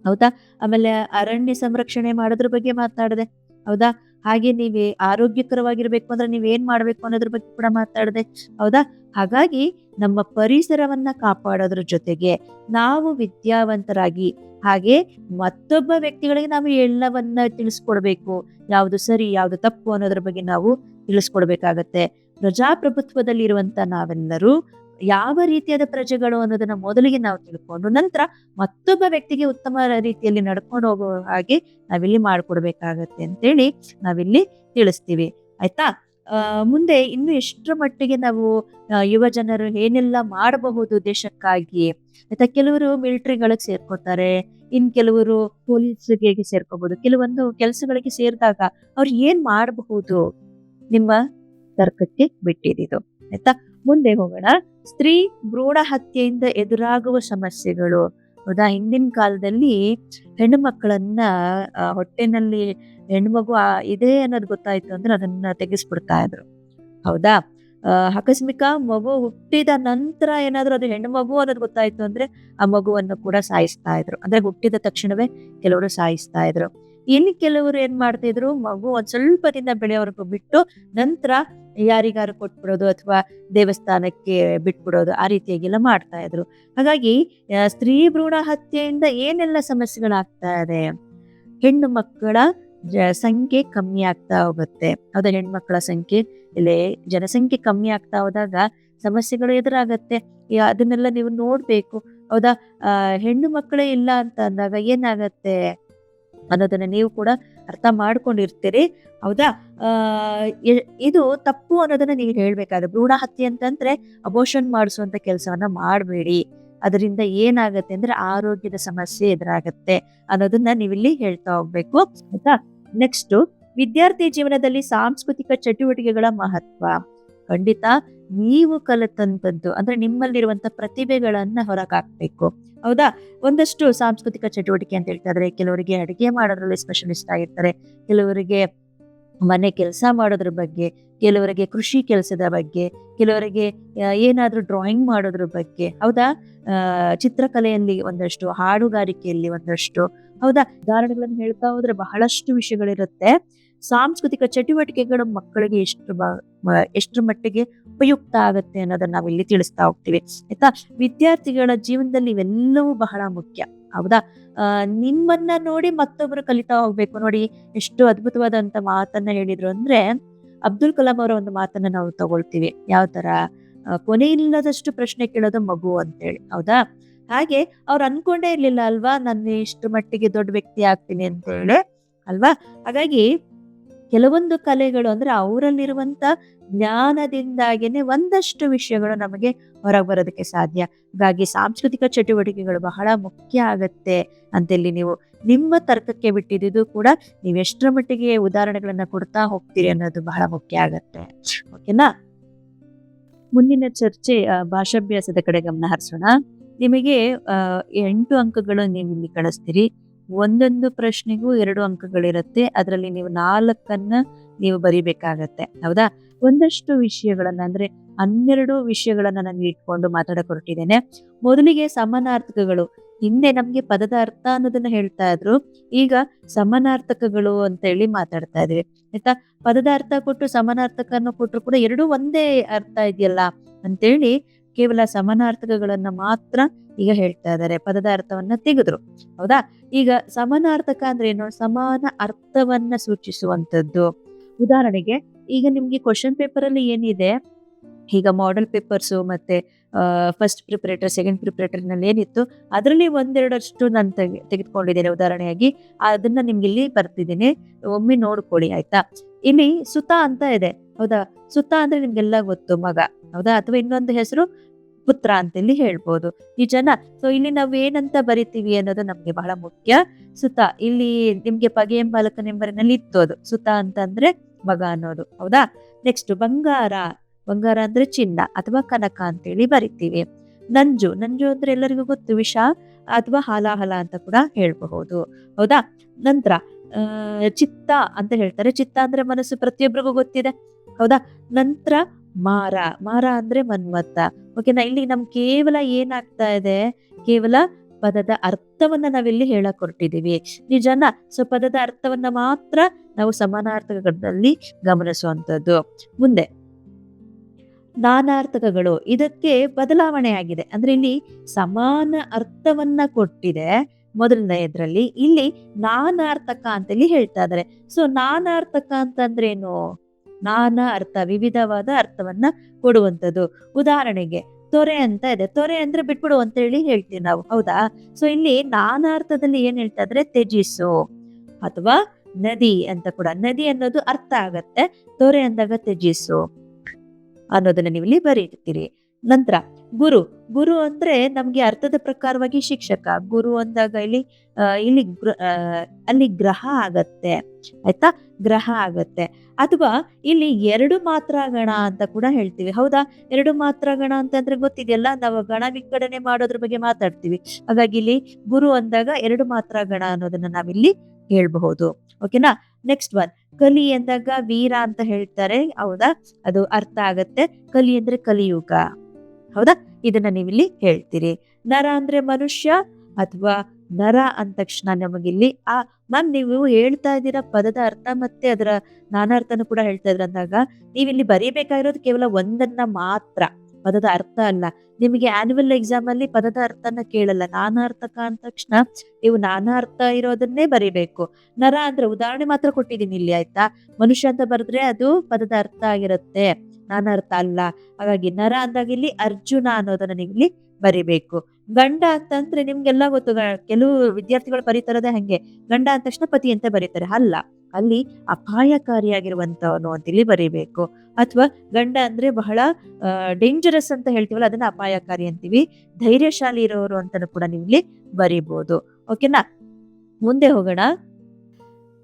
ಹೌದಾ? ಆಮೇಲೆ ಅರಣ್ಯ ಸಂರಕ್ಷಣೆ ಮಾಡೋದ್ರ ಬಗ್ಗೆ ಮಾತಾಡಿದೆ. ಹೌದಾ? ಹಾಗೆ ನೀವೇ ಆರೋಗ್ಯಕರವಾಗಿರ್ಬೇಕು ಅಂದ್ರೆ ನೀವೇನ್ ಮಾಡ್ಬೇಕು ಅನ್ನೋದ್ರ ಬಗ್ಗೆ ಕೂಡ ಮಾತಾಡಿದೆ. ಹೌದಾ? ಹಾಗಾಗಿ ನಮ್ಮ ಪರಿಸರವನ್ನ ಕಾಪಾಡೋದ್ರ ಜೊತೆಗೆ ನಾವು ವಿದ್ಯಾವಂತರಾಗಿ ಹಾಗೆ ಮತ್ತೊಬ್ಬ ವ್ಯಕ್ತಿಗಳಿಗೆ ನಾವು ಎಲ್ಲವನ್ನ ತಿಳಿಸ್ಕೊಡ್ಬೇಕು. ಯಾವ್ದು ಸರಿ ಯಾವ್ದು ತಪ್ಪು ಅನ್ನೋದ್ರ ಬಗ್ಗೆ ನಾವು ತಿಳಿಸ್ಕೊಡ್ಬೇಕಾಗತ್ತೆ. ಪ್ರಜಾಪ್ರಭುತ್ವದಲ್ಲಿರುವಂತ ನಾವೆಲ್ಲರೂ ಯಾವ ರೀತಿಯಾದ ಪ್ರಜೆಗಳು ಅನ್ನೋದನ್ನ ಮೊದಲಿಗೆ ನಾವು ತಿಳ್ಕೊಂಡು ನಂತರ ಮತ್ತೊಬ್ಬ ವ್ಯಕ್ತಿಗೆ ಉತ್ತಮ ರೀತಿಯಲ್ಲಿ ನಡ್ಕೊಂಡು ಹೋಗೋ ಹಾಗೆ ನಾವಿಲ್ಲಿ ಮಾಡ್ಕೊಡ್ಬೇಕಾಗತ್ತೆ ಅಂತೇಳಿ ನಾವಿಲ್ಲಿ ತಿಳಿಸ್ತೀವಿ. ಆಯ್ತಾ? ಮುಂದೆ ಇನ್ನು ಎಷ್ಟರ ಮಟ್ಟಿಗೆ ನಾವು ಯುವ ಜನರು ಏನೆಲ್ಲ ಮಾಡಬಹುದು ದೇಶಕ್ಕಾಗಿ, ಆಯ್ತಾ? ಕೆಲವರು ಮಿಲಿಟರಿಗಳಿಗೆ ಸೇರ್ಕೋತಾರೆ, ಇನ್ ಕೆಲವರು ಪೊಲೀಸ್ಗೆ ಸೇರ್ಕೋಬಹುದು. ಕೆಲವೊಂದು ಕೆಲಸಗಳಿಗೆ ಸೇರಿದಾಗ ಅವ್ರು ಏನ್ ಮಾಡಬಹುದು ನಿಮ್ಮ ತರ್ಕಕ್ಕೆ ಬಿಟ್ಟಿದ್ದು. ಆಯ್ತಾ? ಮುಂದೆ ಹೋಗೋಣ. ಸ್ತ್ರೀ ಭ್ರೂಣ ಹತ್ಯೆಯಿಂದ ಎದುರಾಗುವ ಸಮಸ್ಯೆಗಳು. ಹೌದಾ? ಹಿಂದಿನ ಕಾಲದಲ್ಲಿ ಹೆಣ್ಣು ಮಕ್ಕಳನ್ನ ಹೊಟ್ಟೆನಲ್ಲಿ ಹೆಣ್ಮಗು ಇದೆ ಅನ್ನೋದು ಗೊತ್ತಾಯ್ತು ಅಂದ್ರೆ ಅದನ್ನ ತೆಗೆಸ್ಬಿಡ್ತಾ ಇದ್ರು. ಹೌದಾ? ಆಕಸ್ಮಿಕ ಮಗು ಹುಟ್ಟಿದ ನಂತರ ಏನಾದ್ರು ಅದು ಹೆಣ್ಣು ಮಗು ಅನ್ನೋದು ಗೊತ್ತಾಯ್ತು ಅಂದ್ರೆ ಆ ಮಗುವನ್ನು ಕೂಡ ಸಾಯಿಸ್ತಾ ಇದ್ರು. ಅಂದ್ರೆ ಹುಟ್ಟಿದ ತಕ್ಷಣವೇ ಕೆಲವರು ಸಾಯಿಸ್ತಾ ಇದ್ರು. ಇನ್ನು ಕೆಲವರು ಏನ್ ಮಾಡ್ತಾ ಇದ್ರು, ಮಗು ಒಂದ್ ಸ್ವಲ್ಪ ದಿನ ಬೆಳೆಯೋವರೆಗೂ ಬಿಟ್ಟು ನಂತರ ಯಾರಿಗಾರು ಕೊಟ್ಬಿಡೋದು ಅಥವಾ ದೇವಸ್ಥಾನಕ್ಕೆ ಬಿಟ್ಬಿಡೋದು, ಆ ರೀತಿಯಾಗೆಲ್ಲ ಮಾಡ್ತಾ ಇದ್ರು. ಹಾಗಾಗಿ ಸ್ತ್ರೀ ಭ್ರೂಣ ಹತ್ಯೆಯಿಂದ ಏನೆಲ್ಲ ಸಮಸ್ಯೆಗಳಾಗ್ತಾ ಇದೆ? ಹೆಣ್ಣು ಮಕ್ಕಳ ಸಂಖ್ಯೆ ಕಮ್ಮಿ ಆಗ್ತಾ ಹೋಗುತ್ತೆ. ಹೌದಾ? ಹೆಣ್ಮಕ್ಳ ಸಂಖ್ಯೆ ಇಲ್ಲಿ ಜನಸಂಖ್ಯೆ ಕಮ್ಮಿ ಆಗ್ತಾ ಹೋದಾಗ ಸಮಸ್ಯೆಗಳು ಎದುರಾಗತ್ತೆ. ಅದನ್ನೆಲ್ಲ ನೀವು ನೋಡ್ಬೇಕು. ಹೌದಾ? ಹೆಣ್ಣು ಮಕ್ಕಳೇ ಇಲ್ಲ ಅಂತ ಅಂದಾಗ ಏನಾಗತ್ತೆ ಅನ್ನೋದನ್ನ ನೀವು ಕೂಡ ಅರ್ಥ ಮಾಡ್ಕೊಂಡಿರ್ತೀರಿ. ಹೌದಾ? ಇದು ತಪ್ಪು ಅನ್ನೋದನ್ನ ನೀವು ಹೇಳ್ಬೇಕಾದ್ರೆ, ಭ್ರೂಣ ಹತ್ಯೆ ಅಂತಂದ್ರೆ ಅಬೋಷನ್ ಮಾಡಿಸುವಂತ ಕೆಲಸವನ್ನ ಮಾಡಬೇಡಿ. ಅದರಿಂದ ಏನಾಗತ್ತೆ ಅಂದ್ರೆ ಆರೋಗ್ಯದ ಸಮಸ್ಯೆ ಎದುರಾಗತ್ತೆ ಅನ್ನೋದನ್ನ ನೀವಿಲ್ಲಿ ಹೇಳ್ತಾ ಹೋಗ್ಬೇಕು. ಆಯ್ತಾ? ನೆಕ್ಸ್ಟ್, ವಿದ್ಯಾರ್ಥಿ ಜೀವನದಲ್ಲಿ ಸಾಂಸ್ಕೃತಿಕ ಚಟುವಟಿಕೆಗಳ ಮಹತ್ವ. ಖಂಡಿತ ನೀವು ಕಲಿತಂತದ್ದು ಅಂದ್ರೆ ನಿಮ್ಮಲ್ಲಿರುವಂತ ಪ್ರತಿಭೆಗಳನ್ನ ಹೊರಗಾಕ್ಬೇಕು. ಹೌದಾ? ಒಂದಷ್ಟು ಸಾಂಸ್ಕೃತಿಕ ಚಟುವಟಿಕೆ ಅಂತ ಹೇಳ್ತಾ ಇದ್ರೆ ಕೆಲವರಿಗೆ ಅಡಿಗೆ ಮಾಡೋದ್ರಲ್ಲಿ ಸ್ಪೆಷಲಿಸ್ಟ್ ಆಗಿರ್ತಾರೆ, ಕೆಲವರಿಗೆ ಮನೆ ಕೆಲಸ ಮಾಡೋದ್ರ ಬಗ್ಗೆ, ಕೆಲವರಿಗೆ ಕೃಷಿ ಕೆಲಸದ ಬಗ್ಗೆ, ಕೆಲವರಿಗೆ ಏನಾದ್ರೂ ಡ್ರಾಯಿಂಗ್ ಮಾಡೋದ್ರ ಬಗ್ಗೆ. ಹೌದಾ? ಚಿತ್ರಕಲೆಯಲ್ಲಿ ಒಂದಷ್ಟು, ಹಾಡುಗಾರಿಕೆಯಲ್ಲಿ ಒಂದಷ್ಟು. ಹೌದಾ? ಉದಾಹರಣೆಗಳನ್ನು ಹೇಳ್ತಾ ಹೋದ್ರೆ ಬಹಳಷ್ಟು ವಿಷಯಗಳಿರುತ್ತೆ. ಸಾಂಸ್ಕೃತಿಕ ಚಟುವಟಿಕೆಗಳು ಮಕ್ಕಳಿಗೆ ಎಷ್ಟರ ಮಟ್ಟಿಗೆ ಉಪಯುಕ್ತ ಆಗತ್ತೆ ಅನ್ನೋದನ್ನ ನಾವು ಇಲ್ಲಿ ತಿಳಿಸ್ತಾ ಹೋಗ್ತೀವಿ. ಆಯ್ತಾ? ವಿದ್ಯಾರ್ಥಿಗಳ ಜೀವನದಲ್ಲಿ ಇವೆಲ್ಲವೂ ಬಹಳ ಮುಖ್ಯ. ಹೌದಾ? ನಿಮ್ಮನ್ನ ನೋಡಿ ಮತ್ತೊಬ್ರು ಕಲಿತಾ ಹೋಗ್ಬೇಕು. ನೋಡಿ ಎಷ್ಟು ಅದ್ಭುತವಾದಂತ ಮಾತನ್ನ ಹೇಳಿದ್ರು ಅಂದ್ರೆ, ಅಬ್ದುಲ್ ಕಲಾಂ ಅವರ ಒಂದು ಮಾತನ್ನ ನಾವು ತಗೊಳ್ತೀವಿ. ಯಾವ ತರ? ಕೊನೆ ಇಲ್ಲದಷ್ಟು ಪ್ರಶ್ನೆ ಕೇಳೋದು ಮಗು ಅಂತೇಳಿ. ಹೌದಾ? ಹಾಗೆ ಅವ್ರು ಅನ್ಕೊಂಡೇ ಇರ್ಲಿಲ್ಲ ಅಲ್ವಾ, ನಾನು ಇಷ್ಟು ಮಟ್ಟಿಗೆ ದೊಡ್ಡ ವ್ಯಕ್ತಿ ಆಗ್ತೀನಿ ಅಂತ ಹೇಳಿ ಅಲ್ವಾ? ಹಾಗಾಗಿ ಕೆಲವೊಂದು ಕಲೆಗಳು ಅಂದ್ರೆ ಅವರಲ್ಲಿರುವಂತ ಜ್ಞಾನದಿಂದಾಗೇನೆ ಒಂದಷ್ಟು ವಿಷಯಗಳು ನಮಗೆ ಹೊರಗೆ ಬರೋದಕ್ಕೆ ಸಾಧ್ಯ. ಹಾಗಾಗಿ ಸಾಂಸ್ಕೃತಿಕ ಚಟುವಟಿಕೆಗಳು ಬಹಳ ಮುಖ್ಯ ಆಗತ್ತೆ ಅಂತೇಳಿ ನೀವು ನಿಮ್ಮ ತರ್ಕಕ್ಕೆ ಬಿಟ್ಟಿದ್ದು ಕೂಡ ನೀವು ಎಷ್ಟರ ಮಟ್ಟಿಗೆ ಉದಾಹರಣೆಗಳನ್ನ ಕೊಡ್ತಾ ಹೋಗ್ತೀರಿ ಅನ್ನೋದು ಬಹಳ ಮುಖ್ಯ ಆಗತ್ತೆ. ಓಕೆನಾ? ಮುಂದಿನ ಚರ್ಚೆ ಭಾಷಾಭ್ಯಾಸದ ಕಡೆ ಗಮನ ಹರಿಸೋಣ. ನಿಮಗೆ 8 ಅಂಕಗಳು ನೀವು ಇಲ್ಲಿ ಕಳಿಸ್ತೀರಿ. ಒಂದೊಂದು ಪ್ರಶ್ನೆಗೂ 2 ಅಂಕಗಳಿರುತ್ತೆ. ಅದರಲ್ಲಿ ನೀವು 4 ನೀವು ಬರಿಬೇಕಾಗತ್ತೆ. ಹೌದಾ? ಒಂದಷ್ಟು ವಿಷಯಗಳನ್ನ ಅಂದ್ರೆ 12 ವಿಷಯಗಳನ್ನ ನಾನು ಇಟ್ಕೊಂಡು ಮಾತಾಡಕ್ ಹೊರಟಿದ್ದೇನೆ. ಮೊದಲಿಗೆ ಸಮಾನಾರ್ಥಕಗಳು. ಹಿಂದೆ ನಮ್ಗೆ ಪದದ ಅರ್ಥ ಅನ್ನೋದನ್ನ ಹೇಳ್ತಾ ಇದ್ರು, ಈಗ ಸಮಾನಾರ್ಥಕಗಳು ಅಂತ ಹೇಳಿ ಮಾತಾಡ್ತಾ ಇದೀವಿ. ಆಯ್ತಾ? ಪದದ ಅರ್ಥ ಕೊಟ್ಟು ಸಮಾನಾರ್ಥಕನ ಕೊಟ್ಟರು ಕೂಡ ಎರಡೂ ಒಂದೇ ಅರ್ಥ ಇದೆಯಲ್ಲ ಅಂತೇಳಿ ಕೇವಲ ಸಮಾನಾರ್ಥಕಗಳನ್ನ ಮಾತ್ರ ಈಗ ಹೇಳ್ತಾ ಇದ್ದಾರೆ. ಪದದ ಅರ್ಥವನ್ನ ತೆಗೆದ್ರು. ಹೌದಾ? ಈಗ ಸಮಾನಾರ್ಥಕ ಅಂದ್ರೆ ಏನು? ಸಮಾನ ಅರ್ಥವನ್ನ ಸೂಚಿಸುವಂತದ್ದು. ಉದಾಹರಣೆಗೆ ಈಗ ನಿಮ್ಗೆ ಕ್ವಶನ್ ಪೇಪರ್ ಅಲ್ಲಿ ಏನಿದೆ, ಈಗ ಮಾಡೆಲ್ ಪೇಪರ್ಸ್ ಮತ್ತೆ ಫಸ್ಟ್ ಪ್ರಿಪರೇಟರ್, ಸೆಕೆಂಡ್ ಪ್ರಿಪರೇಟರ್ ನಲ್ಲಿ ಏನಿತ್ತು ಅದರಲ್ಲಿ ಒಂದೆರಡಷ್ಟು ನಾನು ತೆಗೆದುಕೊಂಡಿದ್ದೇನೆ ಉದಾಹರಣೆಯಾಗಿ. ಅದನ್ನ ನಿಮ್ಗೆ ಇಲ್ಲಿ ಬರ್ತಿದ್ದೀನಿ, ಒಮ್ಮೆ ನೋಡ್ಕೊಳ್ಳಿ. ಆಯ್ತಾ? ಇಲ್ಲಿ ಸುತ ಅಂತ ಇದೆ. ಹೌದಾ? ಸುತ ಅಂದ್ರೆ ನಿಮ್ಗೆಲ್ಲ ಗೊತ್ತು, ಮಗ. ಹೌದಾ? ಅಥವಾ ಇನ್ನೊಂದು ಹೆಸರು ಪುತ್ರ ಅಂತ ಇಲ್ಲಿ ಹೇಳ್ಬೋದು. ನಿಜನಾ? ಸೊ ಇಲ್ಲಿ ನಾವು ಏನಂತ ಬರಿತೀವಿ ಅನ್ನೋದು ನಮ್ಗೆ ಬಹಳ ಮುಖ್ಯ. ಸುತ ಇಲ್ಲಿ ನಿಮ್ಗೆ ಪಗೆಯಂ ಬಾಲಕನೆಂಬರಿನಲ್ಲಿ ಇತ್ತು ಅದು. ಸುತ ಅಂತಂದ್ರೆ ಮಗ ಅನ್ನೋದು. ಹೌದಾ? ನೆಕ್ಸ್ಟ್ ಬಂಗಾರ. ಬಂಗಾರ ಅಂದ್ರೆ ಚಿನ್ನ ಅಥವಾ ಕನಕ ಅಂತೇಳಿ ಬರಿತೀವಿ. ನಂಜು. ನಂಜು ಅಂದ್ರೆ ಎಲ್ಲರಿಗೂ ಗೊತ್ತು, ವಿಷ ಅಥವಾ ಹಾಲಾಹಲ ಅಂತ ಕೂಡ ಹೇಳ್ಬಹುದು. ಹೌದಾ? ನಂತರ ಚಿತ್ತ ಅಂತ ಹೇಳ್ತಾರೆ. ಚಿತ್ತ ಅಂದ್ರೆ ಮನಸ್ಸು, ಪ್ರತಿಯೊಬ್ಬರಿಗೂ ಗೊತ್ತಿದೆ. ಹೌದಾ? ನಂತರ ಮಾರ. ಮಾರ ಅಂದ್ರೆ ಮನ್ಮತ್ತ. ಓಕೆನಾ? ಇಲ್ಲಿ ನಮ್ ಕೇವಲ ಏನಾಗ್ತಾ ಇದೆ, ಕೇವಲ ಪದದ ಅರ್ಥವನ್ನ ನಾವಿಲ್ಲಿ ಹೇಳಕ್ ಹೊರಟಿದೀವಿ. ನಿಜನಾ? ಸೊ ಪದದ ಅರ್ಥವನ್ನ ಮಾತ್ರ ನಾವು ಸಮಾನಾರ್ಥಕಗಳಲ್ಲಿ ಗಮನಿಸುವಂತದ್ದು. ಮುಂದೆ ನಾನಾರ್ಥಕಗಳು. ಇದಕ್ಕೆ ಬದಲಾವಣೆ ಆಗಿದೆ. ಅಂದ್ರೆ ಇಲ್ಲಿ ಸಮಾನ ಅರ್ಥವನ್ನ ಕೊಟ್ಟಿದೆ ಮೊದಲನೆಯದ್ರಲ್ಲಿ, ಇಲ್ಲಿ ನಾನಾರ್ಥಕ ಅಂತೇಳಿ ಹೇಳ್ತಾ ಇದಾರೆ. ಸೊ ನಾನಾರ್ಥಕ ಅಂತಂದ್ರೆ ಏನು? ನಾನಾ ಅರ್ಥ, ವಿವಿಧವಾದ ಅರ್ಥವನ್ನ ಕೊಡುವಂಥದ್ದು. ಉದಾಹರಣೆಗೆ ತೊರೆ ಅಂತ ಇದೆ. ತೊರೆ ಅಂದ್ರೆ ಬಿಟ್ಬಿಡು ಅಂತ ಹೇಳಿ ಹೇಳ್ತೀವಿ ನಾವು, ಹೌದಾ? ಸೊ ಇಲ್ಲಿ ನಾನಾ ಅರ್ಥದಲ್ಲಿ ಏನ್ ಹೇಳ್ತಾ ಇದ್ರೆ ತ್ಯಜಿಸು, ಅಥವಾ ನದಿ ಅಂತ ಕೂಡ. ನದಿ ಅನ್ನೋದು ಅರ್ಥ ಆಗತ್ತೆ, ತೊರೆ ಅಂದಾಗ ತ್ಯಜಿಸು ಅನ್ನೋದನ್ನ ನೀವು ಇಲ್ಲಿ ಬರೀತೀರಿ. ನಂತರ ಗುರು. ಗುರು ಅಂದ್ರೆ ನಮ್ಗೆ ಅರ್ಥದ ಪ್ರಕಾರವಾಗಿ ಶಿಕ್ಷಕ. ಗುರು ಅಂದಾಗ ಅಲ್ಲಿ ಗ್ರಹ ಆಗತ್ತೆ, ಆಯ್ತಾ? ಗ್ರಹ ಆಗತ್ತೆ. ಅಥವಾ ಇಲ್ಲಿ ಎರಡು ಮಾತ್ರ ಗಣ ಅಂತ ಕೂಡ ಹೇಳ್ತೀವಿ, ಹೌದಾ? ಎರಡು ಮಾತ್ರ ಗಣ ಅಂತಂದ್ರೆ ಗೊತ್ತಿದೆಯಲ್ಲ, ನಾವು ಗಣ ವಿಂಗಡಣೆ ಮಾಡೋದ್ರ ಬಗ್ಗೆ ಮಾತಾಡ್ತೀವಿ. ಹಾಗಾಗಿ ಇಲ್ಲಿ ಗುರು ಅಂದಾಗ ಎರಡು ಮಾತ್ರ ಗಣ ಅನ್ನೋದನ್ನ ನಾವಿಲ್ಲಿ ಹೇಳ್ಬಹುದು. ಓಕೆನಾ? ನೆಕ್ಸ್ಟ್ ಒನ್, ಕಲಿ ಅಂದಾಗ ವೀರ ಅಂತ ಹೇಳ್ತಾರೆ, ಹೌದಾ? ಅದು ಅರ್ಥ ಆಗತ್ತೆ. ಕಲಿ ಅಂದ್ರೆ ಕಲಿಯುಗ, ಹೌದಾ? ಇದನ್ನ ನೀವಿಲ್ಲಿ ಹೇಳ್ತೀರಿ. ನರ ಅಂದ್ರೆ ಮನುಷ್ಯ, ಅಥವಾ ನರ ಅಂದ ತಕ್ಷಣ ನಮಗಿಲ್ಲಿ ಮ್ಯಾಮ್ ನೀವು ಹೇಳ್ತಾ ಇದ್ದೀರಾ ಪದದ ಅರ್ಥ ಮತ್ತೆ ಅದರ ನಾನಾರ್ಥನು ಕೂಡ ಹೇಳ್ತಾ ಇದ್ರ ಅಂದಾಗ, ನೀವಿಲ್ಲಿ ಬರೀಬೇಕಾಗಿರೋದು ಕೇವಲ ಒಂದನ್ನ ಮಾತ್ರ, ಪದದ ಅರ್ಥ ಅಲ್ಲ. ನಿಮಗೆ ಆನ್ಯುವಲ್ ಎಕ್ಸಾಮ್ ಅಲ್ಲಿ ಪದದ ಅರ್ಥನ ಕೇಳಲ್ಲ, ನಾನಾರ್ಥಕ ಅಂದ ತಕ್ಷಣ ನೀವು ನಾನಾರ್ಥ ಇರೋದನ್ನೇ ಬರೀಬೇಕು. ನರ ಅಂದ್ರೆ ಉದಾಹರಣೆ ಮಾತ್ರ ಕೊಟ್ಟಿದ್ದೀನಿ ಇಲ್ಲಿ, ಆಯ್ತಾ? ಮನುಷ್ಯ ಅಂತ ಬರೆದ್ರೆ ಅದು ಪದದ ಅರ್ಥ ಆಗಿರುತ್ತೆ, ನಾನಾರ್ಥ ಅಲ್ಲ. ಹಾಗಾಗಿ ನರ ಅಂದಾಗ ಇಲ್ಲಿ ಅರ್ಜುನ ಅನ್ನೋದನ್ನ ನೀವು ಇಲ್ಲಿ ಬರಿಬೇಕು. ಗಂಡ ಅಂತಂದ್ರೆ ನಿಮ್ಗೆಲ್ಲ ಗೊತ್ತು, ಕೆಲವು ವಿದ್ಯಾರ್ಥಿಗಳು ಬರೀತಾರದೆ ಹಂಗೆ, ಗಂಡ ಅಂದ ತಕ್ಷಣ ಪತಿ ಅಂತ ಬರೀತಾರೆ, ಅಲ್ಲ, ಅಲ್ಲಿ ಅಪಾಯಕಾರಿಯಾಗಿರುವಂತವನು ಅಂತ ಇಲ್ಲಿ ಬರೀಬೇಕು. ಅಥವಾ ಗಂಡ ಅಂದ್ರೆ ಬಹಳ ಡೇಂಜರಸ್ ಅಂತ ಹೇಳ್ತೀವಲ್ಲ, ಅದನ್ನ ಅಪಾಯಕಾರಿ ಅಂತೀವಿ. ಧೈರ್ಯಶಾಲಿ ಇರೋರು ಅಂತಾನು ಕೂಡ ನೀವು ಇಲ್ಲಿ ಬರೀಬಹುದು. ಓಕೆನಾ? ಮುಂದೆ ಹೋಗೋಣ.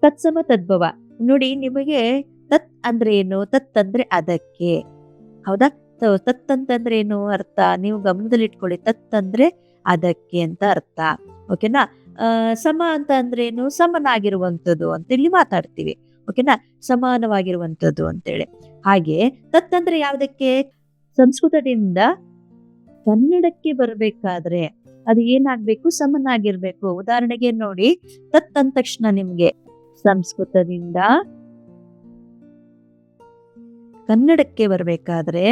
ತತ್ಸಮ ತದ್ಭವ. ನೋಡಿ, ನಿಮಗೆ ತತ್ ಅಂದ್ರೆ ಏನು? ತತ್ ಅಂದ್ರೆ ಅದಕ್ಕೆ, ಹೌದಾ? ತತ್ ಅಂತಂದ್ರೆ ಏನು ಅರ್ಥ ನೀವು ಗಮನದಲ್ಲಿ ಇಟ್ಕೊಳ್ಳಿ. ತತ್ ಅಂದ್ರೆ ಅದಕ್ಕೆ ಅಂತ ಅರ್ಥ, ಓಕೆನಾ? ಸಮ ಅಂತ ಅಂದ್ರೆ ಏನು? ಸಮನಾಗಿರುವಂಥದ್ದು ಅಂತ ಇಲ್ಲಿ ಮಾತಾಡ್ತೀವಿ, ಓಕೆನಾ? ಸಮಾನವಾಗಿರುವಂಥದ್ದು ಅಂತೇಳಿ. ಹಾಗೆ ತತ್ ಅಂದ್ರೆ ಯಾವ್ದಕ್ಕೆ? ಸಂಸ್ಕೃತದಿಂದ ಕನ್ನಡಕ್ಕೆ ಬರಬೇಕಾದ್ರೆ ಅದು ಏನಾಗ್ಬೇಕು? ಸಮನಾಗಿರ್ಬೇಕು. ಉದಾಹರಣೆಗೆ ನೋಡಿ, ತತ್ ಅಂದ ತಕ್ಷಣ ನಿಮ್ಗೆ ಸಂಸ್ಕೃತದಿಂದ ಕನ್ನಡಕ್ಕೆ ಬರಬೇಕಾದ್ರೆ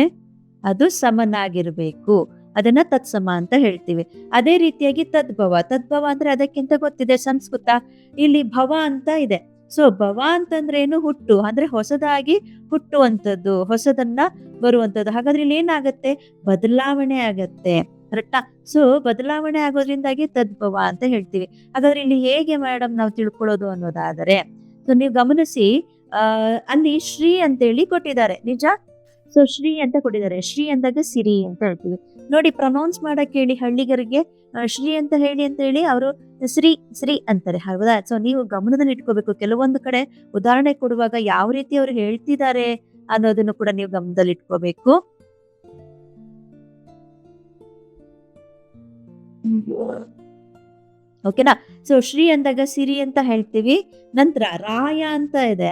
ಅದು ಸಮನಾಗಿರ್ಬೇಕು, ಅದನ್ನ ತತ್ಸಮ ಅಂತ ಹೇಳ್ತೀವಿ. ಅದೇ ರೀತಿಯಾಗಿ ತದ್ಭವ. ತದ್ಭವ ಅಂದ್ರೆ ಅದಕ್ಕಿಂತ ಗೊತ್ತಿದೆ, ಸಂಸ್ಕೃತ. ಇಲ್ಲಿ ಭವ ಅಂತ ಇದೆ. ಸೊ ಭವ ಅಂತಂದ್ರೆ ಏನು? ಹುಟ್ಟು, ಅಂದ್ರೆ ಹೊಸದಾಗಿ ಹುಟ್ಟುವಂಥದ್ದು, ಹೊಸದನ್ನ ಬರುವಂಥದ್ದು. ಹಾಗಾದ್ರೆ ಇಲ್ಲಿ ಏನಾಗತ್ತೆ? ಬದಲಾವಣೆ ಆಗತ್ತೆ, ಕರೆಕ್ಟಾ? ಸೊ ಬದಲಾವಣೆ ಆಗೋದ್ರಿಂದಾಗಿ ತದ್ಭವ ಅಂತ ಹೇಳ್ತೀವಿ. ಹಾಗಾದ್ರೆ ಇಲ್ಲಿ ಹೇಗೆ ಮೇಡಮ್ ನಾವು ತಿಳ್ಕೊಳ್ಳೋದು ಅನ್ನೋದಾದರೆ, ಸೊ ನೀವು ಗಮನಿಸಿ, ಅಲ್ಲಿ ಶ್ರೀ ಅಂತೇಳಿ ಕೊಟ್ಟಿದ್ದಾರೆ, ನಿಜ? ಸೊ ಶ್ರೀ ಅಂತ ಕೊಟ್ಟಿದ್ದಾರೆ. ಶ್ರೀ ಅಂದಾಗ ಸಿರಿ ಅಂತ ಹೇಳ್ತೀವಿ. ನೋಡಿ, ಪ್ರೊನೌನ್ಸ್ ಮಾಡಕ್ ಹೇಳಿ ಹಳ್ಳಿಗರಿಗೆ, ಶ್ರೀ ಅಂತ ಹೇಳಿ ಅಂತ ಹೇಳಿ ಅವರು ಶ್ರೀ ಶ್ರೀ ಅಂತಾರೆ, ಹೌದಾ? ಸೊ ನೀವು ಗಮನದಲ್ಲಿ ಇಟ್ಕೋಬೇಕು, ಕೆಲವೊಂದು ಕಡೆ ಉದಾಹರಣೆ ಕೊಡುವಾಗ ಯಾವ ರೀತಿ ಅವ್ರು ಹೇಳ್ತಿದ್ದಾರೆ ಅನ್ನೋದನ್ನು ಕೂಡ ನೀವು ಗಮನದಲ್ಲಿ ಇಟ್ಕೋಬೇಕು. ಓಕೆನಾ? ಸೊ ಶ್ರೀ ಅಂದಾಗ ಸಿರಿ ಅಂತ ಹೇಳ್ತೀವಿ. ನಂತರ ರಾಯ ಅಂತ ಇದೆ,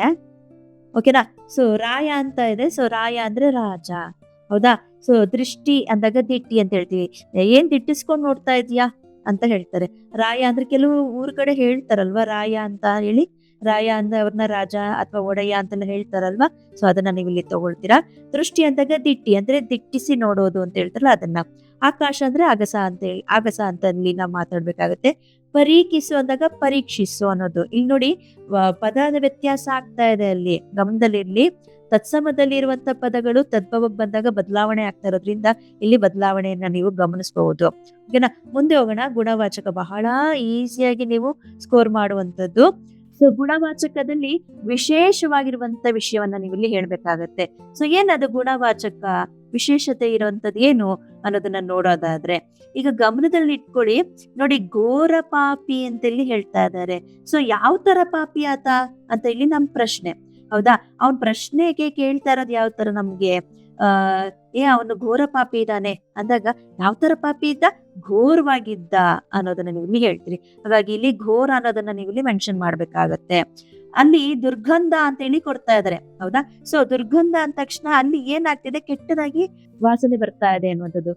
ಓಕೆನಾ? ಸೊ ರಾಯ ಅಂತ ಇದೆ. ಸೊ ರಾಯ ಅಂದ್ರೆ ರಾಜ, ಹೌದಾ? ಸೊ ದೃಷ್ಟಿ ಅಂದಾಗ ದಿಟ್ಟಿ ಅಂತ ಹೇಳ್ತೀವಿ. ಏನ್ ದಿಟ್ಟಿಸ್ಕೊಂಡ್ ನೋಡ್ತಾ ಇದೀಯಾ ಅಂತ ಹೇಳ್ತಾರೆ. ರಾಯ ಅಂದ್ರೆ ಕೆಲವು ಊರ್ ಕಡೆ ಹೇಳ್ತಾರಲ್ವಾ ರಾಯ ಅಂತ ಹೇಳಿ, ರಾಯ ಅಂದ್ರೆ ಅವ್ರನ್ನ ರಾಜ ಅಥವಾ ಒಡೆಯ ಅಂತೆಲ್ಲ ಹೇಳ್ತಾರಲ್ವಾ. ಸೊ ಅದನ್ನ ನೀವು ಇಲ್ಲಿ ತಗೊಳ್ತೀರಾ. ದೃಷ್ಟಿ ಅಂದಾಗ ದಿಟ್ಟಿ ಅಂದ್ರೆ ದಿಟ್ಟಿಸಿ ನೋಡೋದು ಅಂತ ಹೇಳ್ತಾರಲ್ಲ ಅದನ್ನ. ಆಕಾಶ ಅಂದ್ರೆ ಆಗಸ ಅಂತ ಇಲ್ಲಿ ನಾವು ಮಾತಾಡ್ಬೇಕಾಗತ್ತೆ. ಪರೀಕ್ಷಿಸು ಅಂದಾಗ ಪರೀಕ್ಷಿಸು ಅನ್ನೋದು. ಇಲ್ಲಿ ನೋಡಿ, ಪದದ ವ್ಯತ್ಯಾಸ ಆಗ್ತಾ ಇದೆ, ಅಲ್ಲಿ ಗಮನದಲ್ಲಿರ್ಲಿ. ತತ್ಸಮದಲ್ಲಿ ಇರುವಂತ ಪದಗಳು ತದ್ಭವಕ್ಕೆ ಬಂದಾಗ ಬದಲಾವಣೆ ಆಗ್ತಾ ಇರೋದ್ರಿಂದ ಇಲ್ಲಿ ಬದಲಾವಣೆಯನ್ನ ನೀವು ಗಮನಿಸಬಹುದು. ಓಕೆನಾ? ಮುಂದೆ ಹೋಗೋಣ. ಗುಣವಾಚಕ ಬಹಳ ಈಸಿಯಾಗಿ ನೀವು ಸ್ಕೋರ್ ಮಾಡುವಂತದ್ದು. ಸೊ ಗುಣವಾಚಕದಲ್ಲಿ ವಿಶೇಷವಾಗಿರುವಂತ ವಿಷಯವನ್ನ ನೀವು ಇಲ್ಲಿ ಹೇಳ್ಬೇಕಾಗತ್ತೆ. ಸೊ ಏನದು ಗುಣವಾಚಕ ವಿಶೇಷತೆ ಇರುವಂತದ್ದು ಏನು ಅನ್ನೋದನ್ನ ನೋಡೋದಾದ್ರೆ, ಈಗ ಗಮನದಲ್ಲಿ ಇಟ್ಕೊಳ್ಳಿ. ನೋಡಿ, ಘೋರ ಪಾಪಿ ಅಂತ ಇಲ್ಲಿ ಹೇಳ್ತಾ ಇದ್ದಾರೆ. ಸೊ ಯಾವ ತರ ಪಾಪಿ ಆತ ಅಂತ ಇಲ್ಲಿ ನಮ್ ಪ್ರಶ್ನೆ, ಹೌದಾ? ಅವನ್ ಪ್ರಶ್ನೆಗೆ ಕೇಳ್ತಾ ಇರೋದು ಯಾವ ತರ ನಮ್ಗೆ, ಅವನು ಘೋರ ಪಾಪಿ ಇದ್ದಾನೆ ಅಂದಾಗ ಯಾವ ತರ ಪಾಪಿ ಇದ್ದ? ಘೋರವಾಗಿದ್ದ ಅನ್ನೋದನ್ನ ನೀವು ಇಲ್ಲಿ ಹೇಳ್ತೀರಿ. ಹಾಗಾಗಿ ಇಲ್ಲಿ ಘೋರ ಅನ್ನೋದನ್ನ ನೀವು ಇಲ್ಲಿ ಮೆನ್ಷನ್ ಮಾಡ್ಬೇಕಾಗತ್ತೆ. ಅಲ್ಲಿ ದುರ್ಗಂಧ ಅಂತ ಹೇಳಿ ಕೊಡ್ತಾ ಇದಾರೆ, ಹೌದಾ? ಸೊ ದುರ್ಗಂಧ ಅಂದ ತಕ್ಷಣ ಅಲ್ಲಿ ಏನಾಗ್ತಿದೆ? ಕೆಟ್ಟದಾಗಿ ವಾಸನೆ ಬರ್ತಾ ಇದೆ ಅನ್ನುವಂಥದ್ದು.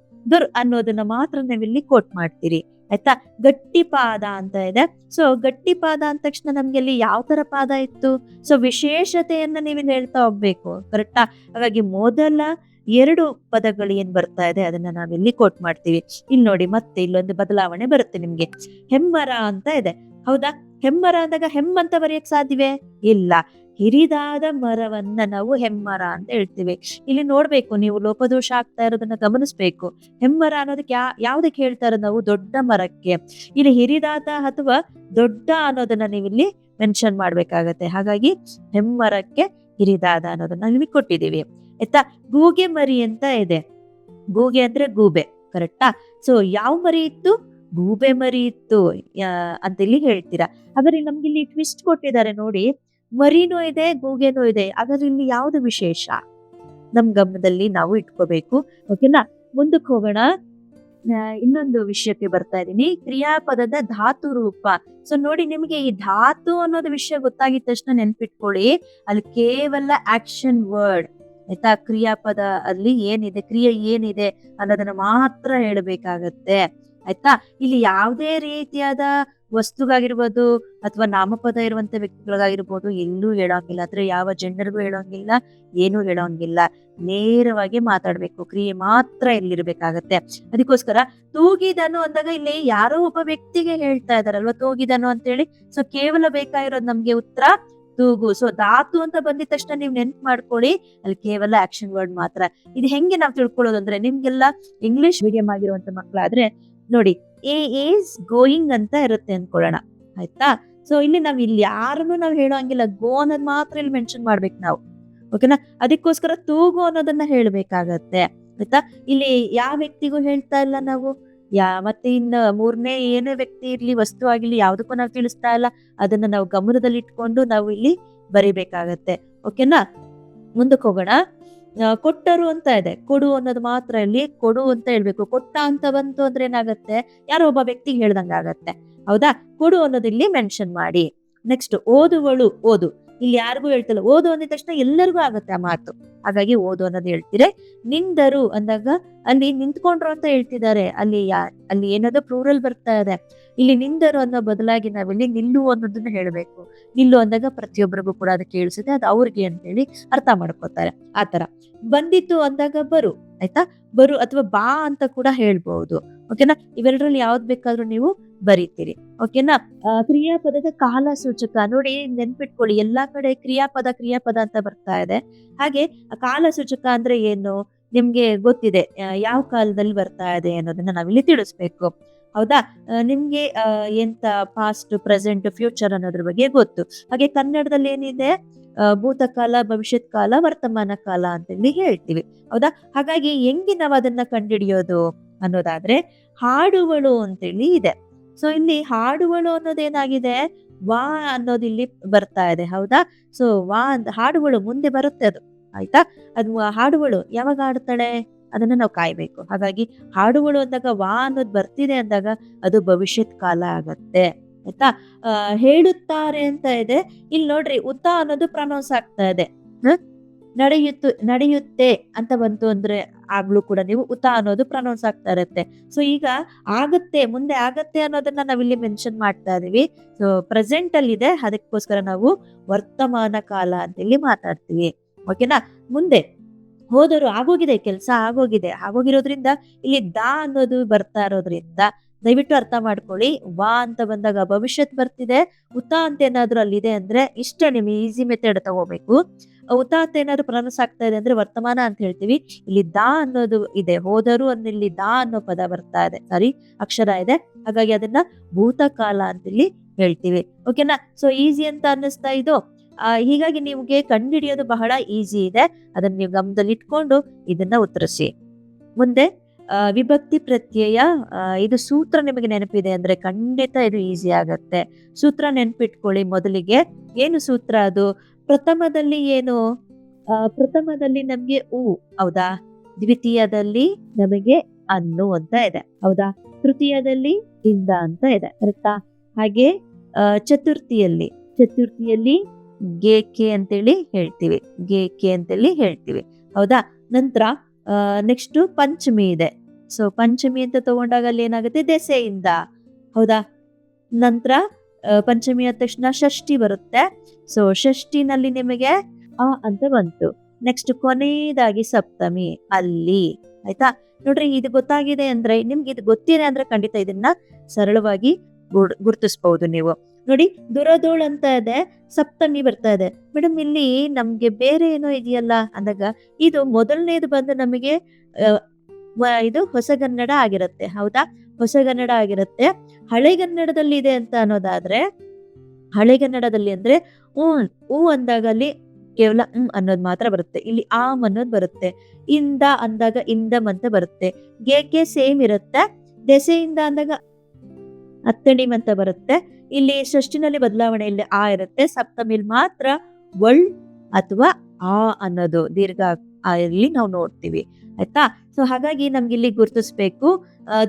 ಅನ್ನೋದನ್ನ ಮಾತ್ರ ನಾವಿಲ್ಲಿ ಕೋಟ್ ಮಾಡ್ತೀರಿ, ಆಯ್ತಾ? ಗಟ್ಟಿ ಪಾದ ಅಂತ ಇದೆ. ಸೊ ಗಟ್ಟಿ ಪಾದ ಅಂದ ತಕ್ಷಣ ನಮ್ಗೆ ಅಲ್ಲಿ ಯಾವ ತರ ಪಾದ ಇತ್ತು? ಸೊ ವಿಶೇಷತೆಯನ್ನ ನೀವು ಹೇಳ್ತಾ ಹೋಗ್ಬೇಕು, ಕರೆಕ್ಟಾ? ಹಾಗಾಗಿ ಮೊದಲ 2 ಪದಗಳು ಏನ್ ಬರ್ತಾ ಇದೆ ಅದನ್ನ ನಾವಿಲ್ಲಿ ಕೋಟ್ ಮಾಡ್ತೀವಿ. ಇಲ್ಲಿ ನೋಡಿ, ಮತ್ತೆ ಇಲ್ಲೊಂದು ಬದಲಾವಣೆ ಬರುತ್ತೆ ನಿಮ್ಗೆ. ಹೆಮ್ಮರ ಅಂತ ಇದೆ, ಹೌದಾ? ಹೆಮ್ಮರ ಅಂದಾಗ ಹೆಮ್ ಅಂತ ಬರೆಯಕ್ ಸಾಧ್ಯವೇ? ಇಲ್ಲ. ಹಿರಿದಾದ ಮರವನ್ನ ನಾವು ಹೆಮ್ಮರ ಅಂತ ಹೇಳ್ತೀವಿ. ಇಲ್ಲಿ ನೋಡ್ಬೇಕು, ನೀವು ಲೋಪದೋಷ ಆಗ್ತಾ ಇರೋದನ್ನ ಗಮನಿಸ್ಬೇಕು. ಹೆಮ್ಮರ ಅನ್ನೋದಕ್ಕೆ ಯಾವ್ದಕ್ಕೆ ಹೇಳ್ತಾ ಇರೋದು ನಾವು? ದೊಡ್ಡ ಮರಕ್ಕೆ. ಇಲ್ಲಿ ಹಿರಿದಾದ ಅಥವಾ ದೊಡ್ಡ ಅನ್ನೋದನ್ನ ನೀವಿಲ್ಲಿ ಮೆನ್ಷನ್ ಮಾಡ್ಬೇಕಾಗತ್ತೆ. ಹಾಗಾಗಿ ಹೆಮ್ಮರಕ್ಕೆ ಹಿರಿದಾದ ಅನ್ನೋದನ್ನ ನಿಮಗೆ ಕೊಟ್ಟಿದೀವಿ. ಆಯ್ತಾ? ಗೂಗೆ ಮರಿ ಅಂತ ಇದೆ. ಗೂಗೆ ಅಂದ್ರೆ ಗೂಬೆ, ಕರೆಕ್ಟಾ? ಸೊ ಯಾವ ಮರಿ ಇತ್ತು? ಗೂಬೆ ಮರಿ ಇತ್ತು ಅಂತ ಇಲ್ಲಿ ಹೇಳ್ತೀರಾ. ಹಾಗಾದ್ರೆ ನಮ್ಗೆ ಇಲ್ಲಿ ಟ್ವಿಸ್ಟ್ ಕೊಟ್ಟಿದ್ದಾರೆ ನೋಡಿ, ಮರಿನೂ ಇದೆ, ಗೂಗೆನೂ ಇದೆ. ಹಾಗಾದ್ರೆ ಇಲ್ಲಿ ಯಾವ್ದು ವಿಶೇಷ ನಮ್ ಗಮನದಲ್ಲಿ ನಾವು ಇಟ್ಕೋಬೇಕು. ಓಕೆನಾ? ಮುಂದಕ್ಕೆ ಹೋಗೋಣ. ಇನ್ನೊಂದು ವಿಷಯಕ್ಕೆ ಬರ್ತಾ ಇದೀನಿ, ಕ್ರಿಯಾಪದದ ಧಾತು ರೂಪ. ಸೊ ನೋಡಿ, ನಿಮಗೆ ಈ ಧಾತು ಅನ್ನೋದು ವಿಷಯ ಗೊತ್ತಾಗಿದ ತಕ್ಷಣ ನೆನ್ಪಿಟ್ಕೊಳ್ಳಿ, ಅಲ್ಲಿ ಕೇವಲ ಆಕ್ಷನ್ ವರ್ಡ್. ಆಯ್ತಾ? ಕ್ರಿಯಾಪದ ಅಲ್ಲಿ ಏನಿದೆ, ಕ್ರಿಯೆ ಏನಿದೆ ಅನ್ನೋದನ್ನ ಮಾತ್ರ ಹೇಳಬೇಕಾಗತ್ತೆ. ಆಯ್ತಾ? ಇಲ್ಲಿ ಯಾವುದೇ ರೀತಿಯಾದ ವಸ್ತುಗಾಗಿರ್ಬೋದು ಅಥವಾ ನಾಮಪದ ಇರುವಂತ ವ್ಯಕ್ತಿಗಳಿಗಾಗಿರ್ಬೋದು ಎಲ್ಲೂ ಹೇಳೋಂಗಿಲ್ಲ. ಅಂದ್ರೆ ಯಾವ ಜೆಂಡರ್ಗೂ ಹೇಳೋಂಗಿಲ್ಲ, ಏನೂ ಹೇಳೋಂಗಿಲ್ಲ. ನೇರವಾಗಿ ಮಾತಾಡ್ಬೇಕು, ಕ್ರಿಯೆ ಮಾತ್ರ ಇಲ್ಲಿರ್ಬೇಕಾಗತ್ತೆ. ಅದಕ್ಕೋಸ್ಕರ ತೂಗಿದನು ಅಂದಾಗ ಇಲ್ಲಿ ಯಾರೋ ಒಬ್ಬ ವ್ಯಕ್ತಿಗೆ ಹೇಳ್ತಾ ಇದಾರಲ್ವಾ ತೂಗಿದನು ಅಂತ ಹೇಳಿ. ಸೊ ಕೇವಲ ಬೇಕಾಗಿರೋದು ನಮ್ಗೆ ಉತ್ತರ ತೂಗು. ಸೊ ಧಾತು ಅಂತ ಬಂದಿದ ತಕ್ಷಣ ನೀವು ನೆನ್ಪು ಮಾಡ್ಕೊಳ್ಳಿ, ಅಲ್ಲಿ ಕೇವಲ ಆಕ್ಷನ್ ವರ್ಡ್ ಮಾತ್ರ. ಇದು ಹೆಂಗೆ ನಾವು ತಿಳ್ಕೊಳ್ಳೋದು ಅಂದ್ರೆ, ನಿಮ್ಗೆಲ್ಲ ಇಂಗ್ಲಿಷ್ ಮೀಡಿಯಂ ಆಗಿರುವಂತ ಮಕ್ಕಳಾದ್ರೆ ನೋಡಿ, ಈಸ್ ಗೋಯಿಂಗ್ ಅಂತ ಇರುತ್ತೆ ಅನ್ಕೊಳ್ಳೋಣ. ಆಯ್ತಾ? ಸೊ ಇಲ್ಲಿ ಯಾರನ್ನು ನಾವು ಹೇಳೋಂಗಿಲ್ಲ, ಗೋ ಅನ್ನೋದು ಮಾತ್ರ ಇಲ್ಲಿ ಮೆನ್ಷನ್ ಮಾಡ್ಬೇಕು ನಾವು. ಓಕೆನಾ? ಅದಕ್ಕೋಸ್ಕರ ತೂಗು ಅನ್ನೋದನ್ನ ಹೇಳ್ಬೇಕಾಗತ್ತೆ. ಆಯ್ತಾ? ಇಲ್ಲಿ ಯಾವ ವ್ಯಕ್ತಿಗೂ ಹೇಳ್ತಾ ಇಲ್ಲ ನಾವು, ಮತ್ತೆ ಇನ್ನು ಮೂರನೇ ಏನೇ ವ್ಯಕ್ತಿ ಇರ್ಲಿ, ವಸ್ತು ಆಗಿರ್ಲಿ, ಯಾವ್ದಕ್ಕೂ ನಾವು ತಿಳಿಸ್ತಾ ಇಲ್ಲ. ಅದನ್ನ ನಾವು ಗಮನದಲ್ಲಿ ಇಟ್ಕೊಂಡು ನಾವು ಇಲ್ಲಿ ಬರಿಬೇಕಾಗತ್ತೆ. ಓಕೆನಾ? ಮುಂದಕ್ಕೆ ಹೋಗೋಣ. ಕೊಟ್ಟರು ಅಂತ ಇದೆ, ಕೊಡು ಅನ್ನೋದು ಮಾತ್ರ ಇಲ್ಲಿ ಕೊಡು ಅಂತ ಹೇಳ್ಬೇಕು. ಕೊಟ್ಟ ಅಂತ ಬಂತು ಅಂದ್ರೆ ಏನಾಗತ್ತೆ? ಯಾರೋ ಒಬ್ಬ ವ್ಯಕ್ತಿಗೆ ಹೇಳ್ದಂಗ ಆಗತ್ತೆ. ಹೌದಾ? ಕೊಡು ಅನ್ನೋದು ಇಲ್ಲಿ ಮೆನ್ಷನ್ ಮಾಡಿ. ನೆಕ್ಸ್ಟ್, ಓದುವಳು. ಓದು ಇಲ್ಲಿ ಯಾರಿಗೂ ಹೇಳ್ತಿಲ್ಲ, ಓದು ಅಂದಿದ ತಕ್ಷಣ ಎಲ್ಲರಿಗೂ ಆಗತ್ತೆ ಆ ಮಾತು. ಹಾಗಾಗಿ ಓದು ಅನ್ನೋದು ಹೇಳ್ತೀರಿ. ನಿಂದರು ಅಂದಾಗ ಅಲ್ಲಿ ನಿಂತ್ಕೊಂಡ್ರು ಅಂತ ಹೇಳ್ತಿದ್ದಾರೆ. ಅಲ್ಲಿ ಏನೋ ಪ್ಲೂರಲ್ ಬರ್ತಾ ಇದೆ. ಇಲ್ಲಿ ನಿಂದರು ಅನ್ನೋ ಬದಲಾಗಿ ನಾವಿಲ್ಲಿ ನಿಲ್ಲು ಅನ್ನೋದನ್ನ ಹೇಳ್ಬೇಕು. ನಿಲ್ಲು ಅಂದಾಗ ಪ್ರತಿಯೊಬ್ಬರಿಗೂ ಕೂಡ ಅದು ಕೇಳಿಸುತ್ತೆ, ಅದು ಅವ್ರಿಗೆ ಅಂತೇಳಿ ಅರ್ಥ ಮಾಡ್ಕೋತಾರೆ. ಆತರ. ಬಂದಿತ್ತು ಅಂದಾಗ ಬರು. ಆಯ್ತಾ? ಬರು ಅಥವಾ ಬಾ ಅಂತ ಕೂಡ ಹೇಳ್ಬಹುದು. ಓಕೆನಾ? ಇವೆರಡರಲ್ಲಿ ಯಾವ್ದು ಬೇಕಾದ್ರೂ ನೀವು ಬರೀತೀರಿ. ಓಕೆನಾ? ಕ್ರಿಯಾಪದದ ಕಾಲ ಸೂಚಕ ನೋಡಿ, ನೆನ್ಪಿಟ್ಕೊಳ್ಳಿ, ಎಲ್ಲಾ ಕಡೆ ಕ್ರಿಯಾಪದ ಅಂತ ಬರ್ತಾ ಇದೆ. ಹಾಗೆ ಕಾಲ ಸೂಚಕ ಅಂದ್ರೆ ಏನು ನಿಮ್ಗೆ ಗೊತ್ತಿದೆ, ಯಾವ ಕಾಲದಲ್ಲಿ ಬರ್ತಾ ಇದೆ ಅನ್ನೋದನ್ನ ನಾವಿಲ್ಲಿ ತಿಳಿಸ್ಬೇಕು. ಹೌದಾ? ನಿಮ್ಗೆ ಎಂತ ಪಾಸ್ಟ್, ಪ್ರೆಸೆಂಟ್, ಫ್ಯೂಚರ್ ಅನ್ನೋದ್ರ ಬಗ್ಗೆ ಗೊತ್ತು. ಹಾಗೆ ಕನ್ನಡದಲ್ಲಿ ಏನಿದೆ, ಭೂತಕಾಲ, ಭವಿಷ್ಯತ್ ಕಾಲ, ವರ್ತಮಾನ ಕಾಲ ಅಂತೇಳಿ ಹೇಳ್ತೀವಿ. ಹೌದಾ? ಹಾಗಾಗಿ ಹೆಂಗೆ ನಾವು ಅದನ್ನ ಕಂಡುಹಿಡಿಯೋದು ಅನ್ನೋದಾದ್ರೆ, ಹಾಡುವಳು ಅಂತೇಳಿ ಇದೆ. ಸೊ ಇಲ್ಲಿ ಹಾಡುವಳು ಅನ್ನೋದೇನಾಗಿದೆ, ವಾ ಅನ್ನೋದು ಇಲ್ಲಿ ಬರ್ತಾ ಇದೆ. ಹೌದಾ? ಸೊ ವಾ ಅಂತ ಹಾಡುವಳು ಮುಂದೆ ಬರುತ್ತೆ ಅದು. ಆಯ್ತಾ? ಅದು ಹಾಡುವಳು ಯಾವಾಗ ಹಾಡ್ತಾಳೆ ಅದನ್ನ ನಾವು ಕಾಯ್ಬೇಕು. ಹಾಗಾಗಿ ಹಾಡುವಳು ಅಂದಾಗ ವಾ ಅನ್ನೋದು ಬರ್ತಿದೆ ಅಂದಾಗ ಅದು ಭವಿಷ್ಯತ್ ಕಾಲ ಆಗತ್ತೆ. ಆಯ್ತಾ? ಹೇಳುತ್ತಾರೆ ಅಂತ ಇದೆ. ಇಲ್ಲಿ ನೋಡ್ರಿ, ಉತ್ತ ಅನ್ನೋದು ಪ್ರನೌನ್ಸ್ ಆಗ್ತಾ ಇದೆ. ನಡೆಯುತ್ತೆ ಅಂತ ಬಂತು ಅಂದ್ರೆ ಆಗ್ಲೂ ಕೂಡ ನೀವು ಉತ ಅನ್ನೋದು ಪ್ರನೌನ್ಸ್ ಆಗ್ತಾ ಇರುತ್ತೆ. ಸೊ ಈಗ ಆಗತ್ತೆ, ಮುಂದೆ ಆಗತ್ತೆ ಅನ್ನೋದನ್ನ ನಾವಿಲ್ಲಿ ಮೆನ್ಷನ್ ಮಾಡ್ತಾ ಇದೀವಿ. ಸೊ ಪ್ರೆಸೆಂಟ್ ಅಲ್ಲಿ ಇದೆ, ಅದಕ್ಕೋಸ್ಕರ ನಾವು ವರ್ತಮಾನ ಕಾಲ ಅಂತ ಇಲ್ಲಿ ಮಾತಾಡ್ತೀವಿ. ಓಕೆನಾ? ಮುಂದೆ ಹೋದರು, ಆಗೋಗಿದೆ, ಕೆಲಸ ಆಗೋಗಿರೋದ್ರಿಂದ ಇಲ್ಲಿ ದಾ ಅನ್ನೋದು ಬರ್ತಾ ಇರೋದ್ರಿಂದ ದಯವಿಟ್ಟು ಅರ್ಥ ಮಾಡ್ಕೊಳ್ಳಿ. ವಾ ಅಂತ ಬಂದಾಗ ಭವಿಷ್ಯತ್ ಬರ್ತಿದೆ, ಉತ ಅಂತ ಏನಾದ್ರು ಅಲ್ಲಿದೆ ಅಂದ್ರೆ ಇಷ್ಟೇ, ನಿಮ್ಗೆ ಈಸಿ ಮೆಥಡ್ ತಗೋಬೇಕು. ಉತ ಅಂತ ಏನಾದ್ರು ಪ್ರನೌನ್ಸ್ ಆಗ್ತಾ ಇದೆ ಅಂದ್ರೆ ವರ್ತಮಾನ ಅಂತ ಹೇಳ್ತೀವಿ. ಇಲ್ಲಿ ದಾ ಅನ್ನೋದು ಇದೆ, ಹೋದರು ಅಂದ್ರೆ ಇಲ್ಲಿ ದಾ ಅನ್ನೋ ಪದ ಬರ್ತಾ ಇದೆ, ಸಾರಿ ಅಕ್ಷರ ಇದೆ. ಹಾಗಾಗಿ ಅದನ್ನ ಭೂತಕಾಲ ಅಂತ ಇಲ್ಲಿ ಹೇಳ್ತೀವಿ. ಓಕೆನಾ? ಸೊ ಈಸಿ ಅಂತ ಅನ್ನಿಸ್ತಾ ಇದು. ಹೀಗಾಗಿ ನಿಮ್ಗೆ ಕಂಡುಹಿಡಿಯೋದು ಬಹಳ ಈಸಿ ಇದೆ. ಅದನ್ನ ನೀವು ಗಮನದಲ್ಲಿ ಇಟ್ಕೊಂಡು ಇದನ್ನ ಉತ್ತರಿಸಿ. ಮುಂದೆ ವಿಭಕ್ತಿ ಪ್ರತ್ಯಯ, ಇದು ಸೂತ್ರ ನಿಮಗೆ ನೆನಪಿದೆ ಅಂದ್ರೆ ಖಂಡಿತ ಇದು ಈಸಿ ಆಗತ್ತೆ. ಸೂತ್ರ ನೆನಪಿಟ್ಕೊಳ್ಳಿ. ಮೊದಲಿಗೆ ಏನು ಸೂತ್ರ? ಅದು ಪ್ರಥಮದಲ್ಲಿ ಏನು? ಪ್ರಥಮದಲ್ಲಿ ನಮ್ಗೆ ಉ, ಹೌದಾ? ದ್ವಿತೀಯದಲ್ಲಿ ನಮಗೆ ಅನ್ನು ಅಂತ ಇದೆ, ಹೌದಾ? ತೃತೀಯದಲ್ಲಿ ಇಂದ ಅಂತ ಇದೆ, ಕರೆಕ್ಟಾ? ಹಾಗೆ ಚತುರ್ಥಿಯಲ್ಲಿ ಗೆ ಅಂತೇಳಿ ಹೇಳ್ತೀವಿ, ಹೌದಾ? ನಂತರ ನೆಕ್ಸ್ಟ್ ಪಂಚಮಿ ಇದೆ. ಸೊ ಪಂಚಮಿ ಅಂತ ತಗೊಂಡಾಗ ಅಲ್ಲಿ ಏನಾಗುತ್ತೆ? ದೆಸೆಯಿಂದ, ಹೌದಾ? ನಂತರ ಪಂಚಮಿ ಆದ ತಕ್ಷಣ ಷಷ್ಠಿ ಬರುತ್ತೆ. ಸೊ ಷಷ್ಠಿನಲ್ಲಿ ನಿಮಗೆ ಆ ಅಂತ ಬಂತು. ನೆಕ್ಸ್ಟ್ ಕೊನೆಯದಾಗಿ ಸಪ್ತಮಿ ಅಲ್ಲಿ. ಆಯ್ತಾ? ನೋಡ್ರಿ, ಇದು ಗೊತ್ತಾಗಿದೆ ಅಂದ್ರೆ, ನಿಮ್ಗೆ ಇದು ಗೊತ್ತಿದೆ ಅಂದ್ರೆ ಖಂಡಿತ ಇದನ್ನ ಸರಳವಾಗಿ ಗುರ್ತಿಸಬಹುದು ನೀವು. ನೋಡಿ ದುರದೋಳ್ ಅಂತ ಇದೆ, ಸಪ್ತಮಿ ಬರ್ತಾ ಇದೆ. ಮೇಡಮ್ ಇಲ್ಲಿ ನಮ್ಗೆ ಬೇರೆ ಏನೋ ಇದೆಯಲ್ಲ ಅಂದಾಗ ಇದು ಮೊದಲನೇದು ಬಂದು ನಮಗೆ ಇದು ಹೊಸಗನ್ನಡ ಆಗಿರುತ್ತೆ. ಹೌದಾ? ಹೊಸಗನ್ನಡ ಆಗಿರುತ್ತೆ. ಹಳೆಗನ್ನಡದಲ್ಲಿ ಇದೆ ಅಂತ ಅನ್ನೋದಾದ್ರೆ, ಹಳೆಗನ್ನಡದಲ್ಲಿ ಅಂದ್ರೆ ಉ ಅಂದಾಗ ಅಲ್ಲಿ ಕೇವಲ ಅನ್ನೋದು ಮಾತ್ರ ಬರುತ್ತೆ. ಇಲ್ಲಿ ಆಮ್ ಅನ್ನೋದು ಬರುತ್ತೆ. ಇಂದ ಅಂದಾಗ ಇಂದಮ್ ಅಂತ ಬರುತ್ತೆ. ಗೆ ಸೇಮ್ ಇರುತ್ತೆ. ದೆಸೆಯಿಂದ ಅಂದಾಗ ಅತ್ತಣಿಮ್ ಅಂತ ಬರುತ್ತೆ. ಇಲ್ಲಿ ಷಷ್ಠಿನಲ್ಲಿ ಬದಲಾವಣೆ, ಇಲ್ಲಿ ಆ ಇರುತ್ತೆ. ಸಪ್ತಮಿಲ್ ಮಾತ್ರ ಒಳ್ ಅಥವಾ ಆ ಅನ್ನೋದು ದೀರ್ಘ ಇಲ್ಲಿ ನಾವು ನೋಡ್ತೀವಿ. ಆಯ್ತಾ? ಸೊ ಹಾಗಾಗಿ ನಮ್ಗೆ ಇಲ್ಲಿ ಗುರುತಿಸ್ಬೇಕು.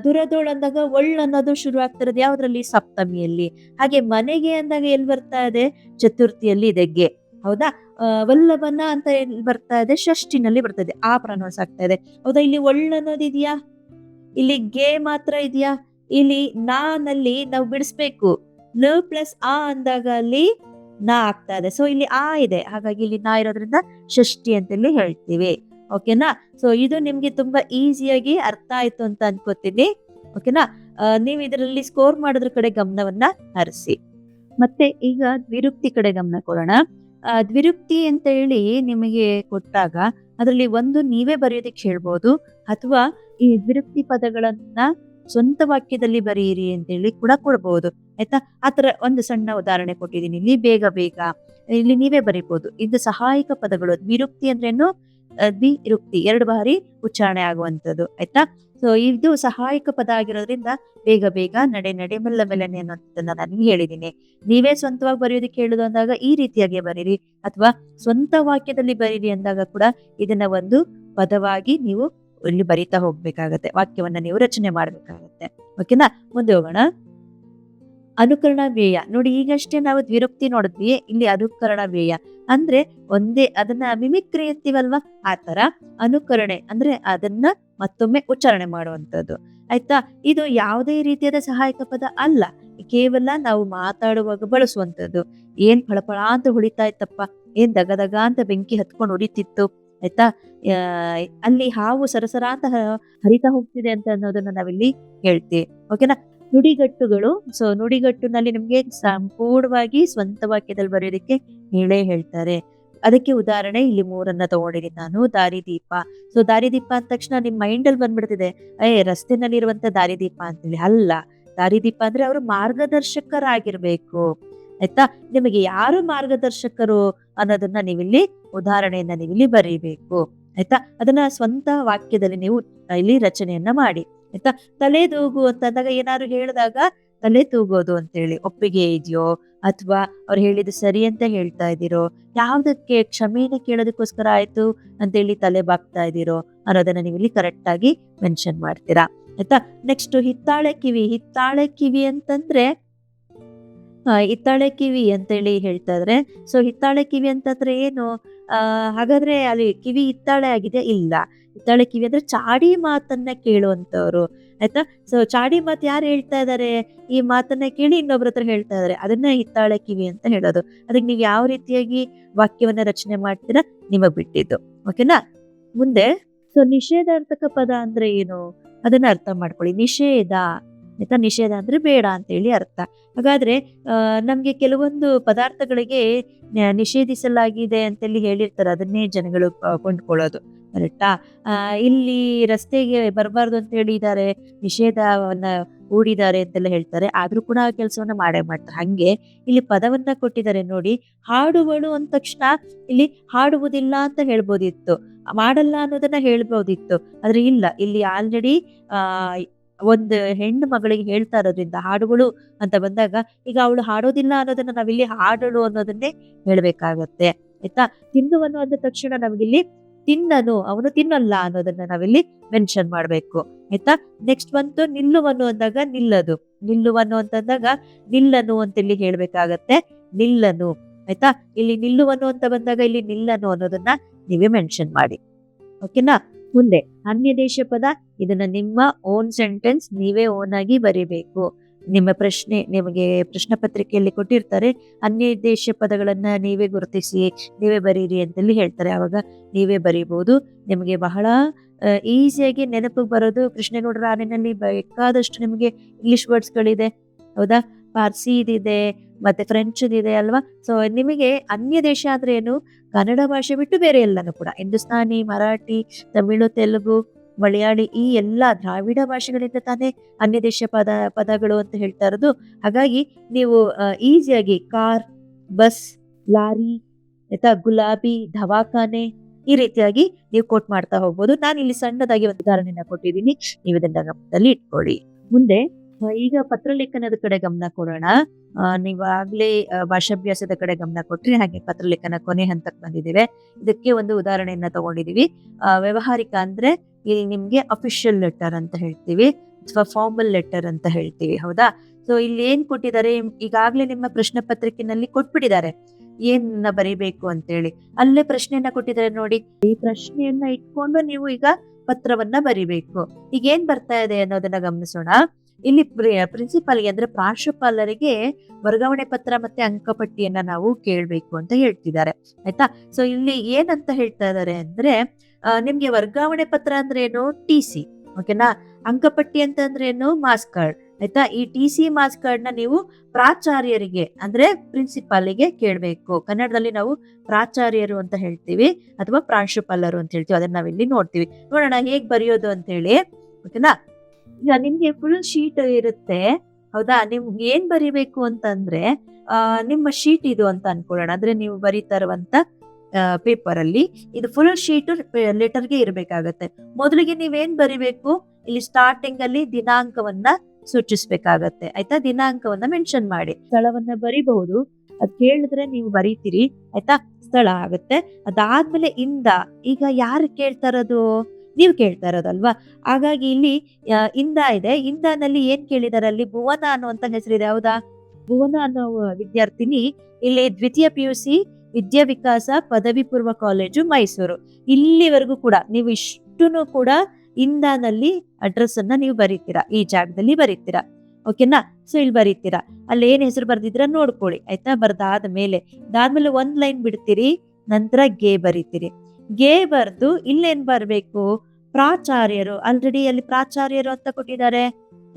ದುರದೋಳ್ ಅಂದಾಗ ಒಳ್ ಅನ್ನೋದು ಶುರು ಆಗ್ತಿರೋದು ಯಾವ್ದ್ರಲ್ಲಿ? ಸಪ್ತಮಿಯಲ್ಲಿ. ಹಾಗೆ ಮನೆಗೆ ಅಂದಾಗ ಎಲ್ಲಿ ಬರ್ತಾ ಇದೆ? ಚತುರ್ಥಿಯಲ್ಲಿ ಇದೆ ಗೆ. ಹೌದಾ? ವಲ್ಲಭನ ಅಂತ ಎಲ್ಲಿ ಬರ್ತಾ ಇದೆ? ಷಷ್ಠಿನಲ್ಲಿ ಬರ್ತಾ ಇದೆ. ಆ ಪ್ರನೌನ್ಸ್ ಆಗ್ತಾ ಇದೆ. ಹೌದಾ? ಇಲ್ಲಿ ಒಳ್ ಅನ್ನೋದು ಇದೆಯಾ? ಇಲ್ಲಿ ಗೆ ಮಾತ್ರ ಇದೆಯಾ? ಇಲ್ಲಿ ನಾ ನಲ್ಲಿ ನಾವು ಬಿಡಿಸ್ಬೇಕು. ನ ಪ್ಲಸ್ ಆ ಅಂದಾಗ ಅಲ್ಲಿ ನಾ ಆಗ್ತಾ ಇದೆ. ಸೊ ಇಲ್ಲಿ ಆ ಇದೆ. ಹಾಗಾಗಿ ಇಲ್ಲಿ ನಾ ಇರೋದ್ರಿಂದ ಷಷ್ಠಿ ಅಂತ ಇಲ್ಲಿ ಹೇಳ್ತೀವಿ. ಓಕೆನಾ? ಸೊ ಇದು ನಿಮ್ಗೆ ತುಂಬಾ ಈಸಿಯಾಗಿ ಅರ್ಥ ಆಯ್ತು ಅಂತ ಅನ್ಕೋತೀನಿ. ಓಕೆನಾ? ನೀವು ಇದರಲ್ಲಿ ಸ್ಕೋರ್ ಮಾಡೋದ್ರ ಕಡೆ ಗಮನವನ್ನ ಹರಿಸಿ. ಮತ್ತೆ ಈಗ ದ್ವಿರುಕ್ತಿ ಕಡೆ ಗಮನ ಕೊಡೋಣ. ದ್ವಿರುಕ್ತಿ ಅಂತ ಹೇಳಿ ನಿಮಗೆ ಕೊಟ್ಟಾಗ ಅದರಲ್ಲಿ ಒಂದು ನೀವೇ ಬರೆಯೋದಕ್ಕೆ ಹೇಳ್ಬೋದು, ಅಥವಾ ಈ ದ್ವಿರುಕ್ತಿ ಪದಗಳನ್ನ ಸ್ವಂತ ವಾಕ್ಯದಲ್ಲಿ ಬರೆಯಿರಿ ಅಂತ ಹೇಳಿ ಕೂಡ ಕೊಡ್ಬಹುದು. ಆಯ್ತಾ? ಆತರ ಒಂದು ಸಣ್ಣ ಉದಾಹರಣೆ ಕೊಟ್ಟಿದ್ದೀನಿ ಇಲ್ಲಿ. ಬೇಗ ಬೇಗ ಇಲ್ಲಿ ನೀವೇ ಬರೀಬಹುದು. ಇದು ಸಹಾಯಕ ಪದಗಳು. ದ್ವಿರುಕ್ತಿ ಅಂದ್ರೇನು? ದ್ವಿರುಕ್ತಿ 2 ಬಾರಿ ಉಚ್ಚಾರಣೆ ಆಗುವಂಥದ್ದು. ಆಯ್ತಾ? ಸೊ ಇದು ಸಹಾಯಕ ಪದ ಆಗಿರೋದ್ರಿಂದ ಬೇಗ ಬೇಗ, ನಡೆ ನಡೆ, ಮೆಲ್ಲ ಮೆಲ್ಲನೆ ಅನ್ನೋದನ್ನ ನಾನು ಹೇಳಿದ್ದೀನಿ. ನೀವೇ ಸ್ವಂತವಾಗಿ ಬರೆಯೋದಕ್ಕೆ ಹೇಳುದು ಅಂದಾಗ ಈ ರೀತಿಯಾಗಿ ಬರೀರಿ, ಅಥವಾ ಸ್ವಂತ ವಾಕ್ಯದಲ್ಲಿ ಬರೀರಿ ಅಂದಾಗ ಕೂಡ ಇದನ್ನ ಒಂದು ಪದವಾಗಿ ನೀವು ಇಲ್ಲಿ ಬರೀತಾ ಹೋಗ್ಬೇಕಾಗತ್ತೆ. ವಾಕ್ಯವನ್ನ ನೀವು ರಚನೆ ಮಾಡ್ಬೇಕಾಗತ್ತೆ. ಓಕೆನಾ? ಮುಂದೆ ಹೋಗೋಣ. ಅನುಕರಣ ವ್ಯಯ ನೋಡಿ. ಈಗಷ್ಟೇ ನಾವು ದ್ವಿರುಕ್ತಿ ನೋಡಿದ್ವಿ, ಇಲ್ಲಿ ಅನುಕರಣ ವ್ಯಯ ಅಂದ್ರೆ ಒಂದೇ ಅದನ್ನ ಮಿಮಿಕ್ರಿ ಅಂತೀವಲ್ವಾ, ಆ ತರ ಅನುಕರಣೆ ಅಂದ್ರೆ ಅದನ್ನ ಮತ್ತೊಮ್ಮೆ ಉಚ್ಚಾರಣೆ ಮಾಡುವಂತದ್ದು. ಆಯ್ತಾ? ಇದು ಯಾವುದೇ ರೀತಿಯಾದ ಸಹಾಯಕ ಪದ ಅಲ್ಲ, ಕೇವಲ ನಾವು ಮಾತಾಡುವಾಗ ಬಳಸುವಂತದ್ದು. ಏನ್ ಫಳಫಳ ಅಂತ ಹೊಳಿತಾ ಇತ್ತಪ್ಪ, ಏನ್ ದಗದಗ ಅಂತ ಬೆಂಕಿ ಹತ್ಕೊಂಡು ಉರಿತಿತ್ತು. ಆಯ್ತಾ? ಅಲ್ಲಿ ಹಾವು ಸರಸರ ಅಂತ ಹರಿತಾ ಹೋಗ್ತಿದೆ ಅಂತ ಅನ್ನೋದನ್ನ ನಾವಿಲ್ಲಿ ಹೇಳ್ತೀವಿ. ಓಕೆನಾ? ನುಡಿಗಟ್ಟುಗಳು. ಸೊ ನುಡಿಗಟ್ಟುನಲ್ಲಿ ನಿಮ್ಗೆ ಸಂಪೂರ್ಣವಾಗಿ ಸ್ವಂತ ವಾಕ್ಯದಲ್ಲಿ ಬರೆಯೋದಕ್ಕೆ ಹೇಳ್ತಾರೆ. ಅದಕ್ಕೆ ಉದಾಹರಣೆ ಇಲ್ಲಿ 3 ತಗೊಂಡಿದ್ದೀನಿ ನಾನು. ದಾರಿದೀಪ. ಸೊ ದಾರಿದೀಪ ಅಂದ ತಕ್ಷಣ ನಿಮ್ ಮೈಂಡ್ ಅಲ್ಲಿ ಬಂದ್ಬಿಡ್ತಿದೆ, ರಸ್ತೆನಲ್ಲಿ ಇರುವಂತ ದಾರಿದೀಪ ಅಂತೇಳಿ. ಅಲ್ಲ, ದಾರಿದೀಪ ಅಂದ್ರೆ ಅವರು ಮಾರ್ಗದರ್ಶಕರಾಗಿರ್ಬೇಕು. ಆಯ್ತಾ? ನಿಮಗೆ ಯಾರು ಮಾರ್ಗದರ್ಶಕರು ಅನ್ನೋದನ್ನ ನೀವಿಲ್ಲಿ ಉದಾಹರಣೆಯನ್ನ ನೀವಿಲ್ಲಿ ಬರೀಬೇಕು. ಆಯ್ತಾ? ಅದನ್ನ ಸ್ವಂತ ವಾಕ್ಯದಲ್ಲಿ ನೀವು ಇಲ್ಲಿ ರಚನೆಯನ್ನ ಮಾಡಿ. ಆಯ್ತಾ? ತಲೆ ತೂಗು ಅಂತಂದಾಗ ಏನಾದ್ರು ಹೇಳಿದಾಗ ತಲೆ ತೂಗೋದು ಅಂತೇಳಿ ಒಪ್ಪಿಗೆ ಇದೆಯೋ, ಅಥವಾ ಅವ್ರು ಹೇಳಿದ್ದು ಸರಿ ಅಂತ ಹೇಳ್ತಾ ಇದ್ದೀರೋ, ಯಾವ್ದಕ್ಕೆ ಕ್ಷಮೆನ ಕೇಳೋದಕ್ಕೋಸ್ಕರ ಆಯ್ತು ಅಂತೇಳಿ ತಲೆ ಬಾಗ್ತಾ ಇದ್ದೀರೋ ಅನ್ನೋದನ್ನ ನೀವು ಇಲ್ಲಿ ಕರೆಕ್ಟ್ ಆಗಿ ಮೆನ್ಷನ್ ಮಾಡ್ತೀರಾ. ಆಯ್ತಾ? ನೆಕ್ಸ್ಟ್ ಹಿತ್ತಾಳೆ ಕಿವಿ. ಹಿತ್ತಾಳೆ ಕಿವಿ ಅಂತಂದ್ರೆ ಹಿತ್ತಾಳೆ ಕಿವಿ ಅಂತೇಳಿ ಹೇಳ್ತಾ ಇದ್ರೆ, ಸೊ ಹಿತ್ತಾಳೆ ಕಿವಿ ಅಂತಂದ್ರೆ ಏನು? ಹಾಗಾದ್ರೆ ಅಲ್ಲಿ ಕಿವಿ ಹಿತ್ತಾಳೆ ಆಗಿದೆ? ಇಲ್ಲ. ಹಿತ್ತಾಳೆ ಕಿವಿ ಅಂದ್ರೆ ಚಾಡಿ ಮಾತನ್ನ ಕೇಳುವಂತವ್ರು. ಆಯ್ತಾ? ಸೊ ಚಾಡಿ ಮಾತು ಯಾರು ಹೇಳ್ತಾ ಇದಾರೆ? ಈ ಮಾತನ್ನ ಕೇಳಿ ಇನ್ನೊಬ್ರ ಹತ್ರ ಹೇಳ್ತಾ ಇದಾರೆ. ಅದನ್ನ ಹಿತ್ತಾಳೆ ಕಿವಿ ಅಂತ ಹೇಳೋದು. ಅದಕ್ಕೆ ನೀವು ಯಾವ ರೀತಿಯಾಗಿ ವಾಕ್ಯವನ್ನ ರಚನೆ ಮಾಡ್ತೀರಾ ನಿಮಗ್ ಬಿಟ್ಟಿದ್ದು. ಓಕೆನಾ? ಮುಂದೆ ಸೊ ನಿಷೇಧಾರ್ಥಕ ಪದ ಅಂದ್ರೆ ಏನು ಅದನ್ನ ಅರ್ಥ ಮಾಡ್ಕೊಳ್ಳಿ. ನಿಷೇಧ. ಆಯ್ತಾ? ನಿಷೇಧ ಅಂದ್ರೆ ಬೇಡ ಅಂತ ಹೇಳಿ ಅರ್ಥ. ಹಾಗಾದ್ರೆ ನಮ್ಗೆ ಕೆಲವೊಂದು ಪದಾರ್ಥಗಳಿಗೆ ನಿಷೇಧಿಸಲಾಗಿದೆ ಅಂತೇಳಿ ಹೇಳಿರ್ತಾರೆ, ಅದನ್ನೇ ಜನಗಳು ಕೊಂಡ್ಕೊಳ್ಳೋದು. ಕರೆಕ್ಟಾ? ಇಲ್ಲಿ ರಸ್ತೆಗೆ ಬರಬಾರ್ದು ಅಂತ ಹೇಳಿದ್ದಾರೆ, ನಿಷೇಧವನ್ನ ಹೂಡಿದ್ದಾರೆ ಅಂತೆಲ್ಲ ಹೇಳ್ತಾರೆ. ಆದ್ರೂ ಕೂಡ ಆ ಕೆಲಸವನ್ನ ಮಾಡೇ ಮಾಡ್ತಾರೆ. ಹಂಗೆ ಇಲ್ಲಿ ಪದವನ್ನ ಕೊಟ್ಟಿದ್ದಾರೆ ನೋಡಿ. ಹಾಡುವಳು ಅಂದ ತಕ್ಷಣ ಇಲ್ಲಿ ಹಾಡುವುದಿಲ್ಲ ಅಂತ ಹೇಳ್ಬೋದಿತ್ತು, ಮಾಡಲ್ಲ ಅನ್ನೋದನ್ನ ಹೇಳ್ಬೋದಿತ್ತು. ಆದ್ರೆ ಇಲ್ಲ, ಇಲ್ಲಿ ಆಲ್ರೆಡಿ ಒಂದು ಹೆಣ್ಣು ಮಗಳಿಗೆ ಹೇಳ್ತಾ ಇರೋದ್ರಿಂದ ಹಾಡುಗಳು ಅಂತ ಬಂದಾಗ ಈಗ ಅವಳು ಹಾಡೋದಿಲ್ಲ ಅನ್ನೋದನ್ನ ನಾವಿಲ್ಲಿ ಹಾಡಳು ಅನ್ನೋದನ್ನೇ ಹೇಳ್ಬೇಕಾಗತ್ತೆ. ಆಯ್ತಾ? ತಿನ್ನುವನು ಅಂದ ತಕ್ಷಣ ನಾವಿಲ್ಲಿ ತಿನ್ನನು, ಅವನು ತಿನ್ನಲ್ಲ ಅನ್ನೋದನ್ನ ನಾವಿಲ್ಲಿ ಮೆನ್ಷನ್ ಮಾಡ್ಬೇಕು. ಆಯ್ತಾ? ನೆಕ್ಸ್ಟ್ ಬಂತು ನಿಲ್ಲುವನು ಅಂದಾಗ ನಿಲ್ಲದು. ನಿಲ್ಲುವನು ಅಂತಂದಾಗ ನಿಲ್ಲನು ಅಂತ ಇಲ್ಲಿ ಹೇಳ್ಬೇಕಾಗತ್ತೆ. ನಿಲ್ಲನು. ಆಯ್ತಾ? ಇಲ್ಲಿ ನಿಲ್ಲುವನು ಅಂತ ಬಂದಾಗ ಇಲ್ಲಿ ನಿಲ್ಲನು ಅನ್ನೋದನ್ನ ನೀವೇ ಮೆನ್ಷನ್ ಮಾಡಿ. ಓಕೆನಾ? ಮುಂದೆ ಅನ್ಯ ದೇಶ ಪದ. ಇದನ್ನ ನಿಮ್ಮ ಓನ್ ಸೆಂಟೆನ್ಸ್ ನೀವೇ ಓನ್ ಆಗಿ ಬರೀಬೇಕು. ನಿಮ್ಮ ಪ್ರಶ್ನೆ ನಿಮಗೆ ಪ್ರಶ್ನೆ ಪತ್ರಿಕೆಯಲ್ಲಿ ಕೊಟ್ಟಿರ್ತಾರೆ, ಅನ್ಯ ದೇಶ ಪದಗಳನ್ನ ನೀವೇ ಗುರುತಿಸಿ ನೀವೇ ಬರೀರಿ ಅಂತೇಳಿ ಹೇಳ್ತಾರೆ. ಆವಾಗ ನೀವೇ ಬರೀಬಹುದು. ನಿಮಗೆ ಬಹಳ ಈಸಿಯಾಗಿ ನೆನಪಿಗೆ ಬರೋದು ಕೃಷ್ಣೇಗೌಡರ ಆನೆನಲ್ಲಿ ಬೇಕಾದಷ್ಟು ನಿಮಗೆ ಇಂಗ್ಲಿಷ್ ವರ್ಡ್ಸ್ಗಳಿದೆ. ಹೌದಾ? ಪಾರ್ಸಿದಿದೆ, ಮತ್ತೆ ಫ್ರೆಂಚ್‌ದಿದೆ ಅಲ್ವಾ? ಸೊ ನಿಮಗೆ ಅನ್ಯ ದೇಶ ಅಂದ್ರೆ ಏನು? ಕನ್ನಡ ಭಾಷೆ ಬಿಟ್ಟು ಬೇರೆ ಎಲ್ಲಾನು ಕೂಡ ಹಿಂದೂಸ್ತಾನಿ, ಮರಾಠಿ, ತಮಿಳು, ತೆಲುಗು, ಮಲಯಾಳಿ ಈ ಎಲ್ಲಾ ದ್ರಾವಿಡ ಭಾಷೆಗಳಿಂದ ತಾನೇ ಅನ್ಯ ದೇಶ ಪದಗಳು ಅಂತ ಹೇಳ್ತಾ ಇರೋದು. ಹಾಗಾಗಿ ನೀವು ಈಸಿಯಾಗಿ ಕಾರ್, ಬಸ್, ಲಾರಿ, ಆಯ್ತಾ, ಗುಲಾಬಿ, ದವಾಖಾನೆ ಈ ರೀತಿಯಾಗಿ ನೀವು ಕೋಟ್ ಮಾಡ್ತಾ ಹೋಗ್ಬೋದು. ನಾನಿಲ್ಲಿ ಸಣ್ಣದಾಗಿ ಒಂದು ಉದಾಹರಣೆಯನ್ನ ಕೊಟ್ಟಿದ್ದೀನಿ. ನೀವು ಇದನ್ನ ಗಮನದಲ್ಲಿ ಇಟ್ಕೊಳ್ಳಿ. ಮುಂದೆ ಈಗ ಪತ್ರಲೇಖನದ ಕಡೆ ಗಮನ ಕೊಡೋಣ. ನೀವಾಗ್ಲೇ ಭಾಷಾಭ್ಯಾಸದ ಕಡೆ ಗಮನ ಕೊಟ್ರಿ, ಹಾಗೆ ಪತ್ರಲೇಖನ ಕೊನೆ ಹಂತಕ್ಕೆ ಬಂದಿದ್ದೇವೆ. ಇದಕ್ಕೆ ಒಂದು ಉದಾಹರಣೆಯನ್ನ ತಗೊಂಡಿದೀವಿ. ವ್ಯವಹಾರಿಕ ಅಂದ್ರೆ ಇಲ್ಲಿ ನಿಮ್ಗೆ ಅಫಿಷಿಯಲ್ ಲೆಟರ್ ಅಂತ ಹೇಳ್ತೀವಿ ಅಥವಾ ಫಾರ್ಮಲ್ ಲೆಟರ್ ಅಂತ ಹೇಳ್ತೀವಿ, ಹೌದಾ? ಸೊ ಇಲ್ಲಿ ಏನ್ ಕೊಟ್ಟಿದ್ದಾರೆ, ಈಗಾಗ್ಲೇ ನಿಮ್ಮ ಪ್ರಶ್ನೆ ಪತ್ರಿಕೆನಲ್ಲಿ ಕೊಟ್ಬಿಟ್ಟಿದ್ದಾರೆ ಏನ್ನ ಬರಿಬೇಕು ಅಂತೇಳಿ. ಅಲ್ಲೇ ಪ್ರಶ್ನೆಯನ್ನ ಕೊಟ್ಟಿದ್ದಾರೆ ನೋಡಿ. ಈ ಪ್ರಶ್ನೆಯನ್ನ ಇಟ್ಕೊಂಡು ನೀವು ಈಗ ಪತ್ರವನ್ನ ಬರಿಬೇಕು. ಈಗ ಏನ್ ಬರ್ತಾ ಇದೆ ಅನ್ನೋದನ್ನ ಗಮನಿಸೋಣ. ಇಲ್ಲಿ ಪ್ರಿನ್ಸಿಪಾಲ್ಗೆ ಅಂದ್ರೆ ಪ್ರಾಂಶುಪಾಲರಿಗೆ ವರ್ಗಾವಣೆ ಪತ್ರ ಮತ್ತೆ ಅಂಕಪಟ್ಟಿಯನ್ನ ನಾವು ಕೇಳ್ಬೇಕು ಅಂತ ಹೇಳ್ತಿದ್ದಾರೆ, ಆಯ್ತಾ? ಸೊ ಇಲ್ಲಿ ಏನಂತ ಹೇಳ್ತಾ ಇದ್ದಾರೆ ಅಂದ್ರೆ, ನಿಮ್ಗೆ ವರ್ಗಾವಣೆ ಪತ್ರ ಅಂದ್ರೆ ಏನು? TC, ಓಕೆನಾ? ಅಂಕಪಟ್ಟಿ ಅಂತಂದ್ರೆ ಏನು? ಮಾರ್ಕ್ಸ್ ಕಾರ್ಡ್, ಆಯ್ತಾ? ಈ TC ಮಾರ್ಕ್ಸ್ ಕಾರ್ಡ್ ನ ನೀವು ಪ್ರಾಚಾರ್ಯರಿಗೆ ಅಂದ್ರೆ ಪ್ರಿನ್ಸಿಪಾಲಿಗೆ ಕೇಳ್ಬೇಕು. ಕನ್ನಡದಲ್ಲಿ ನಾವು ಪ್ರಾಚಾರ್ಯರು ಅಂತ ಹೇಳ್ತೀವಿ ಅಥವಾ ಪ್ರಾಂಶುಪಾಲರು ಅಂತ ಹೇಳ್ತೀವಿ. ಅದನ್ನ ನಾವಿಲ್ಲಿ ನೋಡ್ತೀವಿ. ನೋಡೋಣ ಹೇಗ್ ಬರೆಯೋದು ಅಂತ ಹೇಳಿ, ಓಕೆನಾ? ಈಗ ನಿಮ್ಗೆ ಫುಲ್ ಶೀಟ್ ಇರುತ್ತೆ, ಹೌದಾ? ನಿಮ್ಗೆ ಏನ್ ಬರಿಬೇಕು ಅಂತಂದ್ರೆ, ನಿಮ್ಮ ಶೀಟ್ ಇದು ಅಂತ ಅನ್ಕೊಳ್ಳೋಣ. ಅಂದ್ರೆ ನೀವು ಬರೀತಾ ಇರುವಂತ ಪೇಪರ್ ಅಲ್ಲಿ ಇದು ಫುಲ್ ಶೀಟ್ ಲೆಟರ್ಗೆ ಇರ್ಬೇಕಾಗತ್ತೆ. ಮೊದಲಿಗೆ ನೀವೇನ್ ಬರಿಬೇಕು, ಇಲ್ಲಿ ಸ್ಟಾರ್ಟಿಂಗ್ ಅಲ್ಲಿ ದಿನಾಂಕವನ್ನ ಸೂಚಿಸ್ಬೇಕಾಗತ್ತೆ, ಆಯ್ತಾ? ದಿನಾಂಕವನ್ನ ಮೆನ್ಷನ್ ಮಾಡಿ. ಸ್ಥಳವನ್ನ ಬರಿಬಹುದು, ಅದ್ ಕೇಳಿದ್ರೆ ನೀವು ಬರೀತೀರಿ, ಆಯ್ತಾ? ಸ್ಥಳ ಆಗುತ್ತೆ. ಅದಾದ್ಮೇಲೆ ಈಗ ಯಾರು ಕೇಳ್ತಾ ಇರೋದು? ನೀವು ಕೇಳ್ತಾ ಇರೋದಲ್ವಾ? ಹಾಗಾಗಿ ಇಲ್ಲಿ ಇಂದ ಇದೆ. ಇಂದನಲ್ಲಿ ಏನ್ ಕೇಳಿದಾರೆ? ಅಲ್ಲಿ ಭುವನ ಅನ್ನುವಂತ ಹೆಸರಿದೆ, ಹೌದಾ? ಭುವನ ಅನ್ನೋ ವಿದ್ಯಾರ್ಥಿನಿ ಇಲ್ಲಿ ದ್ವಿತೀಯ PUC ವಿದ್ಯಾ ವಿಕಾಸ ಪದವಿ ಪೂರ್ವ ಕಾಲೇಜು ಮೈಸೂರು. ಇಲ್ಲಿವರೆಗೂ ಕೂಡ ನೀವು ಇಷ್ಟುನು ಕೂಡ ಇಂದಾನಲ್ಲಿ ಅಡ್ರೆಸ್ ಅನ್ನ ನೀವು ಬರೀತೀರಾ, ಈ ಜಾಗದಲ್ಲಿ ಬರೀತೀರಾ, ಓಕೆನಾ? ಸೊ ಇಲ್ಲಿ ಬರೀತೀರಾ, ಅಲ್ಲಿ ಏನ್ ಹೆಸರು ಬರ್ದಿದ್ರ ನೋಡ್ಕೊಳ್ಳಿ, ಆಯ್ತಾ? ಅದಾದ್ಮೇಲೆ ಒಂದ್ ಲೈನ್ ಬಿಡ್ತೀರಿ, ನಂತರ ಗೆ ಬರೀತೀರಿ. ಗೆ ಬರ್ದು ಇಲ್ಲೇನ್ ಬರ್ಬೇಕು? ಪ್ರಾಚಾರ್ಯರು. ಆಲ್ರೆಡಿ ಅಲ್ಲಿ ಪ್ರಾಚಾರ್ಯರು ಅಂತ ಕೊಟ್ಟಿದ್ದಾರೆ,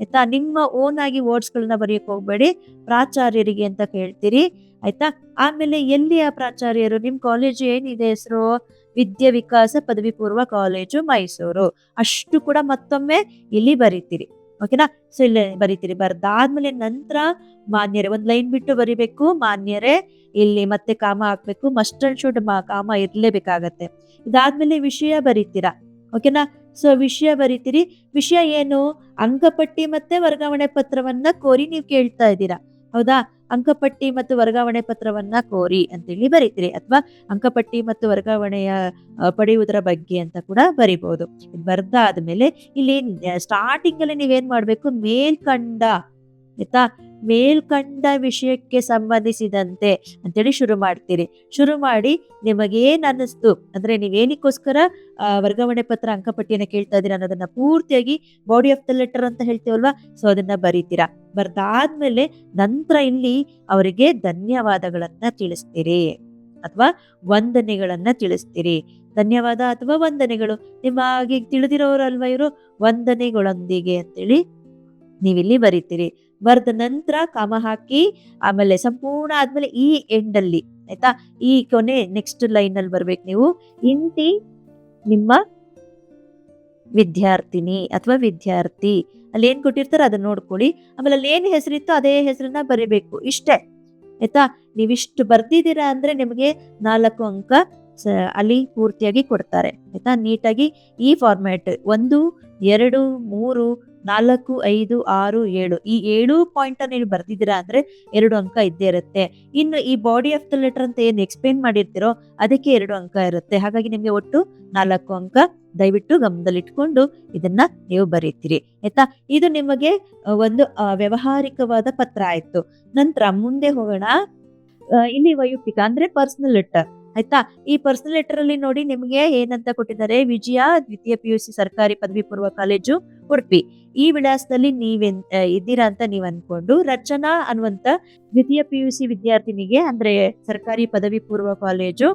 ಆಯ್ತಾ? ನಿಮ್ಮ ಓನ್ ಆಗಿ ವರ್ಡ್ಸ್ ಗಳನ್ನ ಬರೆಯಕ್ ಹೋಗ್ಬೇಡಿ, ಪ್ರಾಚಾರ್ಯರಿಗೆ ಅಂತ ಕೇಳ್ತೀರಿ, ಆಯ್ತಾ? ಆಮೇಲೆ ಎಲ್ಲಿ ಆ ಪ್ರಾಚಾರ್ಯರು? ನಿಮ್ ಕಾಲೇಜು ಏನಿದೆ ಹೆಸರು? ವಿದ್ಯಾ ವಿಕಾಸ ಪದವಿ ಪೂರ್ವ ಕಾಲೇಜು ಮೈಸೂರು. ಅಷ್ಟು ಕೂಡ ಮತ್ತೊಮ್ಮೆ ಇಲ್ಲಿ ಬರೀತೀರಿ, ಓಕೆನಾ? ಸೊ ಇಲ್ಲಿ ಬರೀತೀರಿ. ಬರ್ದಾದ್ಮೇಲೆ ನಂತರ ಮಾನ್ಯರೇ, ಒಂದ್ ಲೈನ್ ಬಿಟ್ಟು ಬರಿಬೇಕು, ಮಾನ್ಯರೇ. ಇಲ್ಲಿ ಮತ್ತೆ ಕಾಮ ಹಾಕ್ಬೇಕು, ಮಸ್ಟ್ ಅಂಡ್ ಶುಡ್ ಕಾಮ ಇರ್ಲೇಬೇಕಾಗತ್ತೆ. ಇದಾದ್ಮೇಲೆ ವಿಷಯ ಬರೀತೀರಾ, ಓಕೆನಾ? ಸೊ ವಿಷಯ ಬರೀತೀರಿ. ವಿಷಯ ಏನು? ಅಂಕಪಟ್ಟಿ ಮತ್ತೆ ವರ್ಗಾವಣೆ ಪತ್ರವನ್ನ ಕೋರಿ ನೀವು ಕೇಳ್ತಾ ಇದ್ದೀರಾ, ಹೌದಾ? ಅಂಕಪಟ್ಟಿ ಮತ್ತು ವರ್ಗಾವಣೆ ಪತ್ರವನ್ನ ಕೋರಿ ಅಂತೇಳಿ ಬರೀತೀರಿ, ಅಥವಾ ಅಂಕಪಟ್ಟಿ ಮತ್ತು ವರ್ಗಾವಣೆಯ ಪಡೆಯುವುದರ ಬಗ್ಗೆ ಅಂತ ಕೂಡ ಬರಿಬಹುದು. ಬರ್ದಾದ್ಮೇಲೆ ಇಲ್ಲಿ ಸ್ಟಾರ್ಟಿಂಗ್ ಅಲ್ಲಿ ನೀವೇನ್ ಮಾಡ್ಬೇಕು? ಮೇಲ್ಕಂಡ, ಆಯ್ತಾ? ಮೇಲ್ಕಂಡ ವಿಷಯಕ್ಕೆ ಸಂಬಂಧಿಸಿದಂತೆ ಅಂತೇಳಿ ಶುರು ಮಾಡ್ತೀರಿ. ಶುರು ಮಾಡಿ ನಿಮಗೇನ್ ಅನ್ನಿಸ್ತು ಅಂದ್ರೆ, ನೀವೇನಿಕ್ಕೋಸ್ಕರ ವರ್ಗಾವಣೆ ಪತ್ರ ಅಂಕಪಟ್ಟಿಯನ್ನ ಕೇಳ್ತಾ ಇದೀರ ಅನ್ನೋದನ್ನ ಪೂರ್ತಿಯಾಗಿ ಬಾಡಿ ಆಫ್ ದ ಲೆಟರ್ ಅಂತ ಹೇಳ್ತೀವಲ್ವಾ, ಸೊ ಅದನ್ನ ಬರೀತೀರಾ. ಬರ್ದಾದ್ಮೇಲೆ ನಂತರ ಇಲ್ಲಿ ಅವರಿಗೆ ಧನ್ಯವಾದಗಳನ್ನ ತಿಳಿಸ್ತೀರಿ ಅಥವಾ ವಂದನೆಗಳನ್ನ ತಿಳಿಸ್ತೀರಿ. ಧನ್ಯವಾದ ಅಥವಾ ವಂದನೆಗಳು, ನಿಮಗೆ ತಿಳಿದಿರೋರಲ್ವಾ ಇವರು, ವಂದನೆಗಳೊಂದಿಗೆ ಅಂತೇಳಿ ನೀವಿಲ್ಲಿ ಬರೀತೀರಿ. ಬರ್ದ ನಂತರ ಕಾಮ ಹಾಕಿ, ಆಮೇಲೆ ಸಂಪೂರ್ಣ ಆದ್ಮೇಲೆ ಈ ಎಂಡ್ ಅಲ್ಲಿ, ಆಯ್ತಾ? ಈ ಕೊನೆ ನೆಕ್ಸ್ಟ್ ಲೈನ್ ಅಲ್ಲಿ ಬರ್ಬೇಕು ನೀವು. ಇಂತಿ ನಿಮ್ಮ ವಿದ್ಯಾರ್ಥಿನಿ ಅಥವಾ ವಿದ್ಯಾರ್ಥಿ, ಅಲ್ಲಿ ಏನ್ ಕೊಟ್ಟಿರ್ತಾರೋ ಅದನ್ನ ನೋಡ್ಕೊಳ್ಳಿ. ಆಮೇಲೆ ಅಲ್ಲಿ ಏನ್ ಹೆಸರಿತ್ತು ಅದೇ ಹೆಸರನ್ನ ಬರಿಬೇಕು, ಇಷ್ಟೇ, ಆಯ್ತಾ? ನೀವಿಷ್ಟು ಬರ್ದಿದ್ದೀರಾ ಅಂದ್ರೆ ನಿಮಗೆ 4 ಅಂಕ ಅಲ್ಲಿ ಪೂರ್ತಿಯಾಗಿ ಕೊಡ್ತಾರೆ, ಆಯ್ತಾ? ನೀಟಾಗಿ ಈ ಫಾರ್ಮ್ಯಾಟ್ 1, 2, 3, 4, 5, 6, 7 ಈ 7 ಪಾಯಿಂಟ್ ನೀವು ಬರ್ದಿದ್ದೀರಾ ಅಂದ್ರೆ 2 ಅಂಕ ಇದ್ದೇ ಇರುತ್ತೆ. ಇನ್ನು ಈ ಬಾಡಿ ಆಫ್ ದ ಲೆಟರ್ ಅಂತ ಏನ್ ಎಕ್ಸ್ಪ್ಲೇನ್ ಮಾಡಿರ್ತೀರೋ ಅದಕ್ಕೆ 2 ಅಂಕ ಇರುತ್ತೆ. ಹಾಗಾಗಿ ನಿಮ್ಗೆ ಒಟ್ಟು 4 ಅಂಕ. ದಯವಿಟ್ಟು ಗಮನದಲ್ಲಿಟ್ಕೊಂಡು ಇದನ್ನ ನೀವು ಬರೀತೀರಿ, ಆಯ್ತಾ? ಇದು ನಿಮಗೆ ಒಂದು ವ್ಯವಹಾರಿಕವಾದ ಪತ್ರ ಆಯ್ತು. ನಂತರ ಮುಂದೆ ಹೋಗೋಣ. ಇಲ್ಲಿ ವೈಯಕ್ತಿಕ ಅಂದ್ರೆ ಪರ್ಸನಲ್ ಲೆಟರ್, ಆಯ್ತಾ? ಈ ಪರ್ಸನಲ್ ಲೆಟರ್ ಅಲ್ಲಿ ನೋಡಿ ನಿಮ್ಗೆ ಏನಂತ ಕೊಟ್ಟಿದ್ದಾರೆ? ವಿಜಯ ದ್ವಿತೀಯ PUC ಸರ್ಕಾರಿ ಪದವಿ ಪೂರ್ವ ಕಾಲೇಜು ಉಡುಪಿ, ಈ ವಿಳಾಸದಲ್ಲಿ ನೀವೇನ್ ಇದ್ದೀರಾ ಅಂತ ನೀವ್ ಅನ್ಕೊಂಡು, ರಚನಾ ಅನ್ನುವಂತ ದ್ವಿತೀಯ PUC ವಿದ್ಯಾರ್ಥಿನಿಗೆ ಅಂದ್ರೆ ಸರ್ಕಾರಿ ಪದವಿ ಪೂರ್ವ ಕಾಲೇಜು,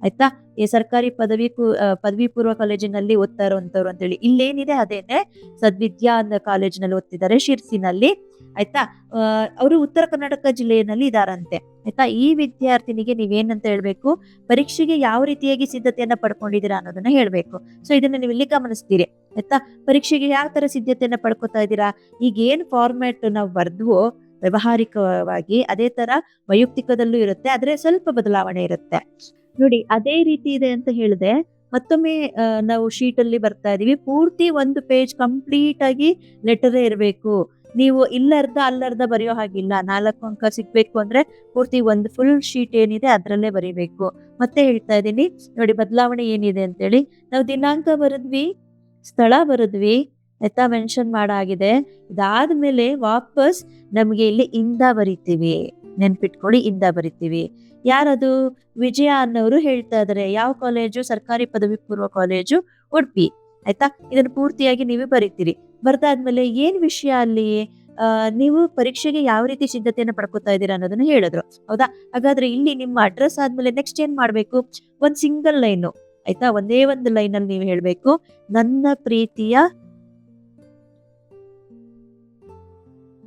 ಆಯ್ತಾ? ಈ ಸರ್ಕಾರಿ ಪದವಿ ಪೂರ್ವ ಕಾಲೇಜಿನಲ್ಲಿ ಓದ್ತಾ ಇರುವಂತವ್ರು ಅಂತೇಳಿ ಇಲ್ಲೇನಿದೆ ಅದೇನೆ. ಸದ್ವಿದ್ಯಾ ಅನ್ನೋ ಕಾಲೇಜಿನಲ್ಲಿ ಓದ್ತಿದ್ದಾರೆ ಶಿರ್ಸಿನಲ್ಲಿ. ಆಯ್ತಾ. ಅವರು ಉತ್ತರ ಕರ್ನಾಟಕ ಜಿಲ್ಲೆಯಲ್ಲಿ ಇದಾರಂತೆ. ಆಯ್ತಾ. ಈ ವಿದ್ಯಾರ್ಥಿನಿಗೆ ನೀವೇನಂತ ಹೇಳ್ಬೇಕು, ಪರೀಕ್ಷೆಗೆ ಯಾವ ರೀತಿಯಾಗಿ ಸಿದ್ಧತೆಯನ್ನ ಪಡ್ಕೊಂಡಿದ್ದೀರಾ ಅನ್ನೋದನ್ನ ಹೇಳ್ಬೇಕು. ಸೊ ಇದನ್ನ ನೀವು ಇಲ್ಲಿ ಗಮನಿಸ್ತೀರಿ. ಆಯ್ತಾ. ಪರೀಕ್ಷೆಗೆ ಯಾವ ತರ ಸಿದ್ಧತೆಯನ್ನ ಪಡ್ಕೊತಾ ಇದ್ದೀರಾ, ಈಗ ಏನ್ ಫಾರ್ಮ್ಯಾಟ್ ನಾವು ಬರ್ದ್ವೋ ವ್ಯವಹಾರಿಕವಾಗಿ ಅದೇ ತರ ವೈಯಕ್ತಿಕದಲ್ಲೂ ಇರುತ್ತೆ, ಆದ್ರೆ ಸ್ವಲ್ಪ ಬದಲಾವಣೆ ಇರುತ್ತೆ. ನೋಡಿ ಅದೇ ರೀತಿ ಇದೆ ಅಂತ ಹೇಳಿದೆ. ಮತ್ತೊಮ್ಮೆ ನಾವು ಶೀಟ್ ಅಲ್ಲಿ ಬರ್ತಾ ಇದೀವಿ. ಪೂರ್ತಿ ಒಂದು ಪೇಜ್ ಕಂಪ್ಲೀಟ್ ಆಗಿ ಲೆಟರೇ ಇರಬೇಕು. ನೀವು ಇಲ್ಲರ್ಧ ಅಲ್ಲರ್ಧ ಬರೆಯೋ ಹಾಗಿಲ್ಲ. 4 ಅಂಕ ಸಿಗ್ಬೇಕು ಅಂದ್ರೆ ಪೂರ್ತಿ ಒಂದು ಫುಲ್ ಶೀಟ್ ಏನಿದೆ ಅದ್ರಲ್ಲೇ ಬರೀಬೇಕು. ಮತ್ತೆ ಹೇಳ್ತಾ ಇದ್ದೀನಿ ನೋಡಿ ಬದಲಾವಣೆ ಏನಿದೆ ಅಂತೇಳಿ. ನಾವು ದಿನಾಂಕ ಬರೆದ್ವಿ, ಸ್ಥಳ ಬರೆದ್ವಿ, ಆಯ್ತಾ, ಮೆನ್ಷನ್ ಮಾಡಾಗಿದೆ. ಇದಾದ್ಮೇಲೆ ವಾಪಸ್ ನಮ್ಗೆ ಇಲ್ಲಿ ಇಂದ ಬರಿತೀವಿ. ನೆನ್ಪಿಟ್ಕೊಳ್ಳಿ, ಇಂದ ಬರಿತೀವಿ. ಯಾರದು? ವಿಜಯ ಅನ್ನೋರು ಹೇಳ್ತಾ ಇದಾರೆ. ಯಾವ ಕಾಲೇಜು? ಸರ್ಕಾರಿ ಪದವಿ ಪೂರ್ವ ಕಾಲೇಜು, ಉಡುಪಿ. ಆಯ್ತಾ. ಇದನ್ನು ಪೂರ್ತಿಯಾಗಿ ನೀವು ಬರೀತೀರಿ. ಬರ್ದಾದ್ಮೇಲೆ ಏನ್ ವಿಷಯ ಅಲ್ಲಿ, ನೀವು ಪರೀಕ್ಷೆಗೆ ಯಾವ ರೀತಿ ಸಿದ್ಧತೆಯನ್ನ ಪಡ್ಕೊತಾ ಇದ್ದೀರಾ ಅನ್ನೋದನ್ನ ಹೇಳಿದ್ರು. ಹೌದಾ. ಹಾಗಾದ್ರೆ ಇಲ್ಲಿ ನಿಮ್ಮ ಅಡ್ರೆಸ್ ಆದ್ಮೇಲೆ ನೆಕ್ಸ್ಟ್ ಏನ್ ಮಾಡ್ಬೇಕು? ಒಂದ್ ಸಿಂಗಲ್ ಲೈನು, ಆಯ್ತಾ, ಒಂದೇ ಒಂದು ಲೈನ್ ಅಲ್ಲಿ ನೀವು ಹೇಳ್ಬೇಕು, ನನ್ನ ಪ್ರೀತಿಯ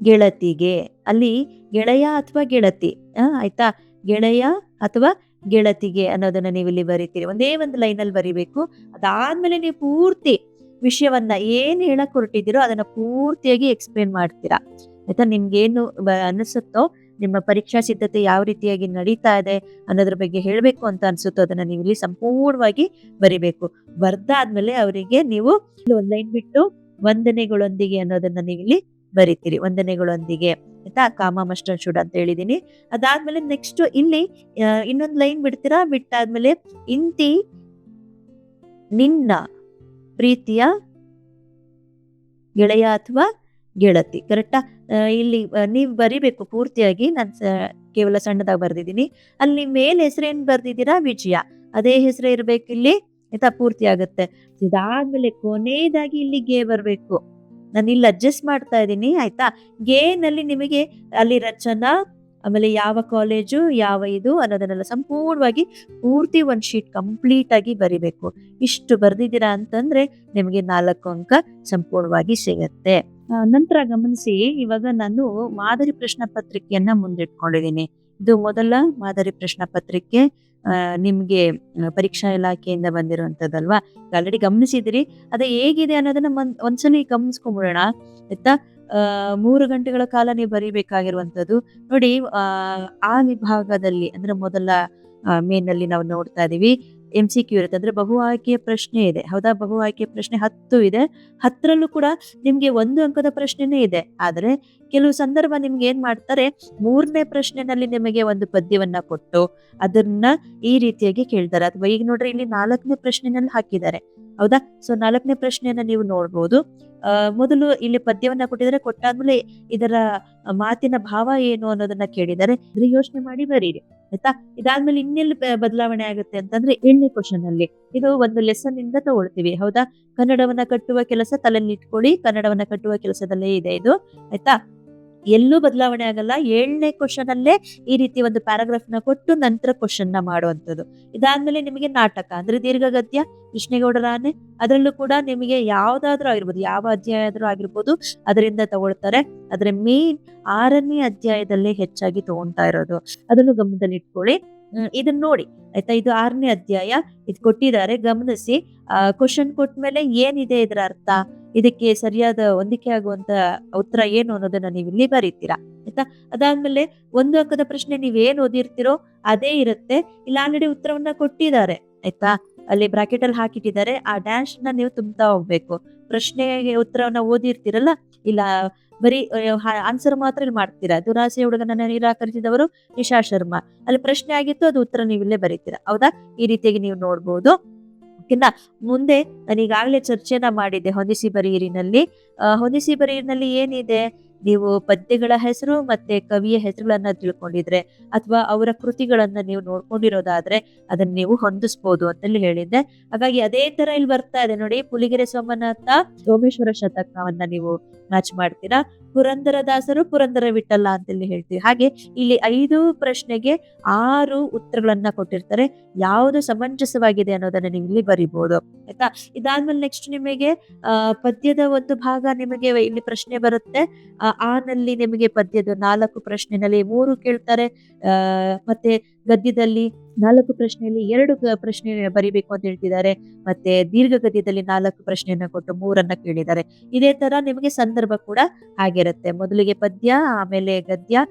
ಗೆಳತಿಗೆ. ಅಲ್ಲಿ ಗೆಳೆಯ ಅಥವಾ ಗೆಳತಿ, ಆಯ್ತಾ, ಗೆಳೆಯ ಅಥವಾ ಗೆಳತಿಗೆ ಅನ್ನೋದನ್ನ ನೀವು ಇಲ್ಲಿ ಬರೀತೀರಿ. ಒಂದೇ ಒಂದು ಲೈನ್ ಅಲ್ಲಿ ಬರಿಬೇಕು. ಅದಾದ್ಮೇಲೆ ನೀವು ಪೂರ್ತಿ ವಿಷಯವನ್ನ ಏನ್ ಹೇಳಕ್ ಹೊರಟಿದ್ದೀರೋ ಅದನ್ನ ಪೂರ್ತಿಯಾಗಿ ಎಕ್ಸ್ಪ್ಲೇನ್ ಮಾಡ್ತೀರಾ. ಆಯ್ತಾ. ನಿಮ್ಗೇನು ಅನಿಸುತ್ತೋ, ನಿಮ್ಮ ಪರೀಕ್ಷಾ ಸಿದ್ಧತೆ ಯಾವ ರೀತಿಯಾಗಿ ನಡೀತಾ ಇದೆ ಅನ್ನೋದ್ರ ಬಗ್ಗೆ ಹೇಳ್ಬೇಕು ಅಂತ ಅನ್ಸುತ್ತೋ ಅದನ್ನ ನೀವು ಇಲ್ಲಿ ಸಂಪೂರ್ಣವಾಗಿ ಬರಿಬೇಕು. ಬರ್ದಾದ್ಮೇಲೆ ಅವರಿಗೆ ನೀವು ಒಂದ್ ಲೈನ್ ಬಿಟ್ಟು ವಂದನೆಗಳೊಂದಿಗೆ ಅನ್ನೋದನ್ನ ನೀವು ಇಲ್ಲಿ ಬರಿತೀರಿ. ವಂದನೆಗಳೊಂದಿಗೆ, ಆಯ್ತಾ, ಕಾಮ ಮಸ್ಟ್ ಅಂಡ್ ಶುಡ್ ಅಂತ ಹೇಳಿದೀನಿ. ಅದಾದ್ಮೇಲೆ ನೆಕ್ಸ್ಟ್ ಇಲ್ಲಿ ಇನ್ನೊಂದು ಲೈನ್ ಬಿಡ್ತೀರಾ. ಬಿಟ್ಟಾದ್ಮೇಲೆ ಇಂತಿ ನಿನ್ನ ಪ್ರೀತಿಯ ಗೆಳೆಯ ಅಥವಾ ಗೆಳತಿ. ಕರೆಕ್ಟಾ. ಇಲ್ಲಿ ನೀವು ಬರಿಬೇಕು ಪೂರ್ತಿಯಾಗಿ. ನಾನು ಕೇವಲ ಸಣ್ಣದಾಗಿ ಬರ್ದಿದ್ದೀನಿ. ಅಲ್ಲಿ ಮೇಲ್ ಹೆಸರೇನ್ ಬರ್ದಿದ್ದೀರಾ? ವಿಜಯ. ಅದೇ ಹೆಸರೇ ಇರ್ಬೇಕು ಇಲ್ಲಿ, ಆಯ್ತಾ, ಪೂರ್ತಿ ಆಗುತ್ತೆ. ಇದಾದ್ಮೇಲೆ ಕೊನೆಯದಾಗಿ ಇಲ್ಲಿ ಗೆ ಬರ್ಬೇಕು. ನಾನು ಇಲ್ಲಿ ಅಡ್ಜಸ್ಟ್ ಮಾಡ್ತಾ ಇದ್ದೀನಿ. ಆಯ್ತಾ. ಗೆ ನಲ್ಲಿ ನಿಮಗೆ ಅಲ್ಲಿ ರಚನಾ, ಆಮೇಲೆ ಯಾವ ಕಾಲೇಜು, ಯಾವ ಇದು ಅನ್ನೋದನ್ನೆಲ್ಲ ಸಂಪೂರ್ಣವಾಗಿ ಪೂರ್ತಿ ಒಂದ್ ಶೀಟ್ ಕಂಪ್ಲೀಟ್ ಆಗಿ ಬರಿಬೇಕು. ಇಷ್ಟು ಬರ್ದಿದ್ದೀರಾ ಅಂತಂದ್ರೆ ನಿಮಗೆ 4 ಅಂಕ ಸಂಪೂರ್ಣವಾಗಿ ಸಿಗತ್ತೆ. ನಂತರ ಗಮನಿಸಿ, ಇವಾಗ ನಾನು ಮಾದರಿ ಪ್ರಶ್ನೆ ಪತ್ರಿಕೆಯನ್ನ ಮುಂದಿಟ್ಕೊಂಡಿದ್ದೀನಿ. ಇದು ಮೊದಲ ಮಾದರಿ ಪ್ರಶ್ನೆ ಪತ್ರಿಕೆ. ನಿಮ್ಗೆ ಪರೀಕ್ಷಾ ಇಲಾಖೆಯಿಂದ ಬಂದಿರುವಂತದ್ದಲ್ವಾ. ಆಲ್ರೆಡಿ ಗಮನಿಸಿದಿರಿ. ಅದೇ ಹೇಗಿದೆ ಅನ್ನೋದನ್ನ ಒಂದ್ಸಲಿ ಗಮನಿಸ್ಕೊಂಡ್ಬಿಡೋಣ. ಆಯ್ತಾ. 3 ಗಂಟೆಗಳ ಕಾಲ ನೀವು ಬರೀಬೇಕಾಗಿರುವಂತದ್ದು. ನೋಡಿ, ಆ ವಿಭಾಗದಲ್ಲಿ ಅಂದ್ರೆ ಮೊದಲ ಮೇನಲ್ಲಿ ನಾವು ನೋಡ್ತಾ ಇದೀವಿ. MCQ ಇರುತ್ತೆ, ಅಂದ್ರೆ ಬಹು ಆಯ್ಕೆಯ ಪ್ರಶ್ನೆ ಇದೆ. ಹೌದಾ. ಬಹು ಆಯ್ಕೆಯ ಪ್ರಶ್ನೆ 10 ಇದೆ. 10ರಲ್ಲೂ ಕೂಡ ನಿಮ್ಗೆ 1 ಅಂಕದ ಪ್ರಶ್ನೆನೇ ಇದೆ. ಆದ್ರೆ ಕೆಲವು ಸಂದರ್ಭ ನಿಮ್ಗೆ ಏನ್ ಮಾಡ್ತಾರೆ, 3ನೇ ಪ್ರಶ್ನೆನಲ್ಲಿ ನಿಮಗೆ ಒಂದು ಪದ್ಯವನ್ನ ಕೊಟ್ಟು ಅದನ್ನ ಈ ರೀತಿಯಾಗಿ ಕೇಳ್ತಾರೆ. ಅಥವಾ ಈಗ ನೋಡ್ರಿ, ಇಲ್ಲಿ 4ನೇ ಪ್ರಶ್ನೆನಲ್ಲಿ ಹಾಕಿದ್ದಾರೆ. ಹೌದಾ. ಸೊ 4ನೇ ಪ್ರಶ್ನೆಯನ್ನ ನೀವು ನೋಡ್ಬೋದು. ಮೊದಲು ಇಲ್ಲಿ ಪದ್ಯವನ್ನ ಕೊಟ್ಟಿದ್ದಾರೆ. ಕೊಟ್ಟಾದ್ಮೇಲೆ ಇದರ ಮಾತಿನ ಭಾವ ಏನು ಅನ್ನೋದನ್ನ ಕೇಳಿದ್ದಾರೆ. ಇದ್ರ ಯೋಚನೆ ಮಾಡಿ ಬರೀರಿ. ಆಯ್ತಾ. ಇದಾದ್ಮೇಲೆ ಇನ್ನೆಲ್ಲಿ ಬದಲಾವಣೆ ಆಗುತ್ತೆ ಅಂತಂದ್ರೆ 7ನೇ ಕ್ವಶನ್ ಅಲ್ಲಿ ಇದು ಒಂದು ಲೆಸನ್ ಇಂದ ತಗೊಳ್ತೀವಿ. ಹೌದಾ. ಕನ್ನಡವನ್ನ ಕಟ್ಟುವ ಕೆಲಸ ತಲೆಯಲ್ಲಿ ಇಟ್ಕೊಳ್ಳಿ. ಕನ್ನಡವನ್ನ ಕಟ್ಟುವ ಕೆಲಸದಲ್ಲೇ ಇದೆ ಇದು. ಆಯ್ತಾ. ಎಲ್ಲೂ ಬದಲಾವಣೆ ಆಗಲ್ಲ. 7ನೇ ಕ್ವಶನ್ ಅಲ್ಲೇ ಈ ರೀತಿ ಒಂದು ಪ್ಯಾರಾಗ್ರಾಫ್ ನ ಕೊಟ್ಟು ನಂತರ ಕ್ವಶನ್ ನ ಮಾಡುವಂಥದ್ದು. ಇದಾದ್ಮೇಲೆ ನಿಮಗೆ ನಾಟಕ ಅಂದ್ರೆ ದೀರ್ಘಗದ್ಯ, ಕೃಷ್ಣೇಗೌಡರ ಆನೆ. ಅದರಲ್ಲೂ ಕೂಡ ನಿಮಗೆ ಯಾವ್ದಾದ್ರೂ ಆಗಿರ್ಬೋದು, ಯಾವ ಅಧ್ಯಾಯ ಆದ್ರೂ ಆಗಿರ್ಬೋದು, ಅದರಿಂದ ತಗೊಳ್ತಾರೆ. ಆದ್ರೆ ಮೇನ್ 6ನೇ ಅಧ್ಯಾಯದಲ್ಲೇ ಹೆಚ್ಚಾಗಿ ತಗೊಂತಾ ಇರೋದು. ಅದನ್ನು ಗಮನದಲ್ಲಿ ಇಟ್ಕೊಳ್ಳಿ. ಇದನ್ನ ನೋಡಿ. ಆಯ್ತಾ. ಇದು 6ನೇ ಅಧ್ಯಾಯ. ಇದು ಕೊಟ್ಟಿದ್ದಾರೆ, ಗಮನಿಸಿ. ಕ್ವಶನ್ ಕೊಟ್ಮೇಲೆ ಏನಿದೆ ಇದರ ಅರ್ಥ, ಇದಕ್ಕೆ ಸರಿಯಾದ ಹೊಂದಿಕೆ ಆಗುವಂತ ಉತ್ತರ ಏನು ಅನ್ನೋದನ್ನ ನೀವು ಇಲ್ಲಿ ಬರೀತೀರಾ. ಆಯ್ತಾ. ಅದಾದ್ಮೇಲೆ 1 ಅಂಕದ ಪ್ರಶ್ನೆ ನೀವೇನ್ ಓದಿರ್ತೀರೋ ಅದೇ ಇರುತ್ತೆ. ಇಲ್ಲಿ ಆಲ್ರೆಡಿ ಉತ್ತರವನ್ನ ಕೊಟ್ಟಿದ್ದಾರೆ. ಆಯ್ತಾ. ಅಲ್ಲಿ ಬ್ರಾಕೆಟ್ ಅಲ್ಲಿ ಹಾಕಿಟ್ಟಿದ್ದಾರೆ. ಆ ಡ್ಯಾಶ್ ನ ನೀವು ತುಂಬ್ತಾ ಹೋಗ್ಬೇಕು. ಪ್ರಶ್ನೆಗೆ ಉತ್ತರವನ್ನ ಓದಿರ್ತೀರಲ್ಲ, ಇಲ್ಲ ಬರೀ ಆನ್ಸರ್ ಮಾತ್ರ ಇಲ್ಲಿ ಮಾಡ್ತೀರಾ. ದುರಾಸೆ ಹುಡುಗನನ್ನ ನಿರಾಕರಿಸಿದವರು ನಿಶಾ ಶರ್ಮಾ. ಅಲ್ಲಿ ಪ್ರಶ್ನೆ ಆಗಿತ್ತು, ಅದು ಉತ್ತರ ನೀವು ಇಲ್ಲೇ ಬರೀತೀರಾ. ಹೌದಾ. ಈ ರೀತಿಯಾಗಿ ನೀವು ನೋಡ್ಬೋದು. ಓಕೆನಾ. ಮುಂದೆ ನಾನು ಈಗಾಗಲೇ ಚರ್ಚೆನ ಮಾಡಿದ್ದೆ ಹೊಂದಿಸಿ ಬರೀರಿನಲ್ಲಿ. ಹೊಂದಿಸಿ ಬರೀರಿನಲ್ಲಿ ಏನಿದೆ, ನೀವು ಪದ್ಯಗಳ ಹೆಸರು ಮತ್ತೆ ಕವಿಯ ಹೆಸರುಗಳನ್ನ ತಿಳ್ಕೊಂಡಿದ್ರೆ ಅಥವಾ ಅವರ ಕೃತಿಗಳನ್ನ ನೀವು ನೋಡ್ಕೊಂಡಿರೋದಾದ್ರೆ ಅದನ್ನ ನೀವು ಹೊಂದಿಸ್ಬೋದು ಅಂತೇಳಿ ಹೇಳಿದ್ದೆ. ಹಾಗಾಗಿ ಅದೇ ತರ ಇಲ್ಲಿ ಬರ್ತಾ ಇದೆ ನೋಡಿ. ಪುಲಿಗೆರೆ ಸೋಮನಾಥ ಸೋಮೇಶ್ವರ ಶತಕವನ್ನ ನೀವು ಮ್ಯಾಚ್ ಮಾಡ್ತೀರಾ. ಪುರಂದರದಾಸರು ಪುರಂದರ ವಿಠಲ ಅಂತೇಳಿ ಹೇಳ್ತೀವಿ. ಹಾಗೆ ಇಲ್ಲಿ 5 ಪ್ರಶ್ನೆಗೆ 6 ಉತ್ತರಗಳನ್ನ ಕೊಟ್ಟಿರ್ತಾರೆ. ಯಾವುದು ಸಮಂಜಸವಾಗಿದೆ ಅನ್ನೋದನ್ನ ನೀವು ಇಲ್ಲಿ ಬರಿಬಹುದು. ಆಯ್ತಾ. ಇದಾದ್ಮೇಲೆ ನೆಕ್ಸ್ಟ್ ನಿಮಗೆ ಪದ್ಯದ ಒಂದು ಭಾಗ ನಿಮಗೆ ಇಲ್ಲಿ ಪ್ರಶ್ನೆ ಬರುತ್ತೆ. ಆನಲ್ಲಿ ನಿಮಗೆ ಪದ್ಯದ 4 ಪ್ರಶ್ನೆನಲ್ಲಿ 3 ಕೇಳ್ತಾರೆ. ಮತ್ತೆ ಗದ್ಯದಲ್ಲಿ 4 ಪ್ರಶ್ನೆಯಲ್ಲಿ 2 ಪ್ರಶ್ನೆ ಬರಿಬೇಕು ಅಂತ ಹೇಳ್ತಿದ್ದಾರೆ. ಮತ್ತೆ ದೀರ್ಘ ಗದ್ಯದಲ್ಲಿ 4 ಪ್ರಶ್ನೆಯನ್ನ ಕೊಟ್ಟು 3 ಕೇಳಿದ್ದಾರೆ. ಇದೇ ತರ ನಿಮಗೆ ಸಂದರ್ಭ ಕೂಡ ಆಗಿರುತ್ತೆ. ಮೊದಲಿಗೆ ಪದ್ಯ, ಆಮೇಲೆ ಗದ್ಯ,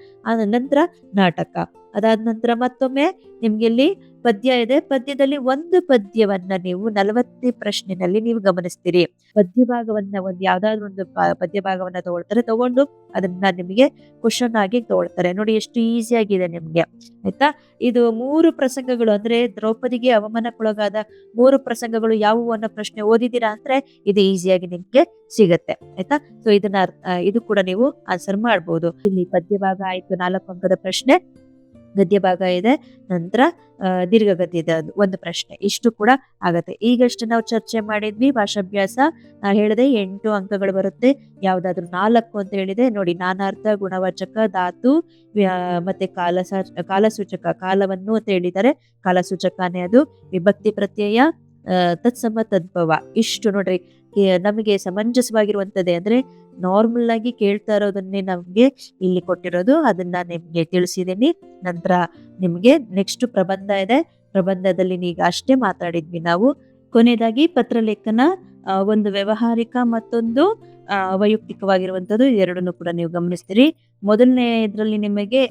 ನಂತರ ನಾಟಕ. ಅದಾದ ನಂತರ ಮತ್ತೊಮ್ಮೆ ನಿಮ್ಗೆ ಇಲ್ಲಿ ಪದ್ಯ ಇದೆ. ಪದ್ಯದಲ್ಲಿ ಒಂದು ಪದ್ಯವನ್ನ ನೀವು 40 ಪ್ರಶ್ನೆನಲ್ಲಿ ನೀವು ಗಮನಿಸ್ತೀರಿ. ಪದ್ಯ ಭಾಗವನ್ನ ಯಾವ್ದಾದ್ರು ಒಂದು ಪದ್ಯ ಭಾಗವನ್ನ ತಗೊಂಡು ಅದನ್ನ ನಿಮಗೆ ಕ್ವಶನ್ ಆಗಿ ತಗೊಳ್ತಾರೆ. ನೋಡಿ ಎಷ್ಟು ಈಸಿ ಆಗಿದೆ ನಿಮ್ಗೆ, ಆಯ್ತಾ. ಇದು 3 ಪ್ರಸಂಗಗಳು ಅಂದ್ರೆ ದ್ರೌಪದಿಗೆ ಅವಮಾನಕ್ಕೊಳಗಾದ 3 ಪ್ರಸಂಗಗಳು ಯಾವುವು ಅನ್ನೋ ಪ್ರಶ್ನೆ ಓದಿದ್ದೀರಾ ಅಂದ್ರೆ ಇದು ಈಸಿಯಾಗಿ ನಿಮ್ಗೆ ಸಿಗತ್ತೆ, ಆಯ್ತಾ. ಸೊ ಇದನ್ನ ಇದು ಕೂಡ ನೀವು ಆನ್ಸರ್ ಮಾಡ್ಬೋದು. ಇಲ್ಲಿ ಪದ್ಯ ಭಾಗ ಆಯ್ತು, 4 ಅಂಕದ ಪ್ರಶ್ನೆ. ಗದ್ಯ ಭಾಗ ಇದೆ, ನಂತರ ದೀರ್ಘ ಗದ್ಯದ ಒಂದು ಪ್ರಶ್ನೆ. ಇಷ್ಟು ಕೂಡ ಆಗತ್ತೆ. ಈಗಷ್ಟು ನಾವು ಚರ್ಚೆ ಮಾಡಿದ್ವಿ ಭಾಷಾಭ್ಯಾಸ. ನಾ ಹೇಳಿದೆ 8 ಅಂಕಗಳು ಬರುತ್ತೆ. ಯಾವ್ದಾದ್ರು 4 ಅಂತ ಹೇಳಿದೆ ನೋಡಿ. ನಾನಾರ್ಥ, ಗುಣವಾಚಕ, ಧಾತು, ಮತ್ತೆ ಕಾಲಸೂಚಕ, ಕಾಲವನ್ನು ಅಂತ ಹೇಳಿದ್ದಾರೆ, ಕಾಲಸೂಚಕನೇ ಅದು. ವಿಭಕ್ತಿ ಪ್ರತ್ಯಯ, ತತ್ಸಮ ತದ್ಭವ. ಇಷ್ಟು ನೋಡ್ರಿ ನಮಗೆ ಸಮಂಜಸವಾಗಿರುವಂತದ್ದೇ, ಅಂದ್ರೆ ನಾರ್ಮಲ್ ಆಗಿ ಕೇಳ್ತಾ ಇರೋದನ್ನೇ ನಮ್ಗೆ ಇಲ್ಲಿ ಕೊಟ್ಟಿರೋದು. ಅದನ್ನ ನಿಮ್ಗೆ ತಿಳಿಸಿದೀನಿ. ನಂತರ ನಿಮ್ಗೆ ನೆಕ್ಸ್ಟ್ ಪ್ರಬಂಧ ಇದೆ. ಪ್ರಬಂಧದಲ್ಲಿ ಈಗ ಅಷ್ಟೇ ಮಾತಾಡಿದ್ವಿ ನಾವು. ಕೊನೆಯದಾಗಿ ಪತ್ರಲೇಖನ, ಒಂದು ವ್ಯವಹಾರಿಕ ಮತ್ತೊಂದು ವೈಯಕ್ತಿಕವಾಗಿರುವಂತದ್ದು. ಎರಡನ್ನು ಕೂಡ ನೀವು ಗಮನಿಸ್ತೀರಿ. ಮೊದಲನೇ ಇದ್ರಲ್ಲಿ ನಿಮಗೆ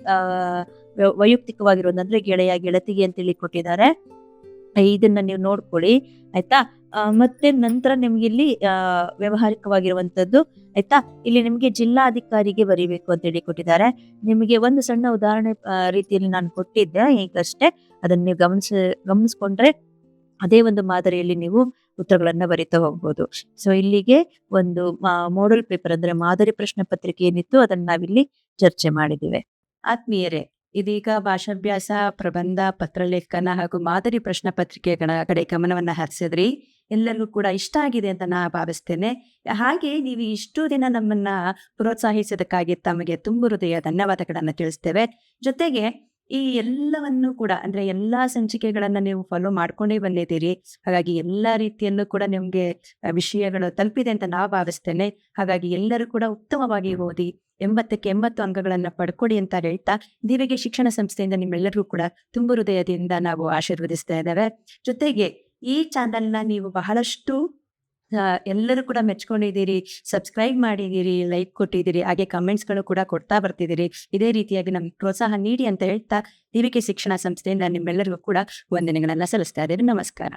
ವೈಯಕ್ತಿಕವಾಗಿರೋದು ಅಂದ್ರೆ ಗೆಳೆಯ ಗೆಳತಿಗೆ ಅಂತೇಳಿ ಕೊಟ್ಟಿದ್ದಾರೆ. ಇದನ್ನ ನೀವು ನೋಡ್ಕೊಳ್ಳಿ, ಆಯ್ತಾ. ಮತ್ತೆ ನಂತರ ನಿಮ್ಗೆ ಇಲ್ಲಿ ವ್ಯವಹಾರಿಕವಾಗಿರುವಂತದ್ದು, ಆಯ್ತಾ. ಇಲ್ಲಿ ನಿಮ್ಗೆ ಜಿಲ್ಲಾಧಿಕಾರಿಗೆ ಬರೀಬೇಕು ಅಂತ ಹೇಳಿ ಕೊಟ್ಟಿದ್ದಾರೆ. ನಿಮಗೆ ಒಂದು ಸಣ್ಣ ಉದಾಹರಣೆ ರೀತಿಯಲ್ಲಿ ನಾನು ಕೊಟ್ಟಿದ್ದೆ ಈಗಷ್ಟೇ. ಅದನ್ನ ನೀವು ಗಮನಿಸ್ಕೊಂಡ್ರೆ ಅದೇ ಒಂದು ಮಾದರಿಯಲ್ಲಿ ನೀವು ಉತ್ತರಗಳನ್ನ ಬರೀತಾ ಹೋಗ್ಬೋದು. ಸೊ ಇಲ್ಲಿಗೆ ಒಂದು ಮಾಡಲ್ ಪೇಪರ್ ಅಂದ್ರೆ ಮಾದರಿ ಪ್ರಶ್ನೆ ಪತ್ರಿಕೆ ಏನಿತ್ತು ಅದನ್ನ ನಾವಿಲ್ಲಿ ಚರ್ಚೆ ಮಾಡಿದ್ದೇವೆ. ಆತ್ಮೀಯರೇ, ಇದೀಗ ಭಾಷಾಭ್ಯಾಸ, ಪ್ರಬಂಧ, ಪತ್ರಲೇಖನ ಹಾಗೂ ಮಾದರಿ ಪ್ರಶ್ನೆ ಪತ್ರಿಕೆಗಳ ಕಡೆ ಗಮನವನ್ನ ಹರಿಸಿದ್ರಿ. ಎಲ್ಲರಿಗೂ ಕೂಡ ಇಷ್ಟ ಆಗಿದೆ ಅಂತ ನಾ ಭಾವಿಸ್ತೇನೆ. ಹಾಗೆ ನೀವು ಇಷ್ಟು ದಿನ ನಮ್ಮನ್ನ ಪ್ರೋತ್ಸಾಹಿಸೋದಕ್ಕಾಗಿ ತಮಗೆ ತುಂಬು ಹೃದಯ ಧನ್ಯವಾದಗಳನ್ನ ತಿಳಿಸ್ತೇವೆ. ಜೊತೆಗೆ ಈ ಎಲ್ಲವನ್ನು ಕೂಡ ಅಂದ್ರೆ ಎಲ್ಲಾ ಸಂಚಿಕೆಗಳನ್ನ ನೀವು ಫಾಲೋ ಮಾಡ್ಕೊಂಡೇ ಬಂದಿದ್ದೀರಿ. ಹಾಗಾಗಿ ಎಲ್ಲಾ ರೀತಿಯಲ್ಲೂ ಕೂಡ ನಿಮ್ಗೆ ವಿಷಯಗಳು ತಲುಪಿದೆ ಅಂತ ನಾವು ಭಾವಿಸ್ತೇನೆ. ಹಾಗಾಗಿ ಎಲ್ಲರೂ ಕೂಡ ಉತ್ತಮವಾಗಿ ಓದಿ 80ಕ್ಕೆ 80 ಅಂಕಗಳನ್ನ ಪಡ್ಕೊಡಿ ಅಂತ ಹೇಳ್ತಾ, ದಿವ್ಯಗೆ ಶಿಕ್ಷಣ ಸಂಸ್ಥೆಯಿಂದ ನಿಮ್ಮೆಲ್ಲರಿಗೂ ಕೂಡ ತುಂಬು ಹೃದಯದಿಂದ ನಾವು ಆಶೀರ್ವದಿಸ್ತಾ ಇದ್ದೇವೆ. ಜೊತೆಗೆ ಈ ಚಾನಲ್ನ ನೀವು ಬಹಳಷ್ಟು ಎಲ್ಲರೂ ಕೂಡ ಮೆಚ್ಕೊಂಡಿದ್ದೀರಿ, ಸಬ್ಸ್ಕ್ರೈಬ್ ಮಾಡಿದ್ದೀರಿ, ಲೈಕ್ ಕೊಟ್ಟಿದ್ದೀರಿ, ಹಾಗೆ ಕಮೆಂಟ್ಸ್ಗಳು ಕೂಡ ಕೊಡ್ತಾ ಬರ್ತಿದ್ದೀರಿ. ಇದೇ ರೀತಿಯಾಗಿ ನಮ್ಗೆ ಪ್ರೋತ್ಸಾಹ ನೀಡಿ ಅಂತ ಹೇಳ್ತಾ, ದಿವ್ಯಗೆ ಶಿಕ್ಷಣ ಸಂಸ್ಥೆಯಿಂದ ನಿಮ್ಮೆಲ್ಲರಿಗೂ ಕೂಡ ವಂದನೆಗಳನ್ನ ಸಲ್ಲಿಸ್ತಾ ಇದ್ದೀರಿ. ನಮಸ್ಕಾರ.